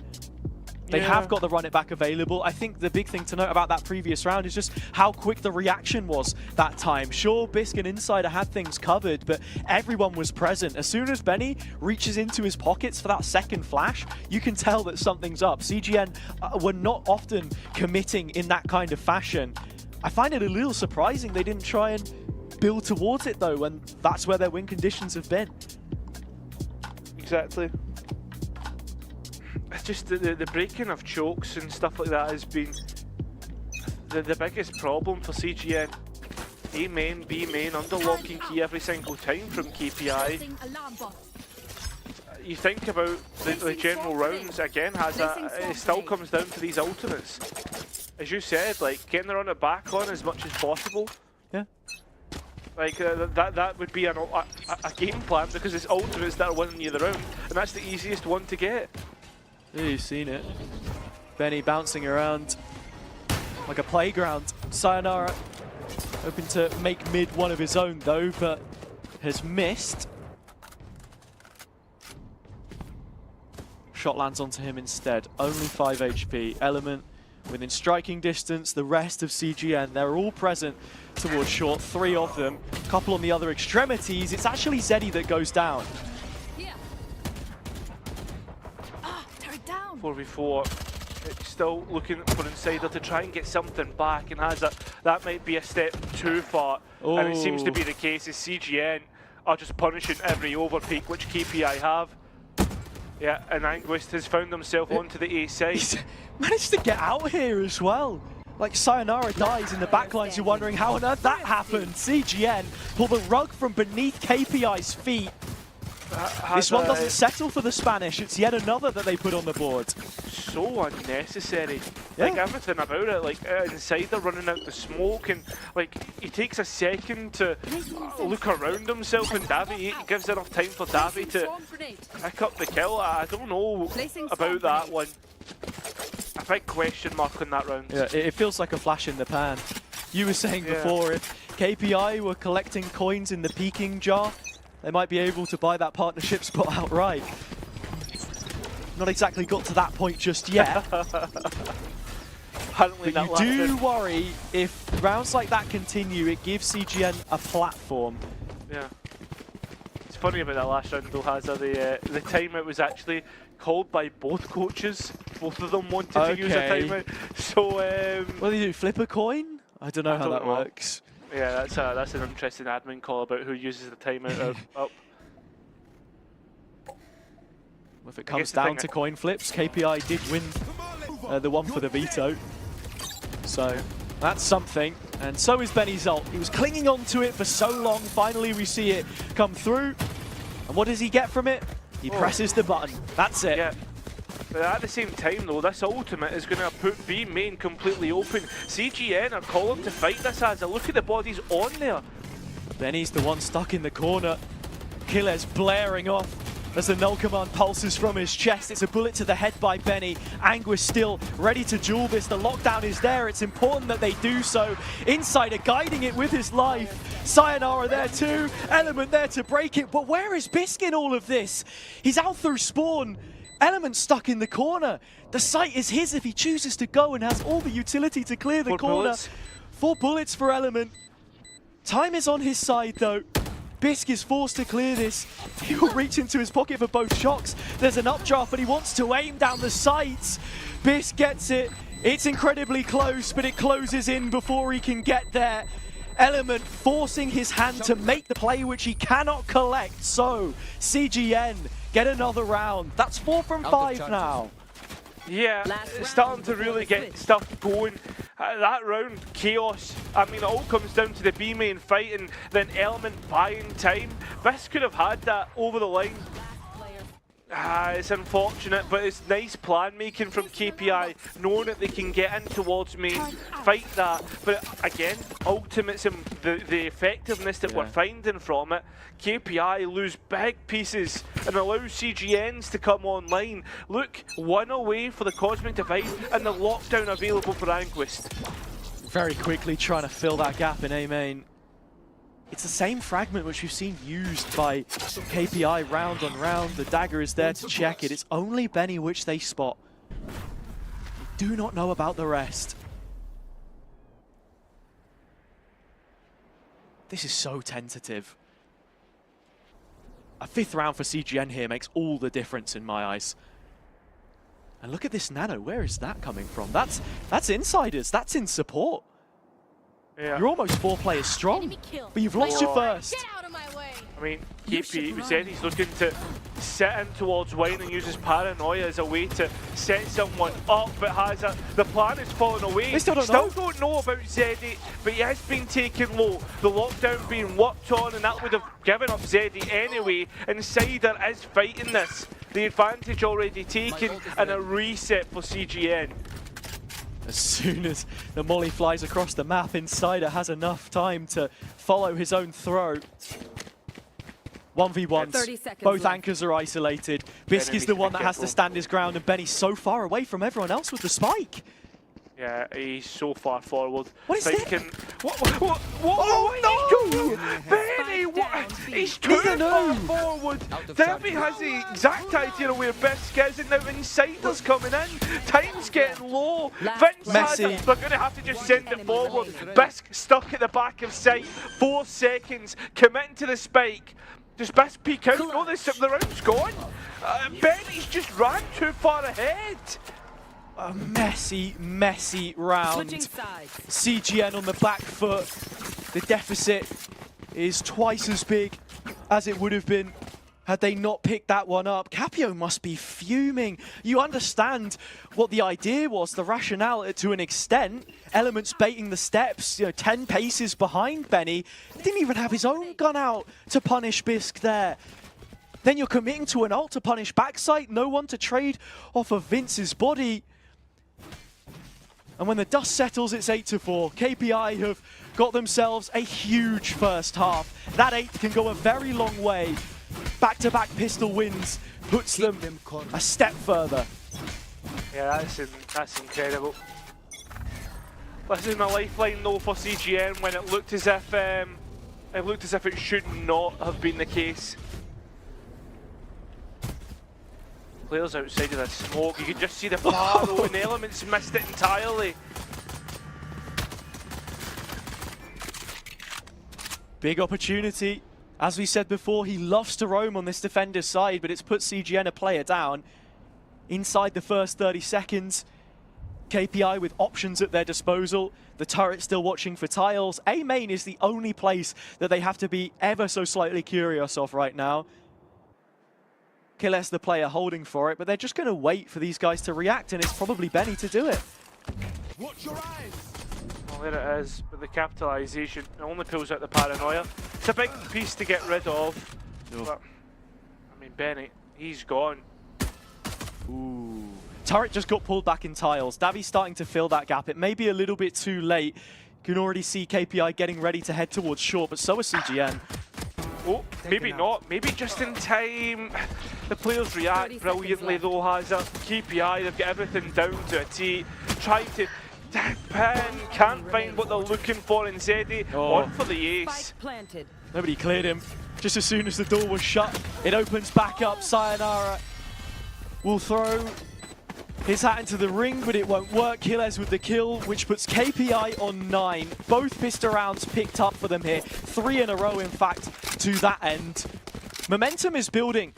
They have got the run it back available. I think the big thing to note about that previous round is just how quick the reaction was that time. Sure, Bisk and Insider had things covered, but everyone was present. As soon as Benny reaches into his pockets for that 2nd flash, you can tell that something's up. CGN were not often committing in that kind of fashion. I find it a little surprising they didn't try and build towards it though, when that's where their win conditions have been. Exactly. It's just the breaking of chokes and stuff like that has been the biggest problem for CGN. A main, B main, under lock and key every single time from KPI. You think about the general rounds again, it still comes down to these ultimates. As you said, like getting the run it back on as much as possible. Yeah. Like that would be a game plan because it's ultimates that are winning you the round, and that's the easiest one to get. Yeah, you've seen it. Benny bouncing around like a playground. Sayonara hoping to make mid one of his own though, but has missed. Shot lands onto him instead. Only 5 HP. Element within striking distance. The rest of CGN, they're all present towards short. 3 of them. A couple on the other extremities. It's actually Zeddy that goes down. 4v4, it's still looking for Insider to try and get something back, and that might be a step too far. And it seems to be the case as CGN are just punishing every overpeak, which KPI have. Yeah, and Anguis has found himself onto the A side. He's managed to get out here as well. Like Sayonara dies in the backlines, you're wondering how on earth that happened. CGN pull the rug from beneath KPI's feet. This one doesn't settle for the Spanish. It's yet another that they put on the board. So unnecessary. Yeah. Like everything about it, like Insider running out the smoke, and like he takes a second to look around himself, and Davy he gives enough time for Davy to pick up the kill. I don't know about that one. A big question mark on that round. Yeah, it feels like a flash in the pan. You were saying before, if KPI were collecting coins in the peaking jar, they might be able to buy that partnership spot outright. Not exactly got to that point just yet. But you do worry if rounds like that continue, it gives CGN a platform. Yeah. It's funny about that last round though, Hazza. The timeout was actually called by both coaches. Both of them wanted to use a timeout. So what do you do? Flip a coin? I don't know how that works. Yeah, that's an interesting admin call about who uses the timeout up. If it comes down to coin flips, KPI did win the one for the veto. So that's something. And so is Benny's ult. He was clinging on to it for so long. Finally, we see it come through. And what does he get from it? He presses the button. That's it. Yeah. But at the same time though, this ultimate is going to put B main completely open. CGN are calling to fight this as a look at the bodies on there. Benny's the one stuck in the corner. Killer's blaring off as the null command pulses from his chest. It's a bullet to the head by Benny. Anguish still ready to duel this. The lockdown is there. It's important that they do so. Insider guiding it with his life. Sayonara there too. Element there to break it. But where is Bisc in all of this? He's out through spawn. Element stuck in the corner. The site is his if he chooses to go and has all the utility to clear the corner. Bullets. 4 bullets for Element. Time is on his side though. Bisc is forced to clear this. He will reach into his pocket for both shots. There's an updraft, but he wants to aim down the sights. Bisc gets it. It's incredibly close, but it closes in before he can get there. Element forcing his hand to make the play, which he cannot collect. So, CGN get another round. That's 4 from 5 now. Yeah, it's starting to really get stuff going. That round, chaos. I mean, it all comes down to the B main fight and then Element buying time. This could have had that over the line. It's unfortunate, but it's nice plan making from KPI, knowing that they can get in towards main, fight that. But again, ultimates the effectiveness that we're finding from it. KPI lose big pieces and allow CGNs to come online. Look, 1 away for the Cosmic Divide and the lockdown available for Anguist. Very quickly trying to fill that gap in A main. It's the same fragment which we've seen used by KPI round on round. The dagger is there to check it. It's only Benny which they spot. They do not know about the rest. This is so tentative. A 5th round for CGN here makes all the difference in my eyes. And look at this nano. Where is that coming from? That's insiders. That's in support. Yeah. You're almost 4 players strong, but you've lost your first. I mean, Zeddy's looking to set in towards Wayne and uses paranoia as a way to set someone up, but the plan is falling away. They still don't know about Zeddy, but he has been taken low. The lockdown being worked on, and that would have given up Zeddy anyway. Insider is fighting this. The advantage already taken, and a reset for CGN. As soon as the molly flies across the map, Insider has enough time to follow his own throw. 1v1s, both anchors are isolated. Bisc is the one that has to stand his ground, and Benny's so far away from everyone else with the spike. Yeah, he's so far forward. What is that? What? Oh no! Benny, what? He's too far forward. Derby has the exact idea of where Bisc is, and now Insider's coming in. Time's getting low. Vince Messy. they're going to have to just send it forward. Bisc stuck at the back of sight. 4 seconds, committing to the spike. Does Bisc peek out? No, the round's gone. Benny's just ran too far ahead. A messy, messy round. CGN on the back foot. The deficit is twice as big as it would have been had they not picked that one up. Capio must be fuming. You understand what the idea was, the rationale to an extent. Elements baiting the steps, 10 paces behind Benny. Didn't even have his own gun out to punish Bisc there. then you're committing to an ult to punish backside, no one to trade off of Vince's body. And when the dust settles, it's 8-4. KPI have got themselves a huge first half. That 8 can go a very long way. Back-to-back pistol wins puts them a step further. Yeah, that's incredible. This is my lifeline though for CGN when it looked as if it should not have been the case. Players outside of the smoke, you can just see the Faro and the Elements missed it entirely. Big opportunity. As we said before, he loves to roam on this defender's side, but it's put CGN a player down. Inside the first 30 seconds, KPI with options at their disposal. The turret still watching for tiles. A main is the only place that they have to be ever so slightly curious of right now. Killes the player holding for it, but they're just going to wait for these guys to react, and it's probably Benny to do it. Watch your eyes. Well, there it is, but the capitalisation only pulls out the paranoia. It's a big piece to get rid of. But, I mean, Benny, he's gone. Ooh. Turret just got pulled back in tiles. Davi's starting to fill that gap. It may be a little bit too late. You can already see KPI getting ready to head towards short, but so is CGN. Oh, maybe not. Maybe just in time. The players react brilliantly though, Hazard. KPI, they've got everything down to a T. Trying to pin, can't find what they're looking for in Zeddy. On for the ace. Planted. Nobody cleared him. Just as soon as the door was shut, it opens back up. Sayonara will throw his hat into the ring, but it won't work. Killes with the kill, which puts KPI on 9. Both pistol rounds picked up for them here. 3 in a row, in fact, to that end. Momentum is building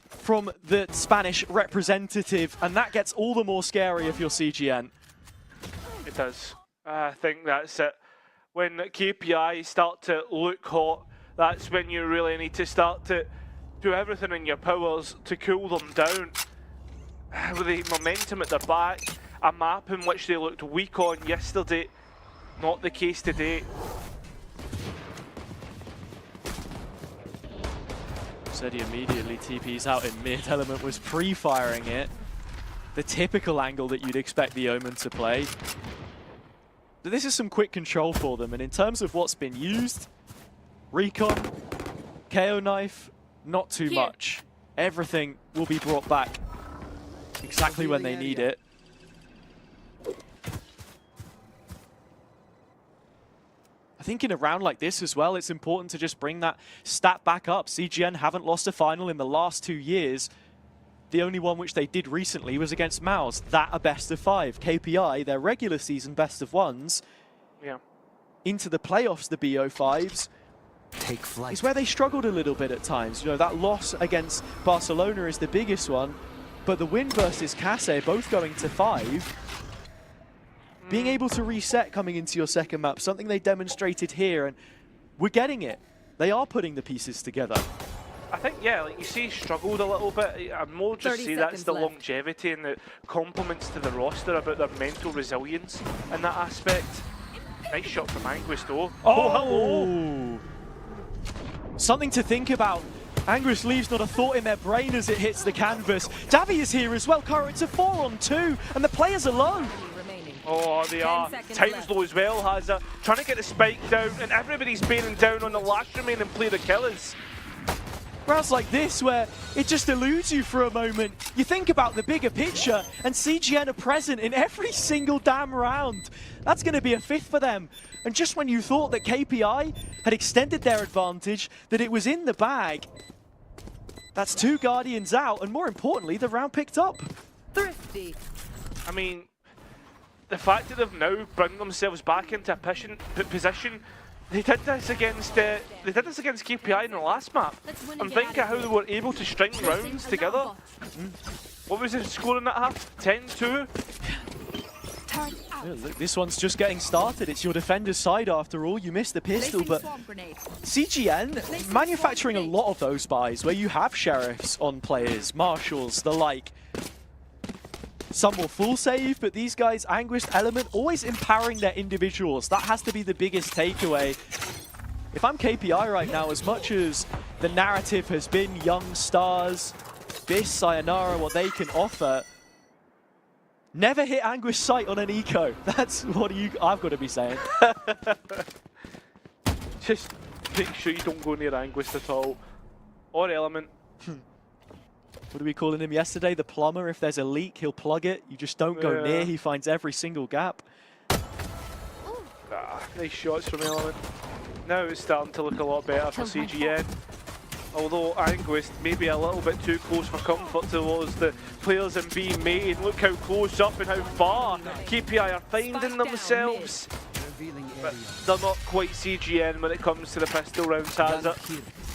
from the Spanish representative, and that gets all the more scary if you're CGN. It does. I think that's it. When KPI start to look hot, that's when you really need to start to do everything in your powers to cool them down. With the momentum at their back, a map in which they looked weak on yesterday, not the case today. Zeddy immediately TP's out in mid. Element was pre-firing it. The typical angle that you'd expect the Omen to play. But this is some quick control for them, and in terms of what's been used, Recon, KO knife, not too much. Everything will be brought back exactly when they need it. I think in a round like this as well, it's important to just bring that stat back up. CGN haven't lost a final in the last 2 years. The only one which they did recently was against Mouse. That a best of 5. KPI, their regular season best of 1s. Yeah. Into the playoffs, the BO5s. Take flight. Is where they struggled a little bit at times. You know, that loss against Barcelona is the biggest one. But the win versus Kase, both going to 5. Being able to reset coming into your second map, something they demonstrated here, and we're getting it. They are putting the pieces together. I think, yeah, like you say, struggled a little bit. I'd more just say that's the longevity and the compliments to the roster about their mental resilience in that aspect. Nice shot from Anguist though. Oh, hello! Something to think about. Anguist leaves not a thought in their brain as it hits the canvas. Davi is here as well. It's a 4-on-2, and the players are low. Oh, they are. Time's low as well, Hazard. Trying to get the spike down, and everybody's bearing down on the last remaining player, the killers. Rounds like this, where it just eludes you for a moment. You think about the bigger picture, and CGN are present in every single damn round. That's going to be a 5th for them. And just when you thought that KPI had extended their advantage, that it was in the bag, that's 2 Guardians out, and more importantly, the round picked up. Thrifty. I mean, the fact that they've now brought themselves back into a position, they did this against KPI in the last map. And think of how they were able to string rounds together. What was the score in that half? 10-2? Yeah, look, this one's just getting started. It's your defender's side after all. You missed the pistol, but CGN manufacturing a lot of those buys where you have sheriffs on players, marshals, the like. Some will full save, but these guys, Anguist, Element, always empowering their individuals. That has to be the biggest takeaway. If I'm KPI right now, as much as the narrative has been young stars, this Sayonara, what they can offer. Never hit Anguish sight on an eco. That's what I've got to be saying. Just make sure you don't go near Anguist at all. Or Element. What are we calling him yesterday? The plumber. If there's a leak, he'll plug it. You just don't go near. He finds every single gap. Nice shots from Element. Now it's starting to look a lot better for CGN. Although Anguist may be a little bit too close for comfort towards the players in B main. Look how close up and how far KPI are finding themselves. But they're not quite CGN when it comes to the pistol rounds, has it?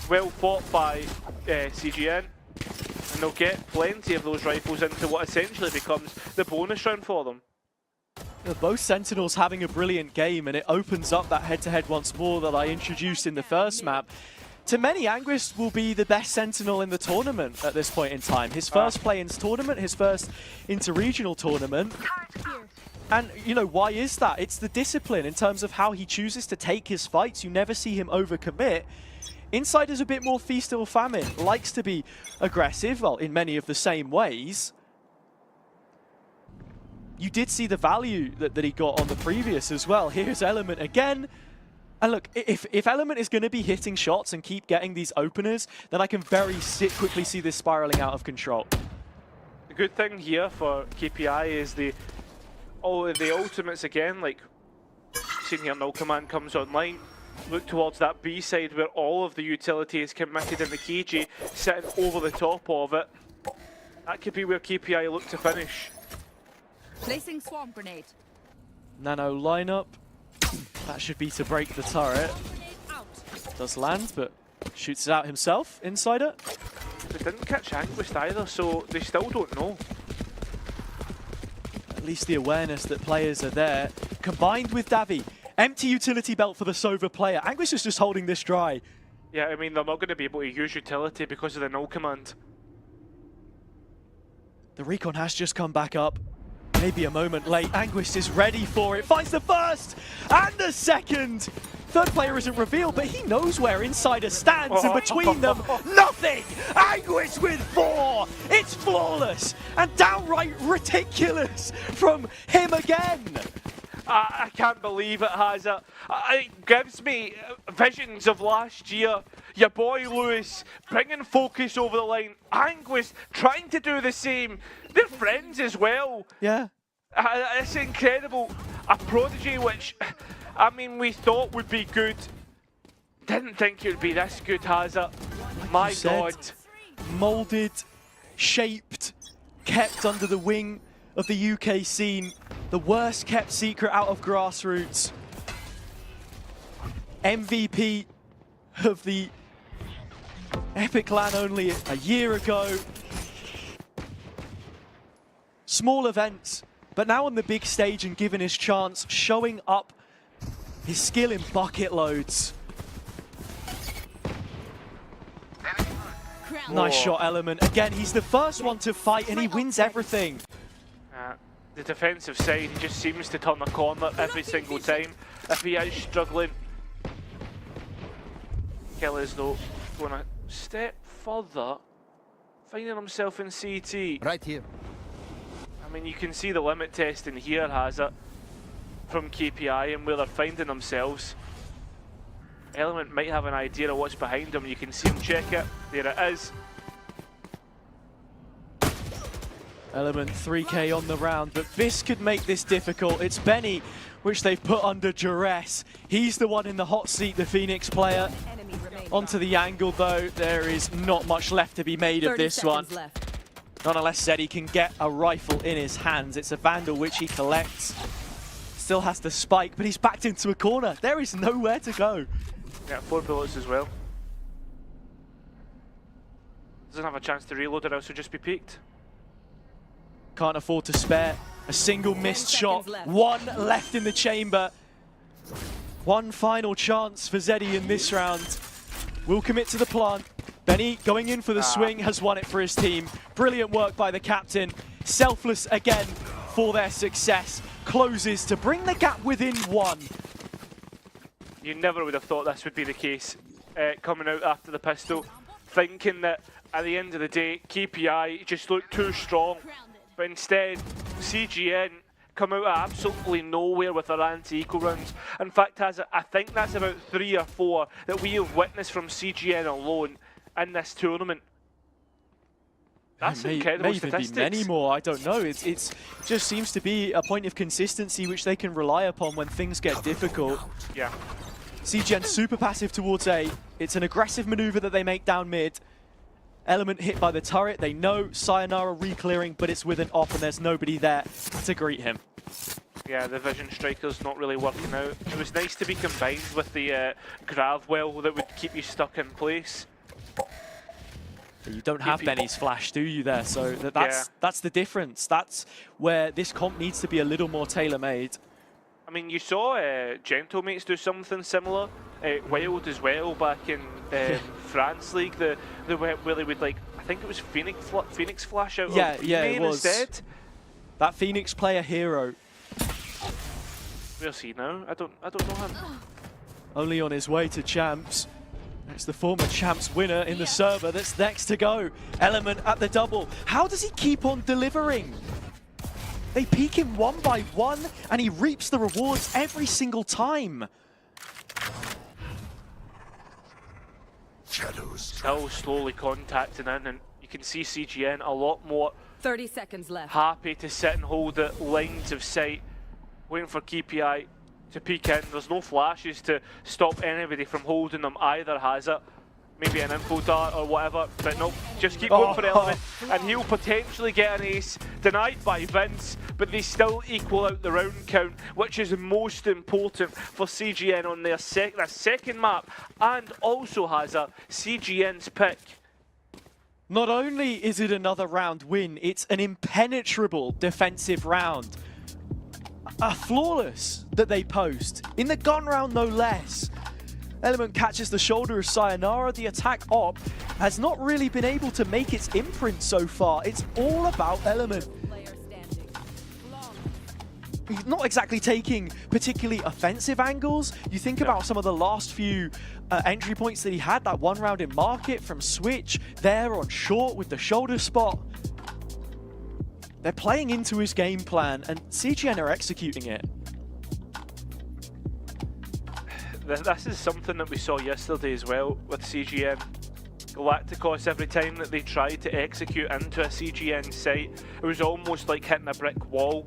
Well fought by CGN. And they'll get plenty of those rifles into what essentially becomes the bonus round for them. Both Sentinels having a brilliant game, and it opens up that head-to-head once more that I introduced in the first map. To many, Anguist will be the best Sentinel in the tournament at this point in time. His first play-ins tournament, his first inter-regional tournament. And, you know, why is that? It's the discipline in terms of how he chooses to take his fights. You never see him overcommit. Inside is a bit more feast or famine, likes to be aggressive, well, in many of the same ways. You did see the value that he got on the previous as well. Here's Element again. And look, if Element is going to be hitting shots and keep getting these openers, then I can very quickly see this spiraling out of control. The good thing here for KPI is the ultimates again, like seeing here Null Command comes online. Look towards that B side where all of the utility is committed in the KG, sitting over the top of it. That could be where KPI look to finish. Placing swarm grenade. Nano lineup. That should be to break the turret. Does land, but shoots it out himself, Insider. They didn't catch Anguist either, so they still don't know. At least the awareness that players are there, combined with Davi. Empty utility belt for the Sova player. Anguist is just holding this dry. Yeah, I mean, they're not going to be able to use utility because of the null command. The recon has just come back up. Maybe a moment late. Anguist is ready for it. Finds the first and the second. Third player isn't revealed, but he knows where Insider stands, and between them, nothing! Anguist with 4! It's flawless and downright ridiculous from him again! I can't believe it, has it. It gives me visions of last year. Your boy Lewis bringing focus over the line. Anguist trying to do the same. They're friends as well. Yeah. It's incredible. A prodigy which, I mean, we thought would be good. Didn't think it would be this good, has it? My God. Moulded, shaped, kept under the wing of the UK scene. The worst kept secret out of grassroots. MVP of the Epic LAN only a year ago. Small events, but now on the big stage and given his chance, showing up his skill in bucket loads. Nice shot, Element. Again, he's the first one to fight and he wins everything. The defensive side, he just seems to turn the corner every single time. If he is struggling, Kill is though going a step further, finding himself in CT. Right here. I mean, you can see the limit testing here, has it, from KPI and where they're finding themselves. Element might have an idea of what's behind him. You can see him check it. There it is. Element 3k on the round, but this could make this difficult. It's Benny, which they've put under duress. He's the one in the hot seat, the Phoenix player. Onto the angle though, there is not much left to be made of this one. Not unless Zeddy can get a rifle in his hands. It's a Vandal which he collects. Still has the spike, but he's backed into a corner. There is nowhere to go. Yeah, 4 bullets as well. Doesn't have a chance to reload, or else he'll just be peeked. Can't afford to spare a single missed shot. One left in the chamber. One final chance for Zeddy in this round. Will commit to the plant. Benny going in for the swing, has won it for his team. Brilliant work by the captain. Selfless again for their success. Closes to bring the gap within 1. You never would have thought this would be the case. coming out after the pistol, thinking that at the end of the day, KPI just looked too strong. But instead, CGN come out of absolutely nowhere with their anti-eco rounds. In fact, I think that's about 3 or 4 that we have witnessed from CGN alone in this tournament. That's incredible may even statistics. be many more, I don't know. It's just seems to be a point of consistency which they can rely upon when things get difficult. Yeah. CGN super passive towards A. It's an aggressive maneuver that they make down mid. Element hit by the turret. They know Sayonara re-clearing, but it's with an op and there's nobody there to greet him. Yeah, the Vision Striker's not really working out. It was nice to be combined with the Grav well that would keep you stuck in place. You don't have Benny's flash, do you, there? So that's the difference. That's where this comp needs to be a little more tailor-made. I mean, you saw Gentlemates do something similar. Wild as well back in France League, where they would, like, I think it was Phoenix flash out of it was. instead. That Phoenix player hero. Where's he now? I don't know him. Only on his way to champs. It's the former champs winner in the server that's next to go. Element at the double. How does he keep on delivering? They peek him 1 by 1 and he reaps the rewards every single time. Still slowly contacting in, and you can see CGN a lot more 30 seconds left. happy to sit and hold the lines of sight, waiting for KPI to peek in. There's no flashes to stop anybody from holding them either, has it? Maybe an info dart or whatever, but no, just keep going for Element, and he'll potentially get an ace, denied by Vince, but they still equal out the round count, which is most important for CGN on their second map, and also has a CGN's pick. Not only is it another round win, it's an impenetrable defensive round. A flawless that they post, in the gun round no less. Element catches the shoulder of Sayonara. The attack op has not really been able to make its imprint so far. It's all about Element. He's not exactly taking particularly offensive angles. You think about some of the last few entry points that he had, that one round in market from Switch, there on short with the shoulder spot. They're playing into his game plan and CGN are executing it. This is something that we saw yesterday as well with CGN. Galacticos, every time that they tried to execute into a CGN site, it was almost like hitting a brick wall.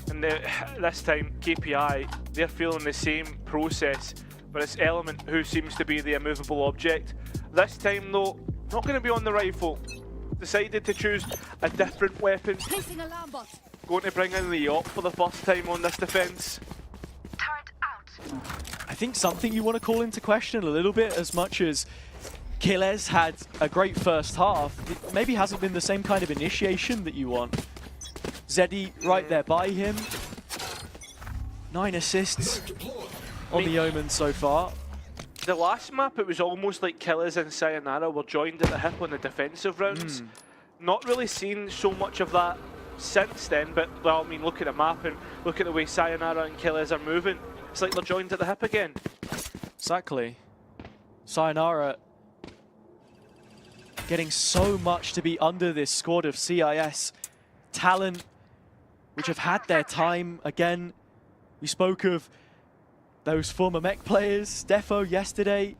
And this time, KPI, they're feeling the same process, but it's Element who seems to be the immovable object. This time though, not going to be on the rifle. Decided to choose a different weapon. Placing alarm bot. Going to bring in the op for the first time on this defense. I think something you want to call into question a little bit, as much as Killes had a great first half, it maybe hasn't been the same kind of initiation that you want. Zeddy right there by him. 9 assists on the Omen so far. The last map, it was almost like Killes and Sayonara were joined at the hip on the defensive rounds. Not really seen so much of that since then, but well, I mean, look at the map and look at the way Sayonara and Killes are moving. It's like they're joined at the hip again. Exactly. Sayonara getting so much to be under this squad of CIS talent, which have had their time. Again, we spoke of those former mech players, Defo yesterday.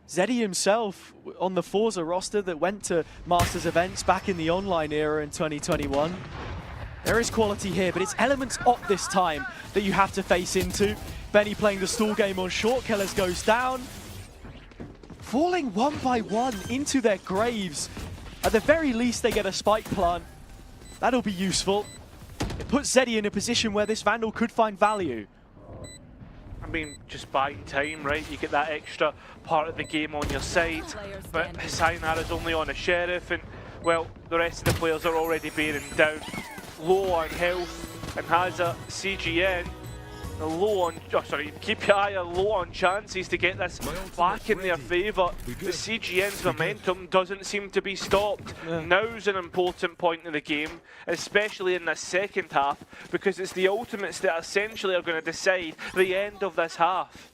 Zeddy himself on the Forza roster that went to Masters events back in the online era in 2021. There is quality here, but it's Element's op this time that you have to face into. Benny playing the stall game on short. Kellers goes down. Falling 1 by 1 into their graves. At the very least, they get a spike plant. That'll be useful. It puts Zeddy in a position where this Vandal could find value. I mean, just buying time, right? You get that extra part of the game on your side. But Sayonara's only on a Sheriff, and, well, the rest of the players are already bearing down. Low on health, and has a CGN low on, KPI are low on chances to get this back in their favour. The CGN's momentum doesn't seem to be stopped. Now's an important point in the game, especially in the second half, because it's the ultimates that essentially are going to decide the end of this half.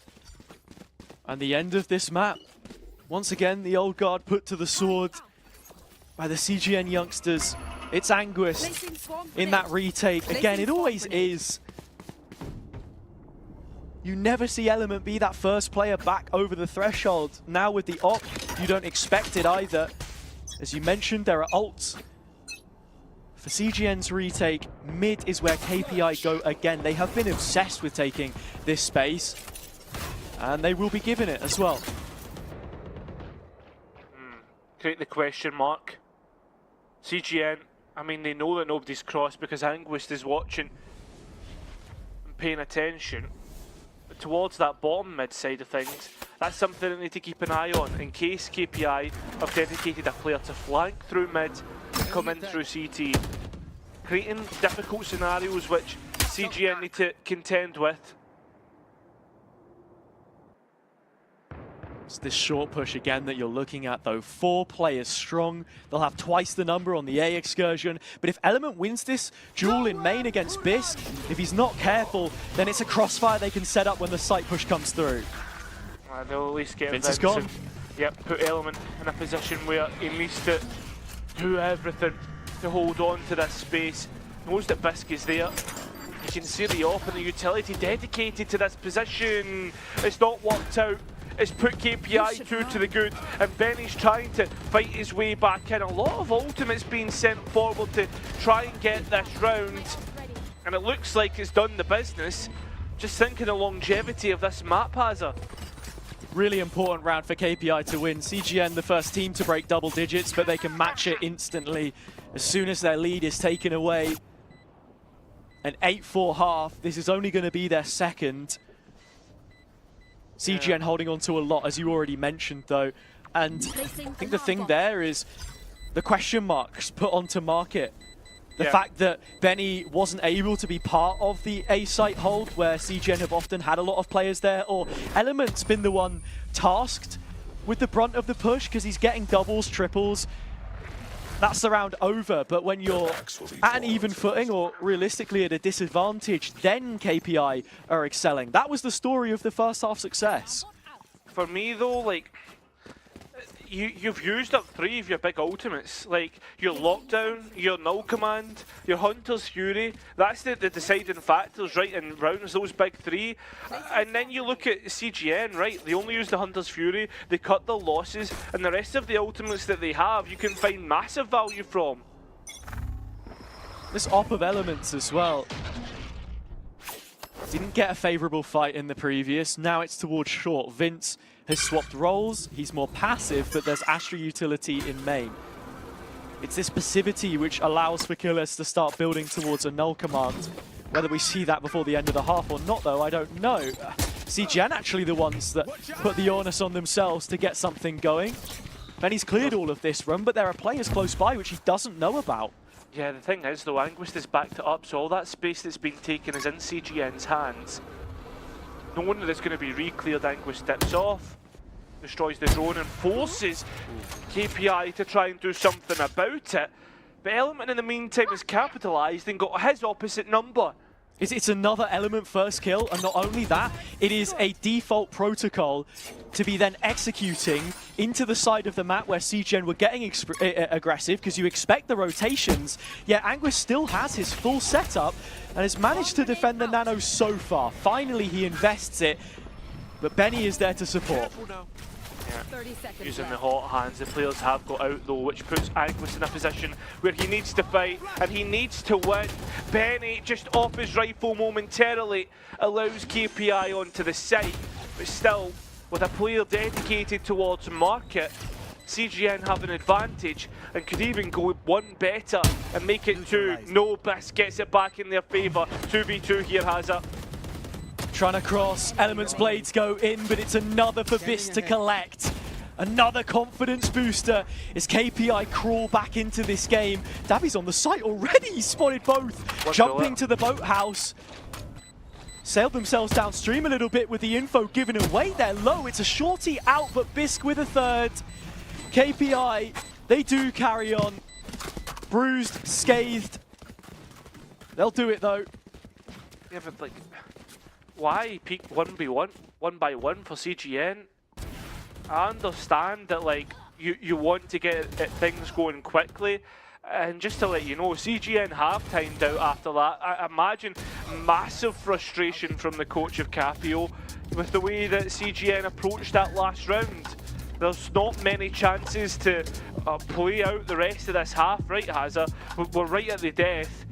And the end of this map. Once again, the old guard put to the sword by the CGN youngsters. It's Anguist in that retake. Again, it always is. You never see Element be that first player back over the threshold. Now with the op, you don't expect it either. As you mentioned, there are ults. For CGN's retake, mid is where KPI go again. They have been obsessed with taking this space, and they will be given it as well. Create the question mark. CGN, I mean, they know that nobody's crossed because Anguist is watching and paying attention. But towards that bottom mid side of things, that's something they need to keep an eye on in case KPI have dedicated a player to flank through mid and come in through CT. Creating difficult scenarios which CGN need to contend with. It's this short push again that you're looking at though. 4 players strong. They'll have twice the number on the A excursion. But if Element wins this duel in main against Bisq, if he's not careful, then it's a crossfire they can set up when the site push comes through. They'll at least get Vince is gone. Yep, put Element in a position where he needs to do everything to hold on to this space. Knows that Bisq is there. You can see the op and the utility dedicated to this position. It's not worked out. It's put KPI 2 to the good, and Benny's trying to fight his way back in. A lot of ultimates being sent forward to try and get this round, and it looks like it's done the business. Just thinking the longevity of this map has her. Really important round for KPI to win. CGN the first team to break double digits, but they can match it instantly as soon as their lead is taken away. An 8-4 half. This is only going to be their second. CGN holding on to a lot, as you already mentioned, though. And I think the thing there is the question marks put onto market. The fact that Benny wasn't able to be part of the A site hold, where CGN have often had a lot of players there, or Element's been the one tasked with the brunt of the push because he's getting doubles, triples. That's the round over, but when you're at an even footing or realistically at a disadvantage, then KPI are excelling. That was the story of the first half success. For me though, like, you've used up 3 of your big ultimates, like your lockdown, your null command, your Hunter's Fury. That's the deciding factors, right, in rounds, those big 3. And then you look at CGN, right, they only use the Hunter's Fury, they cut the losses, and the rest of the ultimates that they have, you can find massive value from. This op of Elements as well. Didn't get a favourable fight in the previous, now it's towards short. Vince has swapped roles, he's more passive, but there's Astra utility in main. It's this passivity which allows for killers to start building towards a null command. Whether we see that before the end of the half or not, though, I don't know. CGN actually the ones that put the onus on themselves to get something going. Benny's cleared all of this run, but there are players close by which he doesn't know about. Yeah, the thing is though, Anguist is backed it up, so all that space that's been taken is in CGN's hands. Knowing that it's going to be re-cleared, Anguist steps off, destroys the drone and forces KPI to try and do something about it. But Element in the meantime has capitalised and got his opposite number. It's another Element first kill, and not only that, it is a default protocol to be then executing into the side of the map where CGN were getting aggressive because you expect the rotations, yet Anguist still has his full setup and has managed to defend the Nano so far. Finally he invests it, but Benny is there to support. Using the hot hands, the players have got out though, which puts Anguist in a position where he needs to fight and he needs to win. Benny, just off his rifle momentarily, allows KPI onto the site, but still, with a player dedicated towards market, CGN have an advantage and could even go 1 better and make it 2. No, Bisq gets it back in their favour. 2v2 here, has it. Trying to cross, Element's blades go in, but it's another for Bisq to collect. Another confidence booster as KPI crawl back into this game. Dabby's on the site already, he spotted both. Jumping to the boathouse. Sailed themselves downstream a little bit with the info given away. They're low, it's a shorty out, but Bisq with a 3rd. KPI, they do carry on. Bruised, scathed. They'll do it though. Yeah, but like, why peak 1v1, 1 by 1 for CGN? I understand that, like, you want to get things going quickly, and just to let you know, CGN have timed out after that. I imagine massive frustration from the coach of Capio with the way that CGN approached that last round. There's not many chances to play out the rest of this half, right, Hazza? We're right at the death.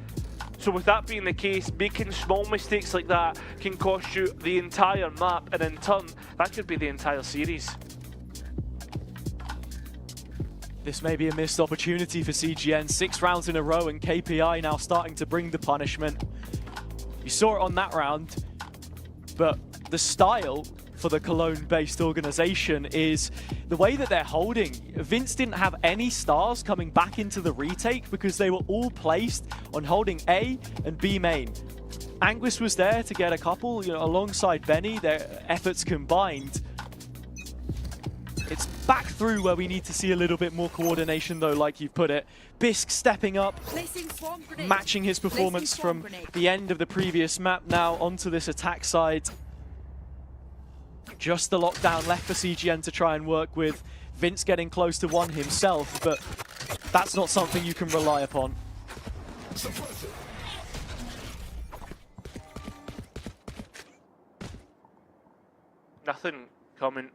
So with that being the case, making small mistakes like that can cost you the entire map, and in turn, that could be the entire series. This may be a missed opportunity for CGN. 6 rounds in a row, and KPI now starting to bring the punishment. You saw it on that round, but the style for the Cologne-based organization is the way that they're holding. Vince didn't have any stars coming back into the retake because they were all placed on holding A and B main. Anguis was there to get a couple, alongside Benny, their efforts combined. It's back through where we need to see a little bit more coordination though, like you put it. Bisk stepping up, matching his performance from the end of the previous map now onto this attack side. Just the lockdown left for CGN to try and work with. Vince getting close to one himself, but that's not something you can rely upon. Nothing coming.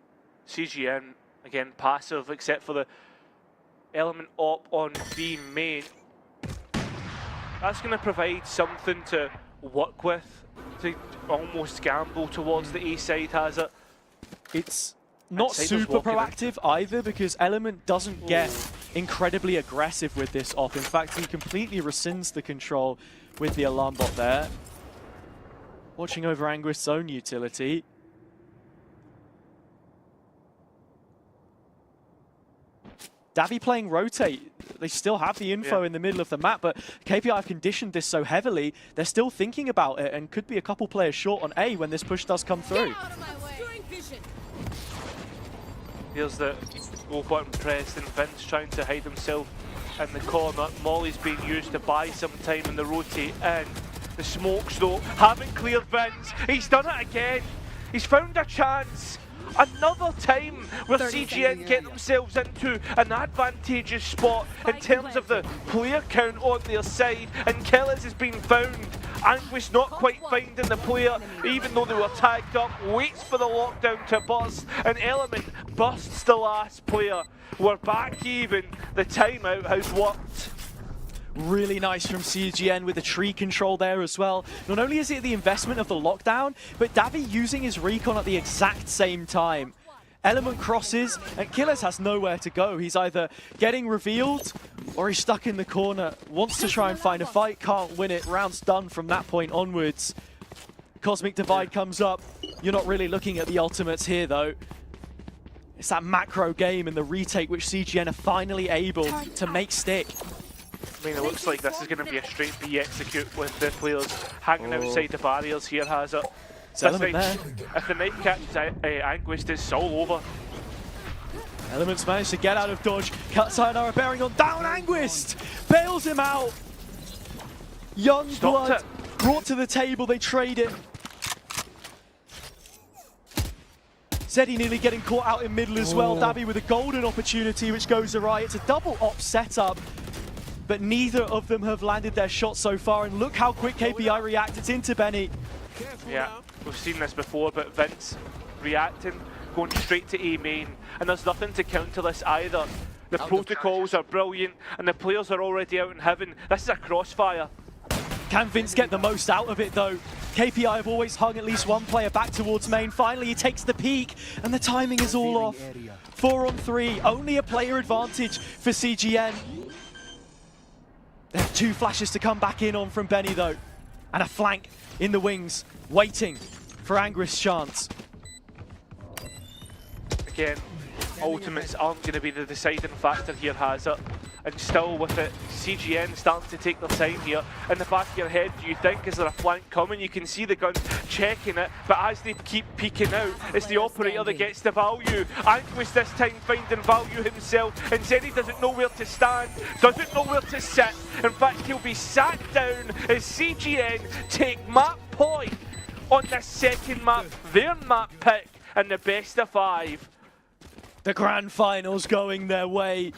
CGN, again, passive, except for the element op on B main. That's going to provide something to work with, to almost gamble towards the A side, has it? It's not super proactive either, because Element doesn't get incredibly aggressive with this op. In fact, he completely rescinds the control with the alarm bot there. Watching over Anguist's own utility. Davi playing rotate. They still have the info in the middle of the map, but KPI have conditioned this so heavily, they're still thinking about it and could be a couple players short on A when this push does come through. Here's the go button pressed, and Vince trying to hide himself in the corner. Molly's being used to buy some time in the rotate in. The smokes though haven't cleared Vince. He's done it again. He's found a chance. Another time where CGN get themselves into an advantageous spot in terms of the player count on their side, and Killers has been found. Anguis not quite finding the player, even though they were tagged up, waits for the lockdown to burst, and Element busts the last player. We're back even, the timeout has worked. Really nice from CGN with the tree control there as well. Not only is it the investment of the lockdown, but Davi using his recon at the exact same time. Element crosses, and Killers has nowhere to go. He's either getting revealed, or he's stuck in the corner. Wants to try and find a fight, can't win it. Round's done from that point onwards. Cosmic Divide comes up. You're not really looking at the ultimates here though. It's that macro game and the retake which CGN are finally able to make stick. I mean, it looks like this is going to be a straight B execute with the players hanging outside the barriers here, has it? If the knife catches Anguist, it's all over. Element's managed to get out of dodge. Cut Sayonara bearing on down Anguist! Bails him out! Young blood brought to the table, they trade it. Zeddy nearly getting caught out in middle as well. Davi with a golden opportunity which goes awry. It's a double op setup, but neither of them have landed their shot so far, and look how quick KPI react. It's into Benny. Yeah, we've seen this before, but Vince reacting, going straight to A main, and there's nothing to counter this either. The protocols are brilliant, and the players are already out in heaven. This is a crossfire. Can Vince get the most out of it though? KPI have always hung at least one player back towards main. Finally he takes the peak, and the timing is all off. 4 on 3, only a player advantage for CGN. They have 2 flashes to come back in on from Benny though, and a flank in the wings, waiting for Anguist's chance. Again, ultimates aren't going to be the deciding factor here, has it? And still with it, CGN starting to take their time here. In the back of your head, do you think, is there a flank coming? You can see the guns checking it, but as they keep peeking out, it's the operator that gets the value. Anguist this time finding value himself, and Zeddy doesn't know where to stand, doesn't know where to sit. In fact, he'll be sat down as CGN take map point on the second map, their map pick, and the best of 5. The grand finals going their way.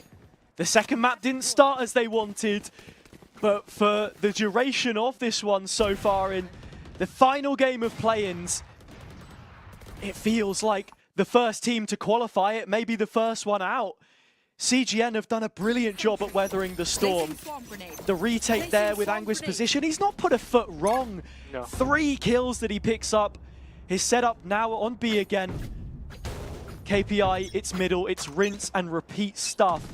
The second map didn't start as they wanted, but for the duration of this one so far in the final game of play-ins, it feels like the first team to qualify it, maybe the first one out. CGN have done a brilliant job at weathering the storm. The retake there with Anguish's position, he's not put a foot wrong. No. 3 kills that he picks up. His setup now on B again. KPI, it's middle, it's rinse and repeat stuff.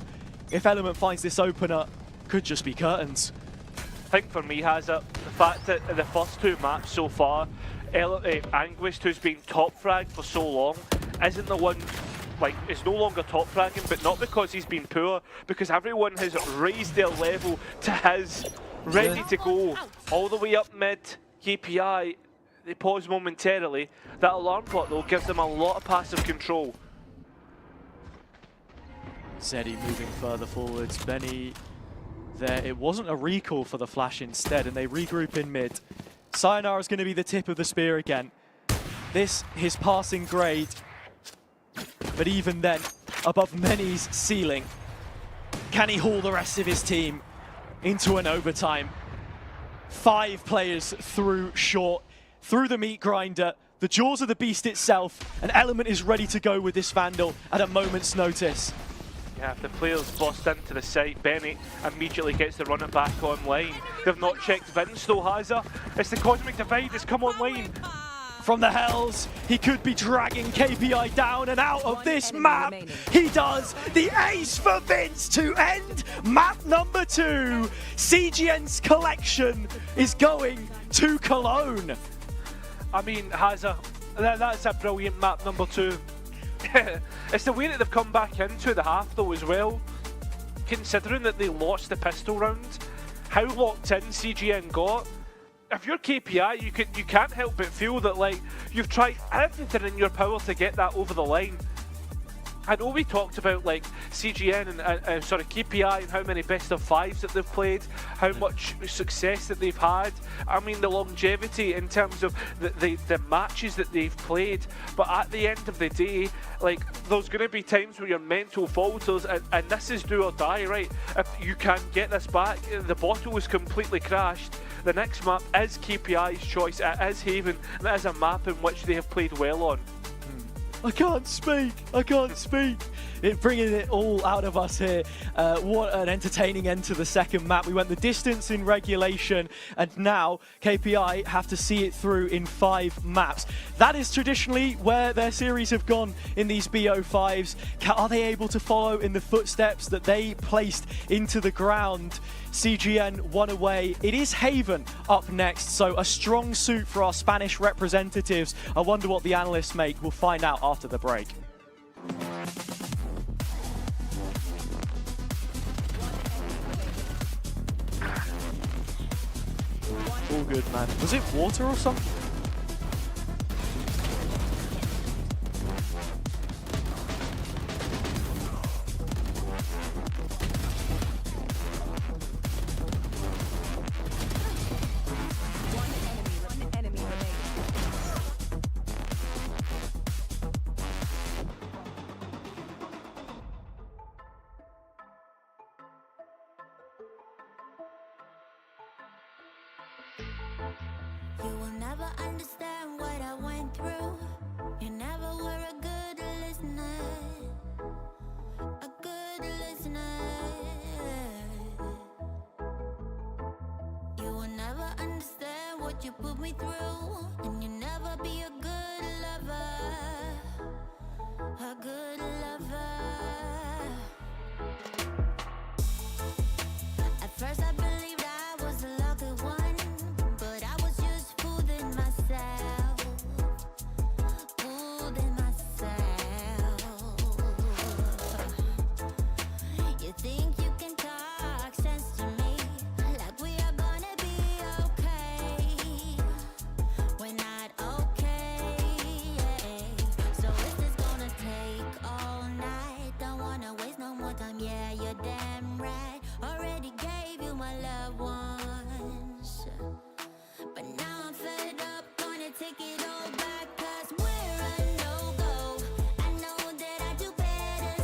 If Element finds this opener, could just be curtains. I think for me, Hazard, the fact that in the first 2 maps so far, Anguish, who's been top fragged for so long, isn't the one, like, is no longer top fragging, but not because he's been poor, because everyone has raised their level to his, ready to go, all the way up mid. KPI, they pause momentarily. That alarm bot, though, gives them a lot of passive control. Zeddy moving further forwards. Benny there. It wasn't a recall for the flash instead, and they regroup in mid. Sayonara is going to be the tip of the spear again. This, his passing grade, but even then, above Many's ceiling. Can he haul the rest of his team into an overtime? 5 players through short, through the meat grinder, the jaws of the beast itself, and Element is ready to go with this Vandal at a moment's notice. Yeah, if the players bust into the site, Benny immediately gets to run it back online. They've not checked Vince though, Hazza. It's the Cosmic Divide that's come online. From the hells, he could be dragging KPI down and out of this map. He does the ace for Vince to end map number 2. CGN's collection is going to Cologne. I mean, Hazza, that's a brilliant map number 2. It's the way that they've come back into the half though as well. Considering that they lost the pistol round, how locked in CGN got. If you're KPI, you can't help but feel that like you've tried everything in your power to get that over the line. I know we talked about like CGN and KPI and how many best of 5s that they've played, how much success that they've had. I mean the longevity in terms of the matches that they've played. But at the end of the day, like there's going to be times where your mental falters, and this is do or die, right? If you can't get this back, the bottle is completely crashed. The next map is KPI's choice. It is Haven, and it is a map in which they have played well on. I can't speak. I can't speak. It's bringing it all out of us here. What an entertaining end to the second map. We went the distance in regulation, and now KPI have to see it through in 5 maps. That is traditionally where their series have gone in these BO5s. Are they able to follow in the footsteps that they placed into the ground? CGN one away. It is Haven up next, so a strong suit for our Spanish representatives. I wonder what the analysts make. We'll find out after the break. All good, man. Was it water or something? One enemy remaining. You will never understand what I went through. You never were a good listener. A good listener. You will never understand what you put me through. And you never be a good lover. A good lover. At first I believed I was the lucky one, but I was just fooling myself, fooling myself. You think you can talk sense to me, like we are gonna be okay. We're not okay. So is this gonna take all night? Don't wanna waste no more time, yeah, you're damn right. Already gave you my loved ones, but now I'm fed up, gonna take it all back, cause we're a no-go. I know that I do better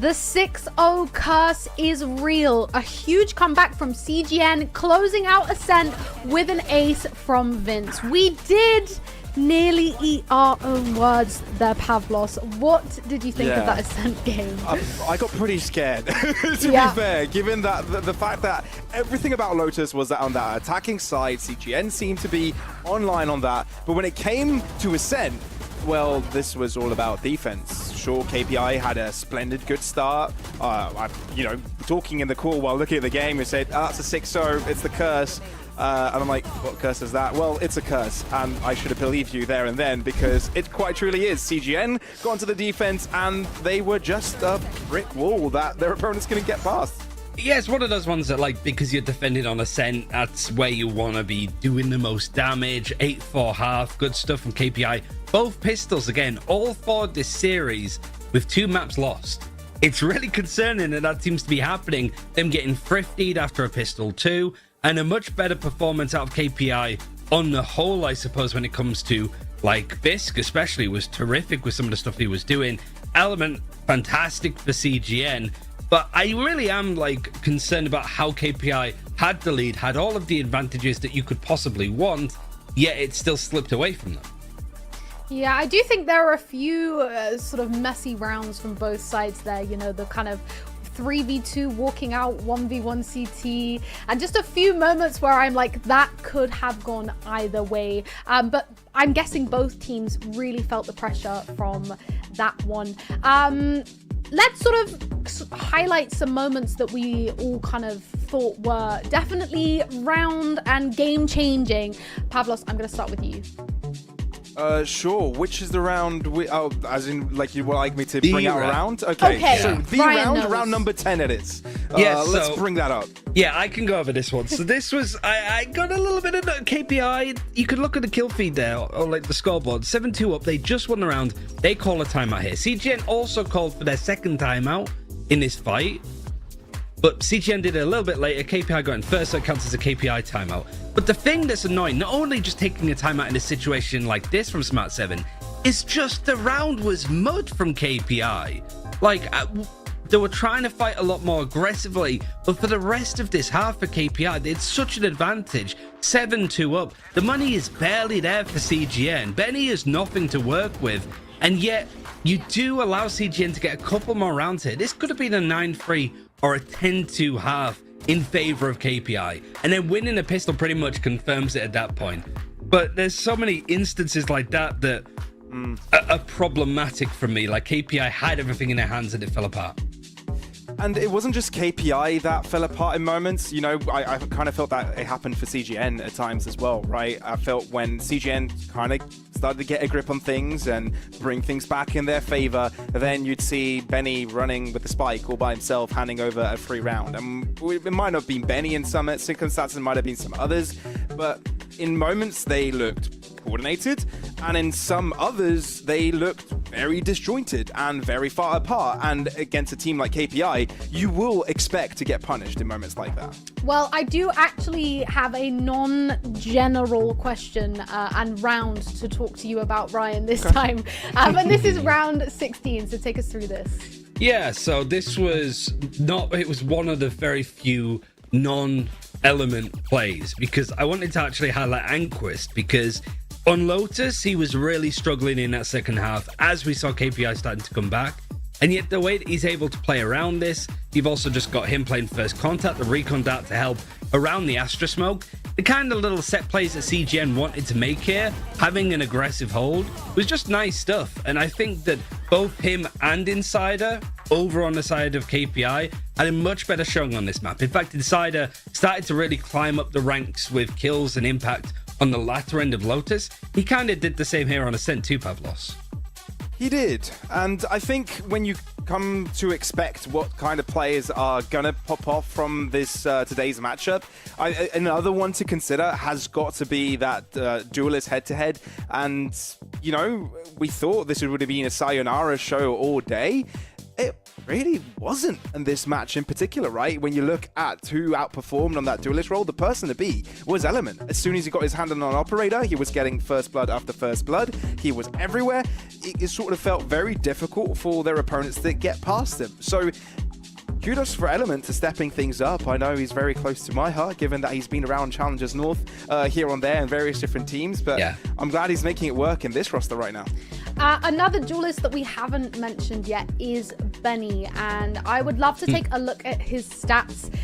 The 6-0 curse is real. A huge comeback from CGN, closing out Ascent with an ace from Vince. We did nearly eat our own words there, Pavlos. What did you think of that Ascent game? I got pretty scared, to be fair, given that the fact that everything about Lotus was on that attacking side. CGN seemed to be online on that, but when it came to Ascent, well, this was all about defense. Sure, KPI had a splendid, good start. Talking in the call while looking at the game, we said, oh, that's a 6-0, it's the curse. And I'm like, what curse is that? Well, it's a curse, and I should have believed you there and then, because it quite truly is. CGN got onto the defense, and they were just a brick wall that their opponents couldn't get past. Yeah, it's one of those ones that, like, because you're defending on Ascent, that's where you want to be doing the most damage. 8-4 half, good stuff from KPI. Both pistols, again, all for this series with 2 maps lost. It's really concerning that seems to be happening. Them getting thriftied after a pistol 2, and a much better performance out of KPI on the whole, I suppose, when it comes to, like, Bisk especially was terrific with some of the stuff he was doing. Element, fantastic for CGN. But I really am, like, concerned about how KPI had the lead, had all of the advantages that you could possibly want, yet it still slipped away from them. Yeah, I do think there are a few sort of messy rounds from both sides there. You know, the kind of 3v2 walking out 1v1 CT, and just a few moments where I'm like, that could have gone either way. But I'm guessing both teams really felt the pressure from that one. Let's sort of highlight some moments that we all kind of thought were definitely round and game changing. Pavlos, I'm going to start with you. Sure. Which is the round? As in, like, you would like me to bring out a round? Okay. So the round number 10 it is. Let's bring that up. Yeah, I can go over this one. So this was, I got a little bit of KPI. You could look at the kill feed there, or like the scoreboard. 7-2 up. They just won the round. They call a timeout here. CGN also called for their second timeout in this fight. But CGN did it a little bit later. KPI got in first, so it counts as a KPI timeout. But the thing that's annoying, not only just taking a timeout in a situation like this from Smart 7, is just the round was mud from KPI. Like, they were trying to fight a lot more aggressively, but for the rest of this half for KPI, they had such an advantage. 7-2 up. The money is barely there for CGN. Benny has nothing to work with, and yet you do allow CGN to get a couple more rounds here. This could have been a 9-3 or a 10-2 half in favor of KPI, and then winning a pistol pretty much confirms it at that point. But there's so many instances like that that are problematic for me. Like, KPI had everything in their hands and it fell apart. And it wasn't just KPI that fell apart in moments. You know, I kind of felt that it happened for CGN at times as well, right? I felt when CGN kind of started to get a grip on things and bring things back in their favor, then you'd see Benny running with the spike all by himself, handing over a free round. And it might not have been Benny in some circumstances, it might have been some others, but in moments they looked coordinated, and in some others they looked very disjointed and very far apart. And against a team like KPI, you will expect to get punished in moments like that. Well, I do actually have a non-general question and round to talk to you about, Ryan, this time. And this is round 16, so take us through this. Yeah, so this was it was one of the very few non-element plays, because I wanted to actually highlight Anquist, because on Lotus, he was really struggling in that second half as we saw KPI starting to come back. And yet the way that he's able to play around this, you've also just got him playing first contact, the recon dart to help around the Astra smoke. The kind of little set plays that CGN wanted to make here, having an aggressive hold, was just nice stuff. And I think that both him and Insider, over on the side of KPI, had a much better showing on this map. In fact, Insider started to really climb up the ranks with kills and impact on the latter end of Lotus. He kind of did the same here on Ascent too, Pavlos. He did, and I think when you come to expect what kind of players are gonna pop off from this today's matchup, another one to consider has got to be that duelist head-to-head. And you know, we thought this would have been a sayonara show all day. it really wasn't in this match in particular, right? When you look at who outperformed on that duelist role, the person to be was Element. As soon as he got his hand on an operator, he was getting first blood after first blood. He was everywhere. It sort of felt very difficult for their opponents to get past him. So kudos for Element to stepping things up. I know he's very close to my heart, given that he's been around Challengers North here on there in various different teams, but yeah. I'm glad he's making it work in this roster right now. Another duelist that we haven't mentioned yet is Benny, and I would love to take a look at his stats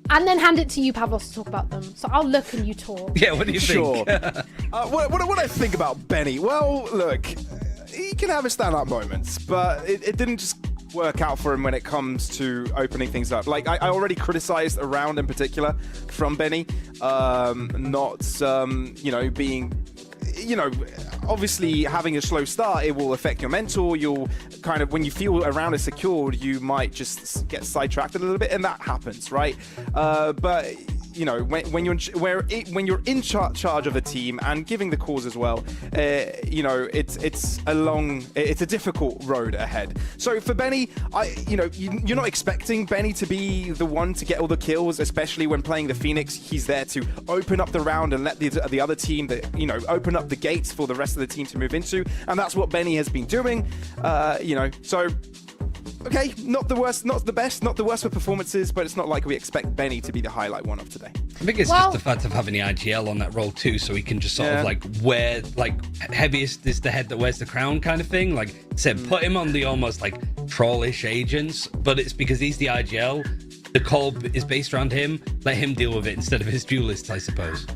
and then hand it to you, Pavlos, to talk about them. So I'll look and you talk. Yeah, what do you think? What I think about Benny? Well, look, he can have his standout moments, but it didn't just work out for him when it comes to opening things up. Like, I already criticized a round in particular from Benny, being, obviously having a slow start, it will affect your mental. You'll kind of, when you feel a round is secured, you might just get sidetracked a little bit, and that happens, right? But when you're in charge of a team and giving the cause as well, it's a difficult road ahead. So for Benny, you're not expecting Benny to be the one to get all the kills, especially when playing the Phoenix. He's there to open up the round and let the other team open up the gates for the rest of the team to move into, and that's what Benny has been doing. So. Okay, not the worst, not the best, not the worst for performances, but it's not like we expect Benny to be the highlight one of today. I think it's just the fact of having the IGL on that role too, so he can just sort of wear, heaviest is the head that wears the crown kind of thing. Put him on the almost trollish agents, but it's because he's the IGL. The call is based around him. Let him deal with it instead of his duelists, I suppose.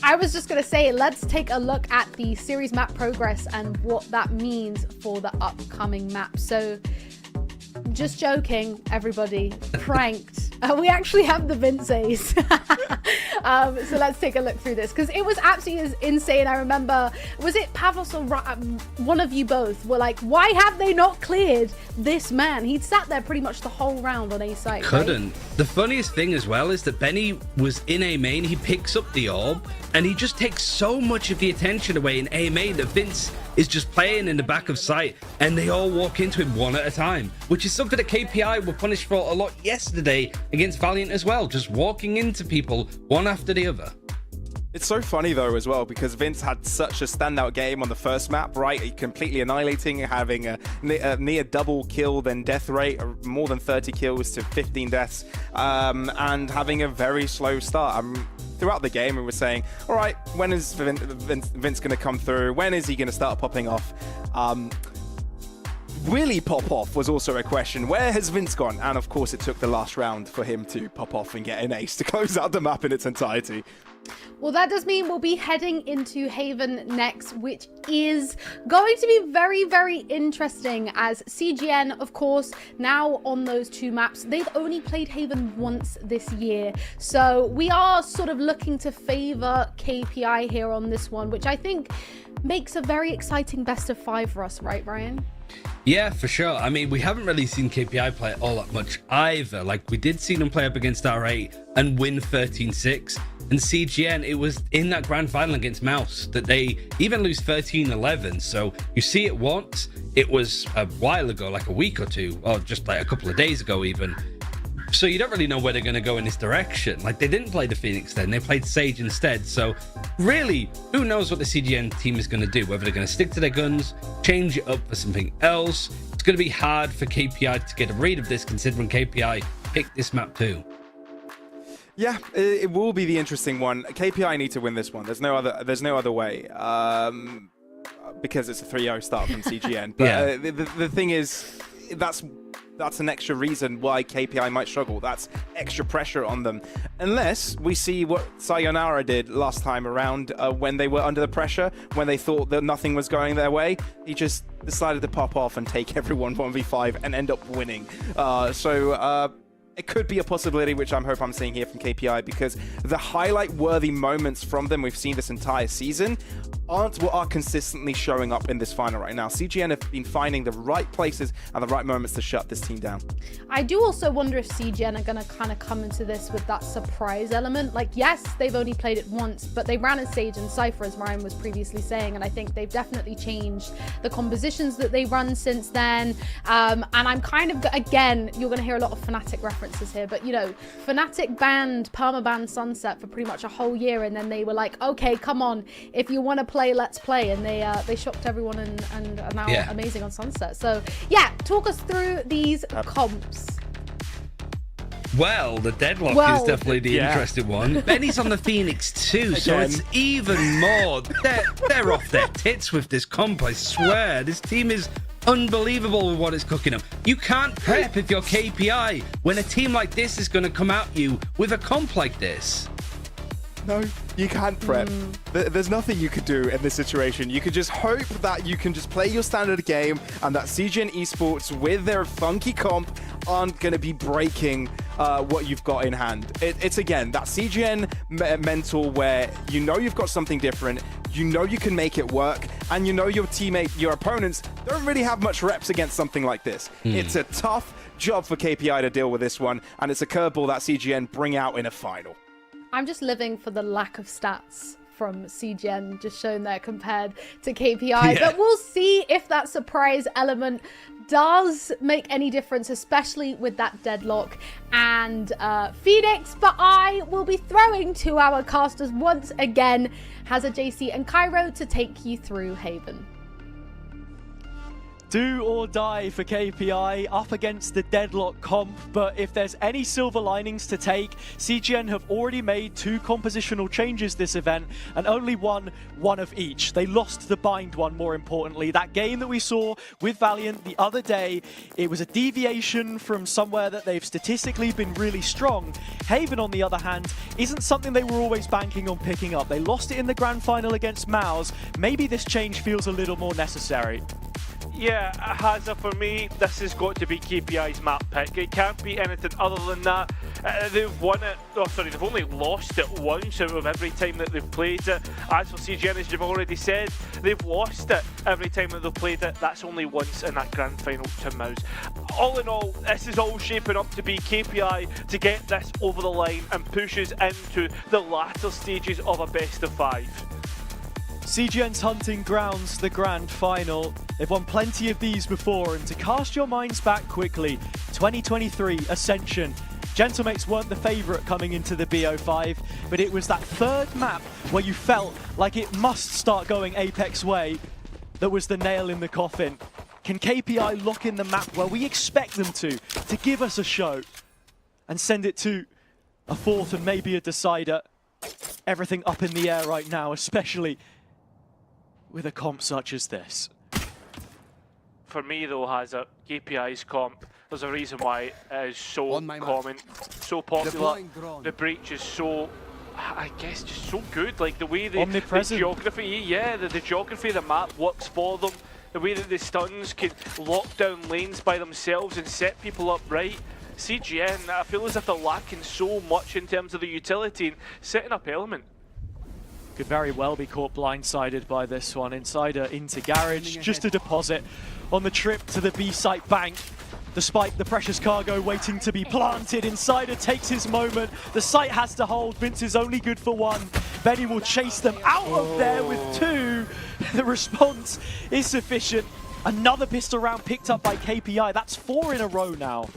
I was just going to say, let's take a look at the series map progress and what that means for the upcoming map. So, just joking, everybody. Pranked. We actually have the Vinces. So let's take a look through this, because it was absolutely insane. I remember, was it Pavlos or one of you both were like, why have they not cleared this man? He'd sat there pretty much the whole round on A site. Couldn't. Right? The funniest thing as well is that Benny was in A main, he picks up the orb, and he just takes so much of the attention away in A main that Vince is just playing in the back of sight, and they all walk into him one at a time, which is something that KPI were punished for a lot yesterday against Valiant as well, just walking into people one after the other. It's so funny though as well, because Vince had such a standout game on the first map, right? Completely annihilating, having a near double kill then death rate, more than 30 kills to 15 deaths, and having a very slow start. Throughout the game, we were saying, all right, when is Vince going to come through? When is he going to start popping off? Will he pop off was also a question. Where has Vince gone? And of course, it took the last round for him to pop off and get an ace to close out the map in its entirety. Well, that does mean we'll be heading into Haven next, which is going to be very, very interesting, as CGN, of course, now on those two maps. They've only played Haven once this year, so we are sort of looking to favor KPI here on this one, which I think makes a very exciting best of 5 for us, right, Ryan? Yeah, for sure. I mean, we haven't really seen KPI play all that much either. We did see them play up against R8 and win 13-6. And CGN, it was in that grand final against Mouse that they even lose 13-11. So you see it once. It was a while ago, a week or two, or just a couple of days ago even. So you don't really know where they're going to go in this direction. They didn't play the Phoenix then, they played Sage instead. So really, who knows what the CGN team is going to do, whether they're going to stick to their guns, change it up for something else. It's going to be hard for KPI to get a read of this, considering KPI picked this map too. Yeah, it will be the interesting one. KPI need to win this one. There's no other way. Because it's a 3-0 start from CGN. But the thing is, that's an extra reason why KPI might struggle. That's extra pressure on them. Unless we see what Sayonara did last time around, when they were under the pressure, when they thought that nothing was going their way. He just decided to pop off and take everyone 1v5 and end up winning. It could be a possibility, which I'm seeing here from KPI, because the highlight-worthy moments from them we've seen this entire season aren't what are consistently showing up in this final right now. CGN have been finding the right places and the right moments to shut this team down. I do also wonder if CGN are going to kind of come into this with that surprise element. Like, yes, they've only played it once, but they ran as Sage and Cypher, as Ryan was previously saying, and I think they've definitely changed the compositions that they run since then. And I'm kind of, again, you're going to hear a lot of Fnatic references here, but, you know, Fnatic banned, perma-banned Sunset for pretty much a whole year, and then they were like, okay, come on, if you want to play, let's play, and they shocked everyone and are now amazing on Sunset. So yeah, talk us through these comps. Well, the deadlock is definitely the interesting one. Benny's on the Phoenix too, so it's even more. They're off their tits with this comp, I swear. This team is unbelievable with what it's cooking up. You can't prep if you're KPI when a team like this is going to come at you with a comp like this. No, you can't prep. There's nothing you could do in this situation. You could just hope that you can just play your standard game and that CGN Esports with their funky comp aren't going to be breaking what you've got in hand. It's again, that CGN mental where you know you've got something different, you know you can make it work, and you know your teammate, your opponents don't really have much reps against something like this. It's a tough job for KPI to deal with this one, and it's a curveball that CGN bring out in a final. I'm just living for the lack of stats from CGN just shown there compared to KPI. But we'll see if that surprise element does make any difference, especially with that deadlock and Phoenix. But I will be throwing to our casters once again, Hazard, JC and Cairo, to take you through Haven. Do or die for KPI up against the deadlock comp, but if there's any silver linings to take, CGN have already made 2 compositional changes this event and only won one of each. They lost the bind one, more importantly. That game that we saw with Valiant the other day, it was a deviation from somewhere that they've statistically been really strong. Haven, on the other hand, isn't something they were always banking on picking up. They lost it in the grand final against Maus. Maybe this change feels a little more necessary. Yeah, Hazza, for me, this has got to be KPI's map pick. It can't be anything other than that. They've won it, they've only lost it once out of every time that they've played it. As for CGN, as you've already said, they've lost it every time that they've played it. That's only once in that grand final to Maus. All in all, this is all shaping up to be KPI to get this over the line and pushes into the latter stages of a best of 5. CGN's hunting grounds the grand final. They've won plenty of these before, and to cast your minds back quickly, 2023 Ascension. Gentlemates weren't the favourite coming into the BO5, but it was that third map where you felt like it must start going Apex way that was the nail in the coffin. Can KPI lock in the map where we expect them to give us a show and send it to a 4th and maybe a decider? Everything up in the air right now, especially with a comp such as this. For me though, Hazard, KPI's comp, there's a reason why it is so common, so popular. The breach is so, I guess, just so good. Like the way the geography, the geography of the map works for them. The way that the stuns can lock down lanes by themselves and set people up right. CGN, I feel as if they're lacking so much in terms of the utility and setting up element. Could very well be caught blindsided by this one. Insider into Garage, just a deposit on the trip to the B-site bank. Despite the precious cargo waiting to be planted, Insider takes his moment. The site has to hold. Vince is only good for 1. Benny will chase them out of there with 2. The response is sufficient. Another pistol round picked up by KPI. That's 4 in a row now.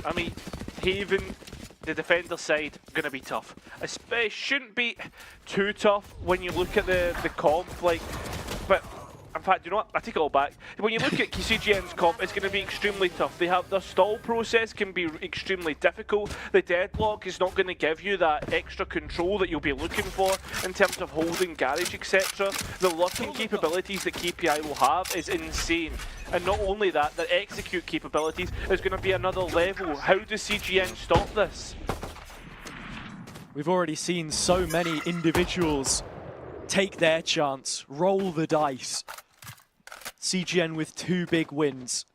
I mean, Haven, the defender side, going to be tough. It shouldn't be too tough when you look at the comp, but in fact, you know what? I take it all back. When you look at CGN's comp, it's going to be extremely tough. They have their stall process can be extremely difficult. The deadlock is not going to give you that extra control that you'll be looking for in terms of holding garage, etc. The lurking capabilities that KPI will have is insane. And not only that, the execute capabilities is going to be another level. How does CGN stop this? We've already seen so many individuals take their chance, roll the dice. CGN with 2 big wins.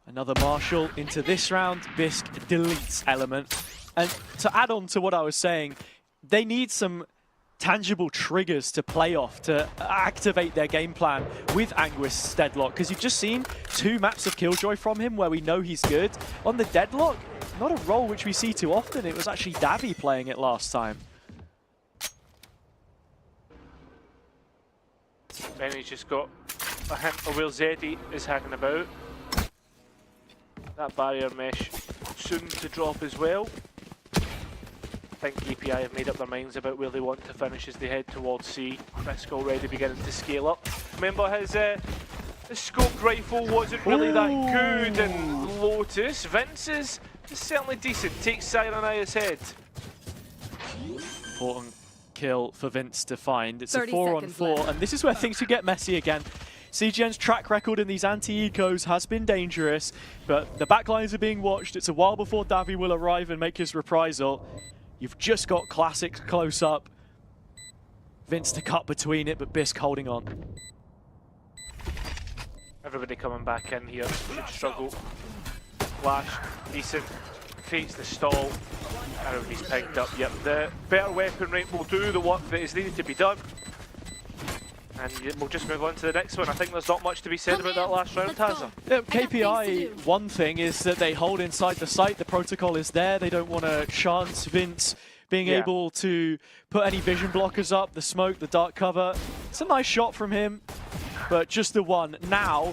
Another Marshall into this round. Bisq deletes element. And to add on to what I was saying, they need some tangible triggers to play off to activate their game plan with Anguist's Deadlock, because you've just seen 2 maps of Killjoy from him where we know he's good. On the Deadlock, not a role which we see too often. It was actually Davi playing it last time. Then he's just got a hint of where Zeddy is hanging about. That barrier mesh soon to drop as well. I think KPI have made up their minds about where they want to finish as they head towards C. Risk already beginning to scale up. Remember his scoped rifle wasn't really that good in Lotus. Vince's is certainly decent. Takes Cyrania's head. Important kill for Vince to find. It's a 30 4-on-4, seconds left. and this is where things could get messy again. CGN's track record in these anti-ecos has been dangerous, but the backlines are being watched. It's a while before Davi will arrive and make his reprisal. You've just got Classics close up. Vince to cut between it, but Bisc holding on. Everybody coming back in here should struggle. Flash, decent, creates the stall. Everybody's picked up. Yep, the better weapon rate will do the work that is needed to be done. And we'll just move on to the next one. I think there's not much to be said about that last round, has there? KPI, one thing is that they hold inside the site. The protocol is there. They don't want to chance Vince being able to put any vision blockers up, the smoke, the dark cover. It's a nice shot from him, but just the one. Now,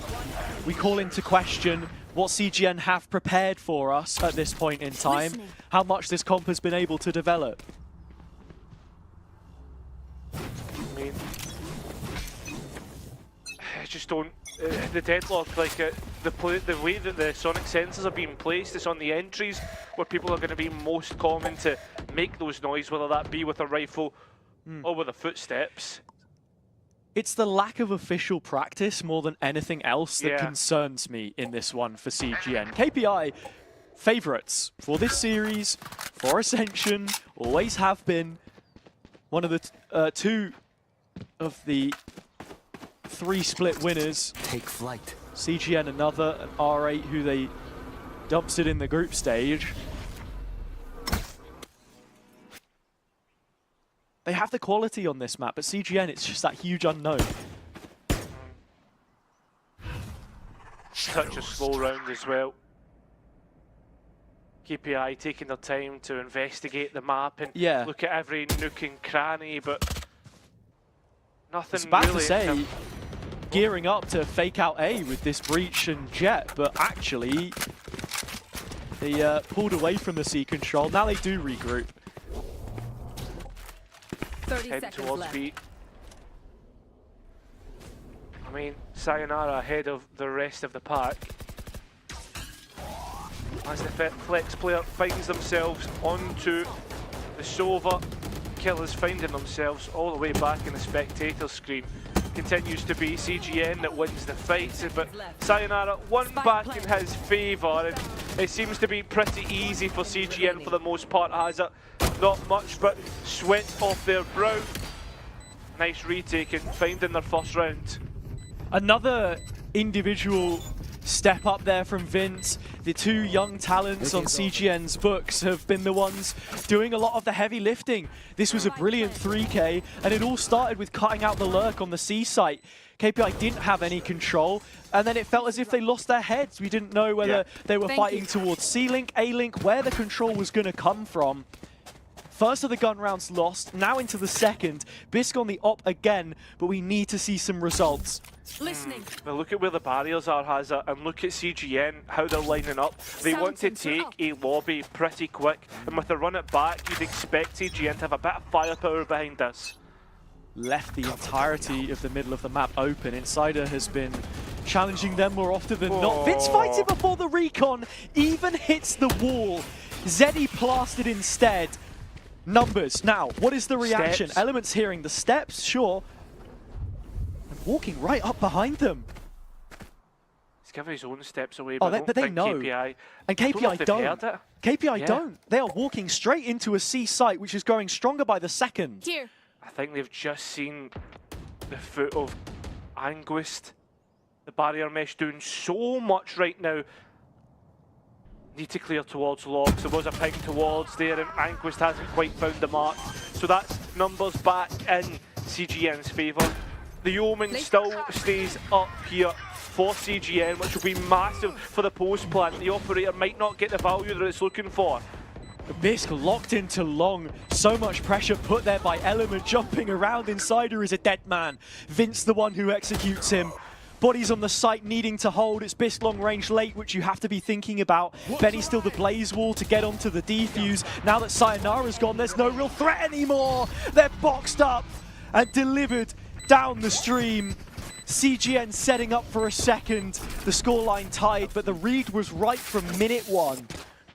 we call into question what CGN have prepared for us at this point in time, how much this comp has been able to develop. I mean, I just don't. The deadlock, like the way that the sonic sensors are being placed, is on the entries where people are going to be most common to make those noise, whether that be with a rifle or with the footsteps. It's the lack of official practice more than anything else that concerns me in this one for CGN. KPI, favourites for this series, for Ascension, always have been. One of the 2 of the 3 split winners. Take flight. CGN another, an R8 who they dumps it in the group stage. They have the quality on this map, but CGN, it's just that huge unknown. Such a slow round as well. KPI taking their time to investigate the map and look at every nook and cranny, but nothing It's bad really. to say, gearing up to fake out A with this breach and jet, but actually they pulled away from the C control. Now they do regroup. 30 Head seconds towards left. B. I mean, Sayonara ahead of the rest of the pack. As the flex player finds themselves onto the Sova, killers finding themselves all the way back in the spectator screen. Continues to be CGN that wins the fight, but Sayonara one back in his favour, and it seems to be pretty easy for CGN for the most part, has it? Not much but sweat off their brow. Nice retake and finding their first round. Another individual step up there from Vince. The 2 young talents on CGN's books have been the ones doing a lot of the heavy lifting. This was a brilliant 3K, and it all started with cutting out the lurk on the C site. KPI didn't have any control, and then it felt as if they lost their heads. We didn't know whether they were fighting towards C-Link, A-Link, where the control was going to come from. First of the gun rounds lost, now into the second. Bisc on the op again, but we need to see some results. Listening. Now look at where the barriers are, Hazza, and look at CGN, how they're lining up. They want to take a lobby pretty quick, and with the run it back, you'd expect CGN to have a bit of firepower behind this. Left the entirety of the middle of the map open. Insider has been challenging them more often than not. Vince fights it before the recon even hits the wall. Zeddy plastered instead. Numbers. Now, what is the reaction? Steps. Elements hearing the steps, sure. And walking right up behind them. He's giving his own steps away, Oh, but I don't but they think know. KPI... And I don't know KPI if they've don't. heard it. KPI don't. They are walking straight into a C site, which is growing stronger by the second. Here. I think they've just seen the foot of Anguist. The barrier mesh doing so much right now. Need to clear towards logs. There was a ping towards there, and Anguist hasn't quite found the mark. So that's numbers back in CGN's favour. The Omen still stays up here for CGN, which will be massive for the post plant. The operator might not get the value that it's looking for. Bisk locked into long. So much pressure put there by Element. Jumping around inside her is a dead man. Vince the one who executes him. Bodies on the site needing to hold. It's Bisk long range late, which you have to be thinking about. Benny still the blaze wall to get onto the defuse. Now that Sayonara's gone, there's no real threat anymore. They're boxed up and delivered down the stream. CGN setting up for a second. The scoreline tied, but the read was right from minute 1.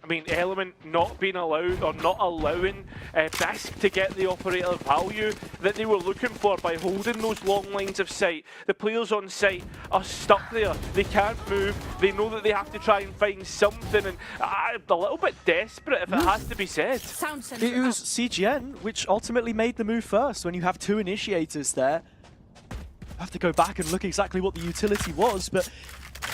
I mean, Element not being allowed, or not allowing Bisk to get the operator value that they were looking for by holding those long lines of sight. The players on site are stuck there. They can't move. They know that they have to try and find something, and a little bit desperate, if it has to be said. It was CGN which ultimately made the move first. When you have 2 initiators there, I have to go back and look exactly what the utility was, but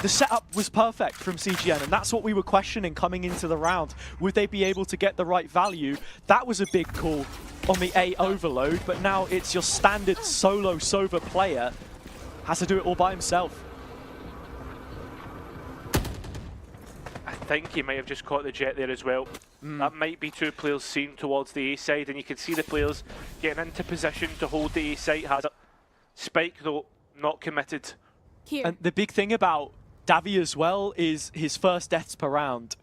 the setup was perfect from CGN, and that's what we were questioning coming into the round. Would they be able to get the right value? That was a big call on the A overload, but now it's your standard solo Sova player. Has to do it all by himself. I think he might have just caught the jet there as well. That might be 2 players seen towards the A side, and you can see the players getting into position to hold the A site. Has a Spike, though, not committed. Here. And the big thing about Davi as well is his first deaths per round.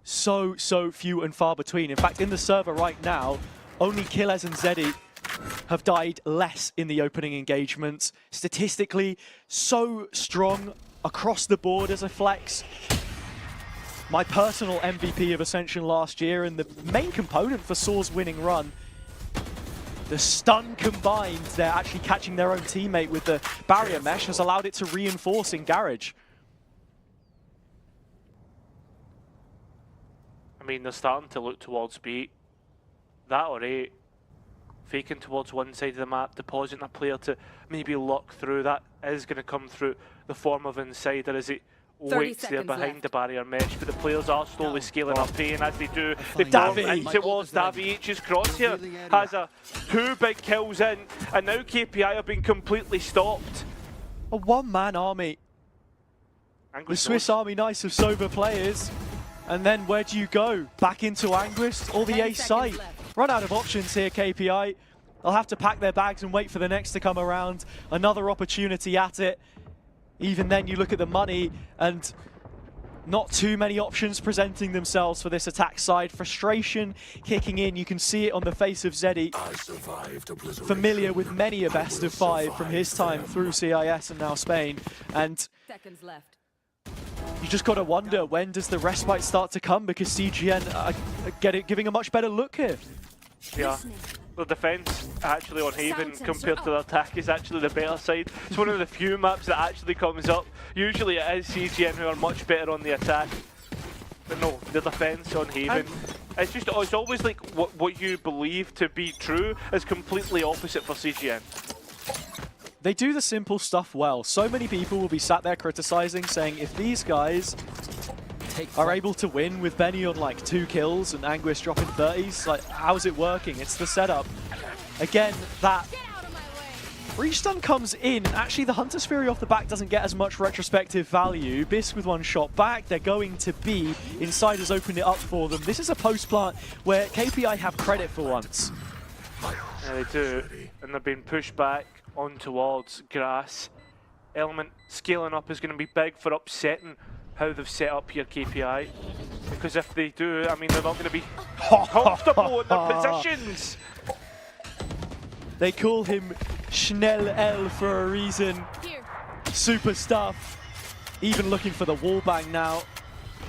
So few and far between. In fact, in the server right now, only Killez and Zeddy have died less in the opening engagements. Statistically, so strong across the board as a flex. My personal MVP of Ascension last year, and the main component for Soar's winning run. The stun combined, they're actually catching their own teammate with the barrier mesh, has allowed it to reinforce in Garage. I mean, they're starting to look towards B. That or A. Faking towards one side of the map, depositing a player to maybe lock through. That is going to come through the form of Insider as it waits there behind the barrier mesh, but the players are slowly scaling up A, and as they do, they form in towards Davi. H's crosshair has 2 big kills in, and now KPI have been completely stopped. A one-man army. The Swiss Army Knights of Sova players. And then where do you go? Back into Anguist or the A site? Run out of options here, KPI. They'll have to pack their bags and wait for the next to come around. Another opportunity at it. Even then, you look at the money and not too many options presenting themselves for this attack side. Frustration kicking in. You can see it on the face of Zeddy. Familiar with many a best of 5 from his time through CIS and now Spain. And Seconds left. you just got to wonder, when does the respite start to come? Because CGN are giving a much better look here. Yeah. The defense actually on Haven compared to the attack is actually the better side. It's one of the few maps that actually comes up. Usually it is CGN who are much better on the attack. But no, the defense on Haven, it's always like what you believe to be true is completely opposite for CGN. They do the simple stuff well. So many people will be sat there criticizing, saying if these guys are able to win with Benny on like 2 kills and Anguist dropping 30s, like how's it working? It's the setup. Again, that restun comes in. Actually, the Hunter's Fury off the back doesn't get as much retrospective value. Bisk with 1 shot back. They're going to be. Insiders opened it up for them. This is a post plant where KPI have credit for once. Yeah, they do. And they're being pushed back on towards grass. Element scaling up is going to be big for upsetting how they've set up here, KPI. Because if they do, I mean, they're not going to be comfortable in their positions. They call him Schnell L for a reason. Super stuff. Even looking for the wallbang now.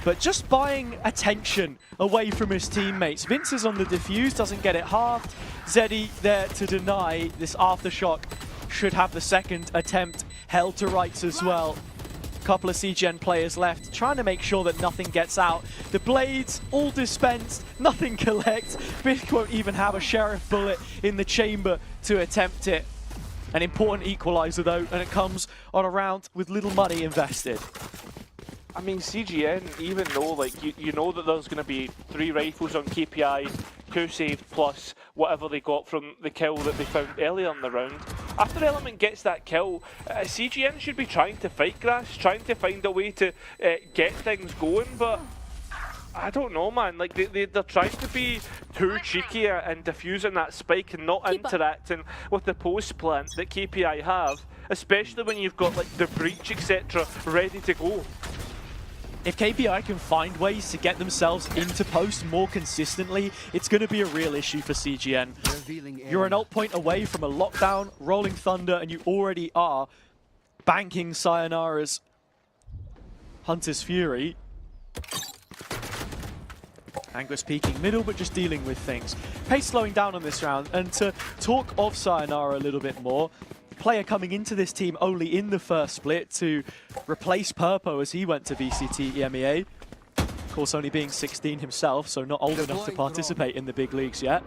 But just buying attention away from his teammates. Vince is on the defuse, doesn't get it halved. Zeddy there to deny. This aftershock should have the second attempt held to rights as well. Couple of CGN players left, trying to make sure that nothing gets out. The blades all dispensed, nothing collects. Bisk won't even have a sheriff bullet in the chamber to attempt it. An important equalizer though, and it comes on a round with little money invested. I mean, CGN, even though like you know that there's going to be 3 rifles on KPI 2 saved plus whatever they got from the kill that they found earlier in the round. After Element gets that kill, CGN should be trying to fight Grass, trying to find a way to get things going, but I don't know, man. Like they're trying to be too cheeky and diffusing that spike and not interacting with the post plant that KPI have, especially when you've got like the breach, etc., ready to go. If KPI can find ways to get themselves into post more consistently, it's going to be a real issue for CGN. You're an ult point away from a lockdown, Rolling Thunder, and you already are banking Sayonara's Hunter's Fury. Angus peeking middle, but just dealing with things. Pace slowing down on this round, and to talk of Sayonara a little bit more, player coming into this team only in the first split to replace Purpo as he went to VCT EMEA. Of course, only being 16 himself, so not old enough to participate in the big leagues yet.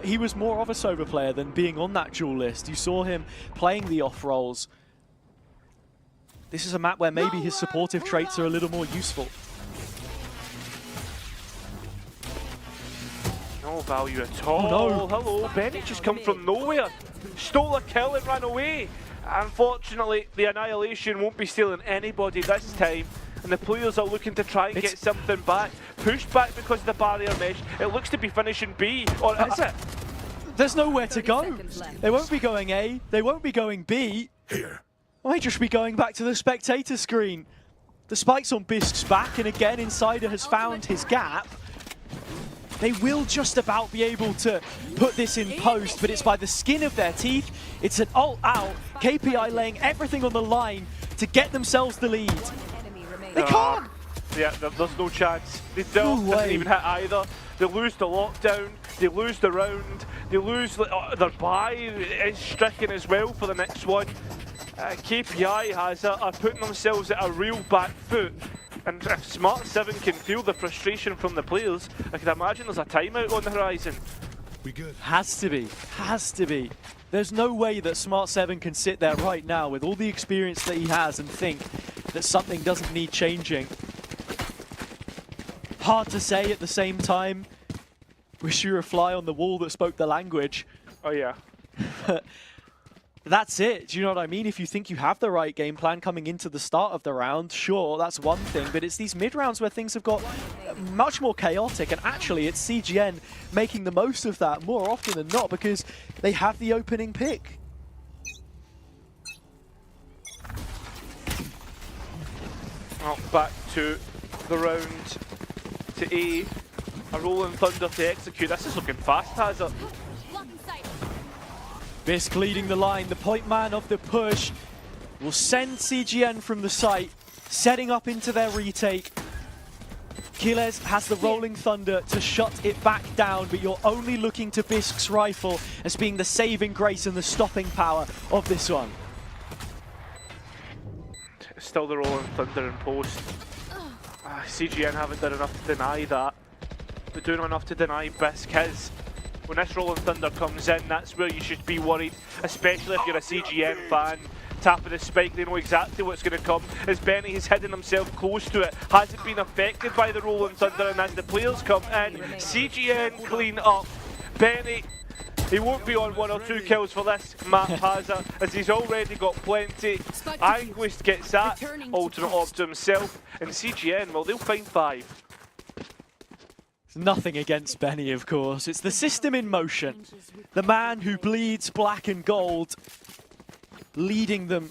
He was more of a Sova player than being on that dual list. You saw him playing the off roles. This is a map where maybe his supportive traits are a little more useful. No value at all. Oh, no. Hello, Benny just come from nowhere. Stole a kill and ran away. Unfortunately, the Annihilation won't be stealing anybody this time, and the players are looking to try and get something back. Pushed back because of the barrier mesh. It looks to be finishing B, or is it? There's nowhere to go. They won't be going A, they won't be going B. Here. Might just be going back to the spectator screen. The spike's on Bisk's back, and again, Insider has found his gap. They will just about be able to put this in post, but it's by the skin of their teeth. It's an ult out. KPI laying everything on the line to get themselves the lead. They can't! Yeah, there's no chance. They don't even hit either. They lose the lockdown, they lose the round, they lose their buy is stricken as well for the next one. KPI are putting themselves at a real back foot. And if Smart 7 can feel the frustration from the players, I can imagine there's a timeout on the horizon. We good? Has to be. Has to be. There's no way that Smart 7 can sit there right now with all the experience that he has and think that something doesn't need changing. Hard to say at the same time. Wish you were a fly on the wall that spoke the language. Oh yeah. That's it. Do you know what I mean? If you think you have the right game plan coming into the start of the round, sure, that's one thing. But it's these mid-rounds where things have got much more chaotic. And actually, it's CGN making the most of that more often than not because they have the opening pick. Well, back to the round to A. A Rolling Thunder to execute. This is looking fast, Hazard. Bisk leading the line, the point man of the push will send CGN from the site, setting up into their retake. Kiles has the Rolling Thunder to shut it back down, but you're only looking to Bisk's rifle as being the saving grace and the stopping power of this one. Still the Rolling Thunder in post. CGN haven't done enough to deny that, but doing enough to deny Bisk is. When this Rolling Thunder comes in, that's where you should be worried, especially if you're a CGN fan. Tapping the spike, they know exactly what's going to come. As Benny has hidden himself close to it, hasn't been affected by the Rolling Thunder, and as the players come in, CGN clean up. Benny, he won't be on 1 or 2 kills for this map, Hazard, as he's already got plenty. Anguist gets that alternate orb to himself, and CGN, well, they'll find 5. Nothing against Benny, of course. It's the system in motion. The man who bleeds black and gold, leading them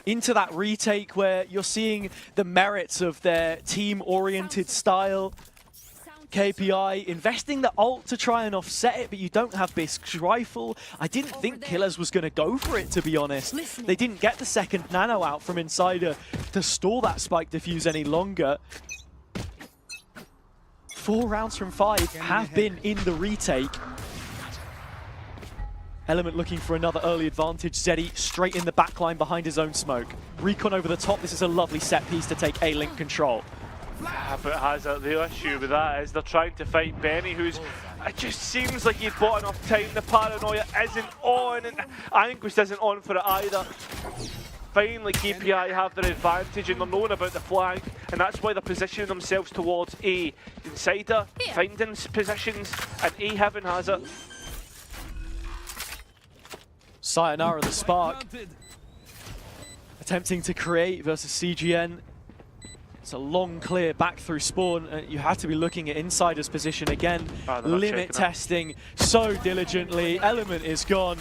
into that retake where you're seeing the merits of their team-oriented style. KPI investing the ult to try and offset it, but you don't have Bisk's rifle. I didn't think Killers was going to go for it, to be honest. They didn't get the second nano out from Insider to stall that spike defuse any longer. 4 rounds from 5 have been in the retake. Element looking for another early advantage. Zeddy straight in the backline behind his own smoke. Recon over the top. This is a lovely set piece to take A-Link control. But Hazard, the issue with that is they're trying to fight Benny, who's, it just seems like he'd bought enough time. The paranoia isn't on, and Anguist isn't on for it either. finally KPI have their advantage and they're knowing about the flank, and that's why they're positioning themselves towards A. Insider finding positions, and A Heaven has it. Sayonara the Spark. Attempting to create versus CGN. It's a long clear back through spawn. You have to be looking at Insider's position again. Limit testing so diligently. Element is gone.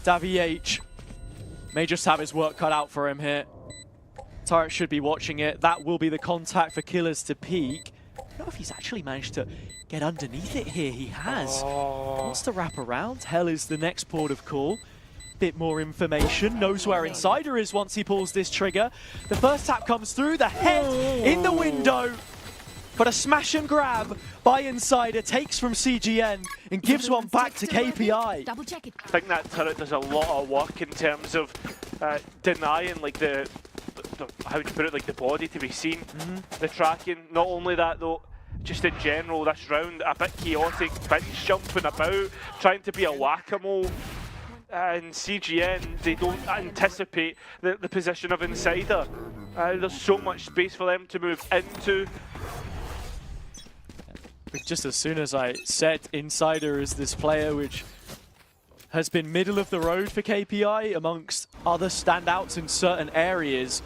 Davy H may just have his work cut out for him here. Turret should be watching it. That will be the contact for Killers to peek. I don't know if he's actually managed to get underneath it here. He has. Wants to wrap around. Hell is the next port of call. Bit more information. Knows where Insider is once he pulls this trigger. The first tap comes through. The head in the window. But a smash and grab by Insider takes from CGN and gives one back to KPI. Double check it. I think that turret does a lot of work in terms of denying like the how would you put it, like the body to be seen, the tracking. Not only that though, just in general this round a bit chaotic, bench jumping about, trying to be a whack-a-mole. And CGN, they don't anticipate the position of Insider. There's so much space for them to move into. Just as soon as I said Insider is this player which has been middle of the road for KPI amongst other standouts in certain areas,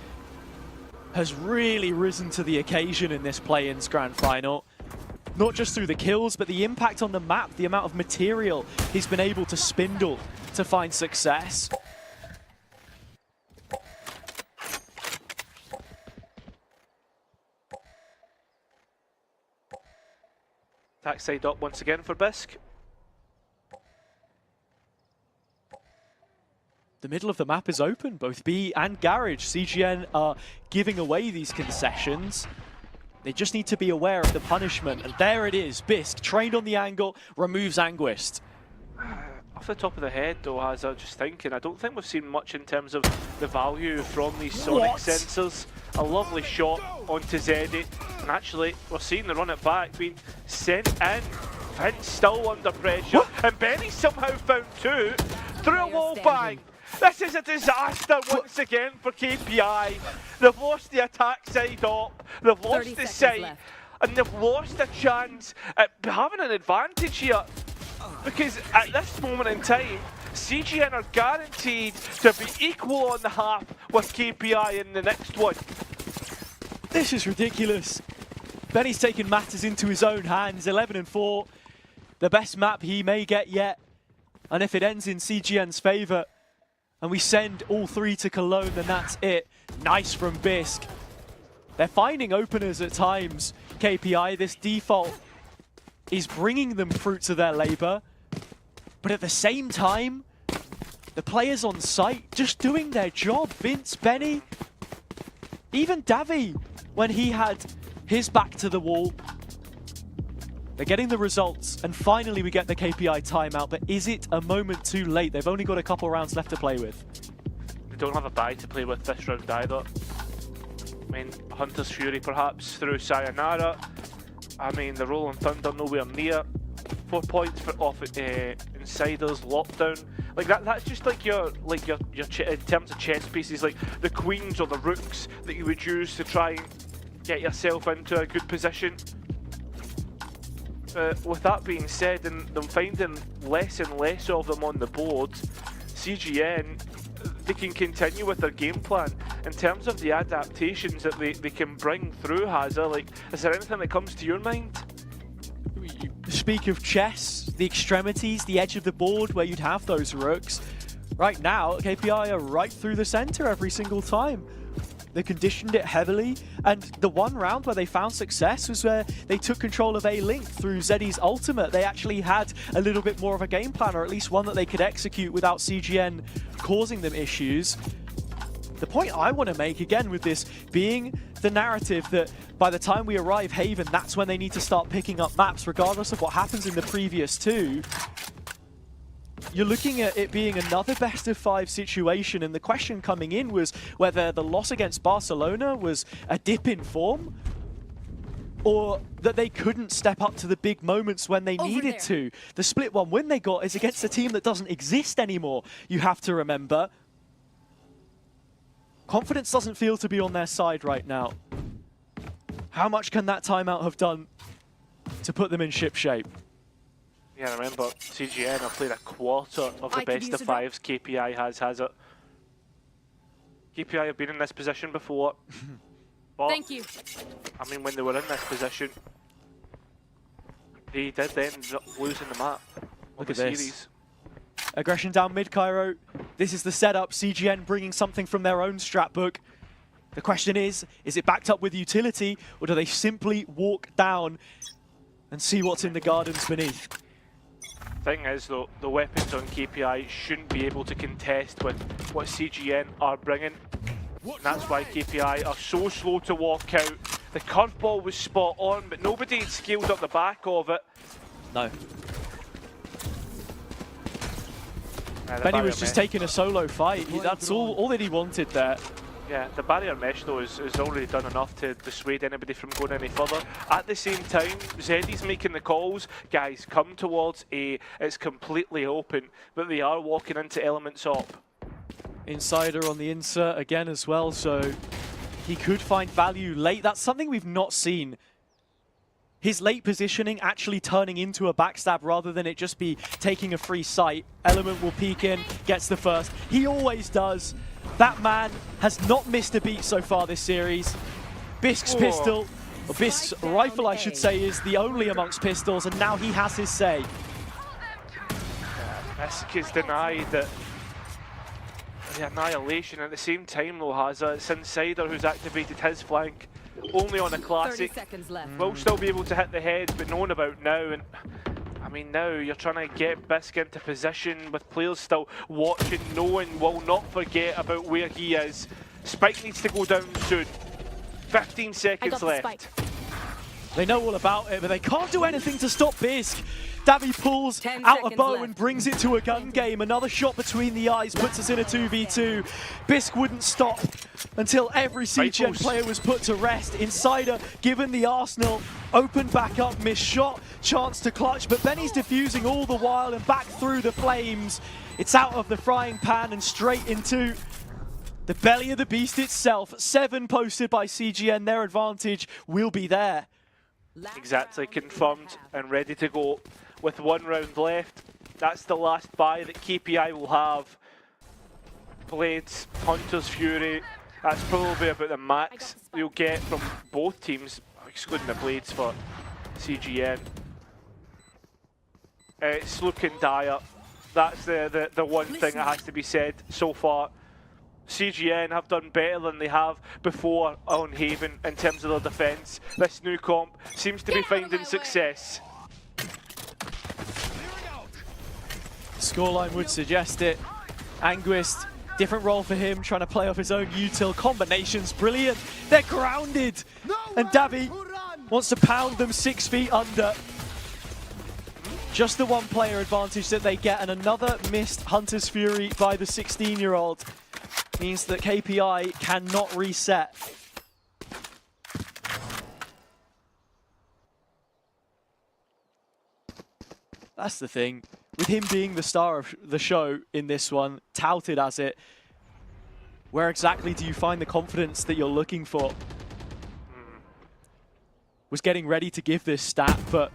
has really risen to the occasion in this play-ins grand final. Not just through the kills, but the impact on the map, the amount of material he's been able to spindle to find success. Attack side up once again for Bisc. The middle of the map is open, both B and Garage. CGN are giving away these concessions. They just need to be aware of the punishment, and there it is. Bisc, trained on the angle, removes Anguist. Off the top of the head though, as I was just thinking, I don't think we've seen much in terms of the value from these sonic sensors. A lovely shot onto Zeddy, and actually we're seeing the run it back being sent in. Vince still under pressure, and Benny somehow found two through a wall bang. This is a disaster once again for KPI. They've lost the attack side up, they've lost the site, and they've lost a chance at having an advantage here. Because at this moment in time, CGN are guaranteed to be equal on the half with KPI in the next one. This is ridiculous. Benny's taken matters into his own hands. 11-4, the best map he may get yet. And if it ends in CGN's favour, and we send all three to Cologne, then that's it. Nice from Bisc. They're finding openers at times, KPI. This default is bringing them fruits of their labour. But at the same time, the players on site just doing their job. Vince, Benny, even Davy, when he had his back to the wall. They're getting the results, and finally we get the KPI timeout, but is it a moment too late? They've only got a couple rounds left to play with. They don't have a bye to play with this round either. I mean, Hunter's Fury perhaps through Sayonara. I mean, the Rolling Thunder nowhere near. 4 points for off Insider's lockdown. Like that's just like your in terms of chess pieces, like the queens or the rooks that you would use to try and get yourself into a good position. With that being said, and them finding less and less of them on the board, CGN, they can continue with their game plan. In terms of the adaptations that they can bring through Hazza, like, is there anything that comes to your mind? You speak of chess, the extremities, the edge of the board where you'd have those rooks. Right now, KPI are right through the center every single time. They conditioned it heavily, and the one round where they found success was where they took control of A-Link through Zeddy's ultimate. They actually had a little bit more of a game plan, or at least one that they could execute without CGN causing them issues. The point I want to make, again, with this being the narrative that by the time we arrive Haven, that's when they need to start picking up maps, regardless of what happens in the previous two. You're looking at it being another best-of-5 situation, and the question coming in was whether the loss against Barcelona was a dip in form, or that they couldn't step up to the big moments when they needed to. The split one win they got is against a team that doesn't exist anymore, you have to remember. Confidence doesn't feel to be on their side right now. How much can that timeout have done to put them in ship shape? Yeah, remember, CGN have played a quarter of the I could best use of a drop. fives KPI has it. KPI have been in this position before. But, Thank you. I mean, when they were in this position, they did end up losing the map of Look the at this. series. Aggression down mid, Cairo. This is the setup. CGN bringing something from their own strat book. The question is it backed up with utility, or do they simply walk down and see what's in the gardens beneath? Thing is, though, the weapons on KPI shouldn't be able to contest with what CGN are bringing. And that's why KPI are so slow to walk out. The curveball was spot on, but nobody had scaled up the back of it. No. The Benny barrier was just mesh. taking a solo fight. That's all that he wanted there. Yeah, the barrier mesh though is already done enough to dissuade anybody from going any further. At the same time, Zeddy's making the calls. Guys, come towards A. It's completely open, but they are walking into elements up. Insider on the insert again as well, so he could find value late. That's something we've not seen. His late positioning actually turning into a backstab rather than it just be taking a free sight. Element will peek in, gets the first. He always does. That man has not missed a beat so far this series. Bisk's pistol, or Bisk's rifle I should say, is the only amongst pistols, and now he has his say. Bisk is denied the annihilation. At the same time though, Hazza, it's Insider who's activated his flank. Only on a 30 classic. seconds left. Will still be able to hit the heads, but known about now. And I mean, now you're trying to get Bisk into position with players still watching. No one will not forget about where he is. Spike needs to go down soon. 15 I seconds got the left. spike. They know all about it, but they can't do anything to stop Bisk. Davi pulls 10 out a seconds bow left. and brings it to a gun game. Another shot between the eyes puts us in a 2v2. Bisk wouldn't stop until every CGN Rifles. player was put to rest. Insider, given the Arsenal, opened back up, missed shot, chance to clutch, but Benny's defusing all the while and back through the flames. It's out of the frying pan and straight into the belly of the beast itself. 7 posted by CGN, their advantage will be there. Exactly, confirmed and ready to go with 1 round left. That's the last buy that KPI will have. Blades, Hunter's Fury, that's probably about the max you'll get from both teams, excluding the Blades for CGN. It's looking dire. That's the one thing that has to be said so far. CGN have done better than they have before on Haven in terms of their defence. This new comp seems to be finding success. Scoreline would suggest it. Anguist, different role for him, trying to play off his own util combinations. Brilliant. They're grounded. And Davi wants to pound them 6 feet under. Just the 1 player advantage that they get, and another missed Hunter's Fury by the 16-year-old. Means that KPI cannot reset. That's the thing. With him being the star of the show in this one, touted as it, where exactly do you find the confidence that you're looking for? Was getting ready to give this stat, but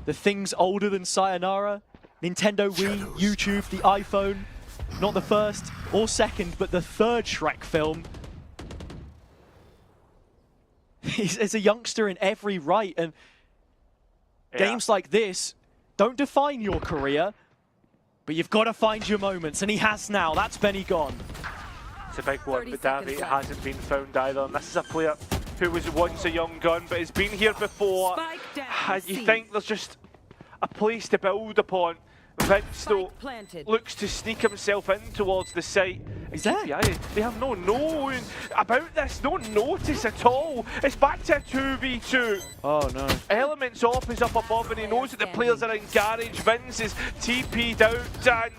the things older than Sayonara, Nintendo Wii, YouTube, the iPhone, not the first or second, but the 3rd Shrek film. He's a youngster in every right, and games like this don't define your career, but you've got to find your moments, and he has now. That's Benny gone. It's a big one, 30 but seconds Davi left. hasn't been found either. And this is a player who was once a young gun, but has been here before. Spike down, And you C. think there's just a place to build upon. Vince, though, Spike planted. looks to sneak himself in towards the site. Is there? Yeah, they have no known about this, no notice at all. It's back to a 2v2. Oh no. Elements off is up above and he knows that the players are in garage. Vince is TP'd out and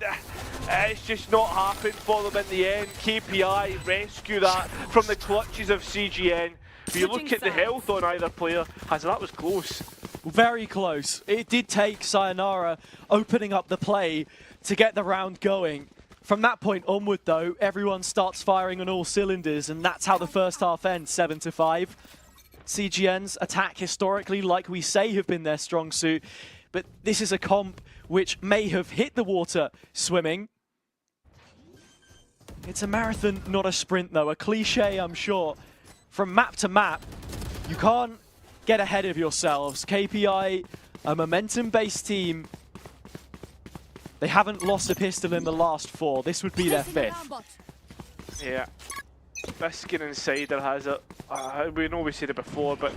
it's just not happened for them in the end. KPI rescue that from the clutches of CGN. If you look at the health on either player, that was close. Very close. It did take Sayonara opening up the play to get the round going. From that point onward, though, everyone starts firing on all cylinders, and that's how the first half ends, 7-5. CGN's attack historically, like we say, have been their strong suit, but this is a comp which may have hit the water swimming. It's a marathon, not a sprint, though. A cliche, I'm sure. From map to map, you can't get ahead of yourselves. KPI, a momentum-based team. They haven't lost a pistol in the last 4. This would be their 5th. Yeah. Biscuit Insider has it. We know we said it before, but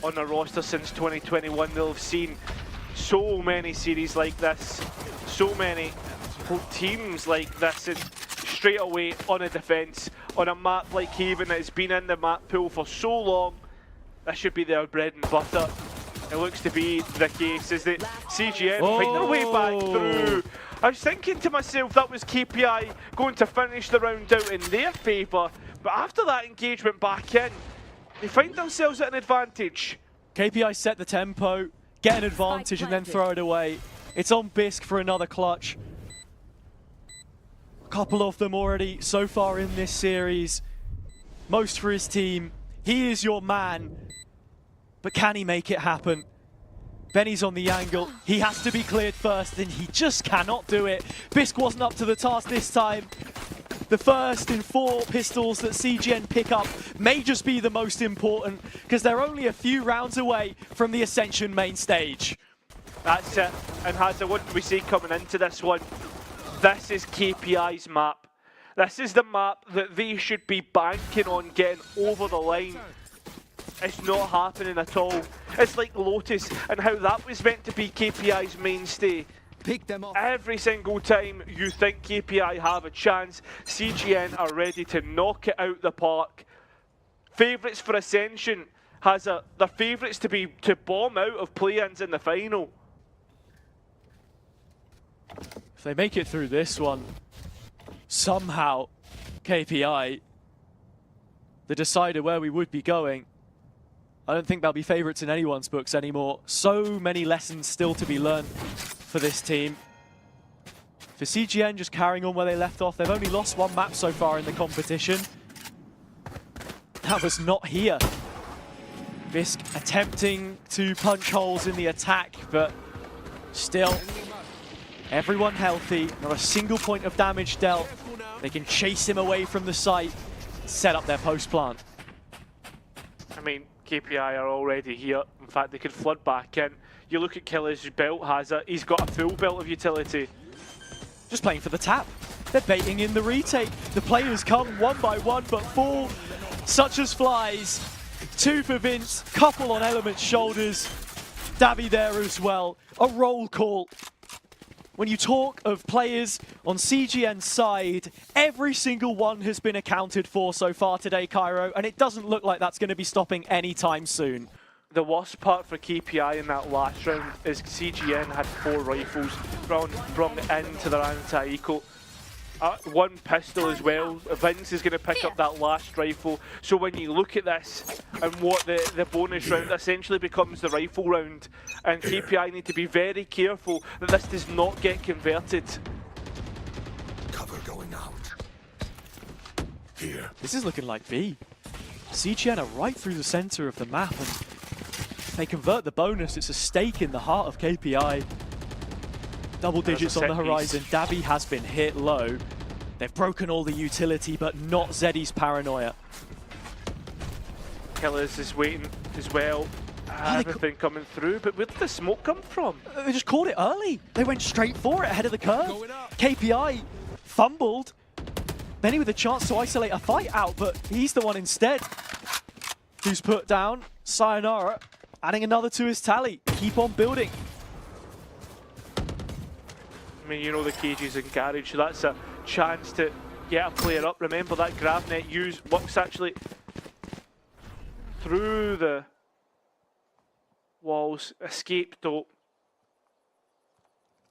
on the roster since 2021, they'll have seen so many series like this, so many teams like this, and straight away on a defense, on a map like Haven that has been in the map pool for so long. That should be their bread and butter. It looks to be the case as the CGN find their way back through. I was thinking to myself that was KPI going to finish the round out in their favour, but after that engagement back in, they find themselves at an advantage. KPI set the tempo, get an advantage and then throw it away. It's on Bisc for another clutch. A couple of them already so far in this series. Most for his team. He is your man. But can he make it happen? Benny's on the angle. He has to be cleared first, and he just cannot do it. Bisc wasn't up to the task this time. The first in 4 pistols that CGN pick up may just be the most important, because they're only a few rounds away from the Ascension main stage. That's it. And Hazza, what do we see coming into this one? This is KPI's map. This is the map that they should be banking on getting over the line. It's not happening at all. It's like Lotus and how that was meant to be KPI's mainstay. Pick them up. Every single time you think KPI have a chance, CGN are ready to knock it out the park. Favourites for Ascension has they're favourites to bomb out of play-ins in the final. If they make it through this one, somehow KPI, the decider where we would be going, I don't think they'll be favourites in anyone's books anymore. So many lessons still to be learned for this team. For CGN, just carrying on where they left off. They've only lost 1 map so far in the competition. That was not here. Bisc attempting to punch holes in the attack, but still, everyone healthy. Not a single point of damage dealt. They can chase him away from the site, set up their post plant. I mean, KPI are already here. In fact, they could flood back in. You look at Killer's belt, Hazza, he's got a full belt of utility. Just playing for the tap. They're baiting in the retake. The players come one by one, but fall such as flies. 2 for Vince, couple on Element's shoulders. Davy there as well. A roll call. When you talk of players on CGN's side, every single one has been accounted for so far today, Cairo, and it doesn't look like that's going to be stopping anytime soon. The worst part for KPI in that last round is CGN had 4 rifles brung into their anti-eco. 1 pistol as well. Vince is going to pick up that last rifle. So when you look at this and what the bonus round essentially becomes the rifle round, and KPI need to be very careful that this does not get converted. Cover going out. Here. This is looking like B. CGN are right through the center of the map, and if they convert the bonus, it's a stake in the heart of KPI. Double digits on the horizon. Davy has been hit low. They've broken all the utility, but not Zeddy's paranoia. Killers is waiting as well. Everything coming through, but where did the smoke come from? They just called it early. They went straight for it ahead of the curve. KPI fumbled. Benny with a chance to isolate a fight out, but he's the one instead who's put down. Sayonara adding another to his tally. Keep on building. I mean, you know the cages in garage, so that's a chance to get a player up. Remember that grab net works actually through the walls. Escape though.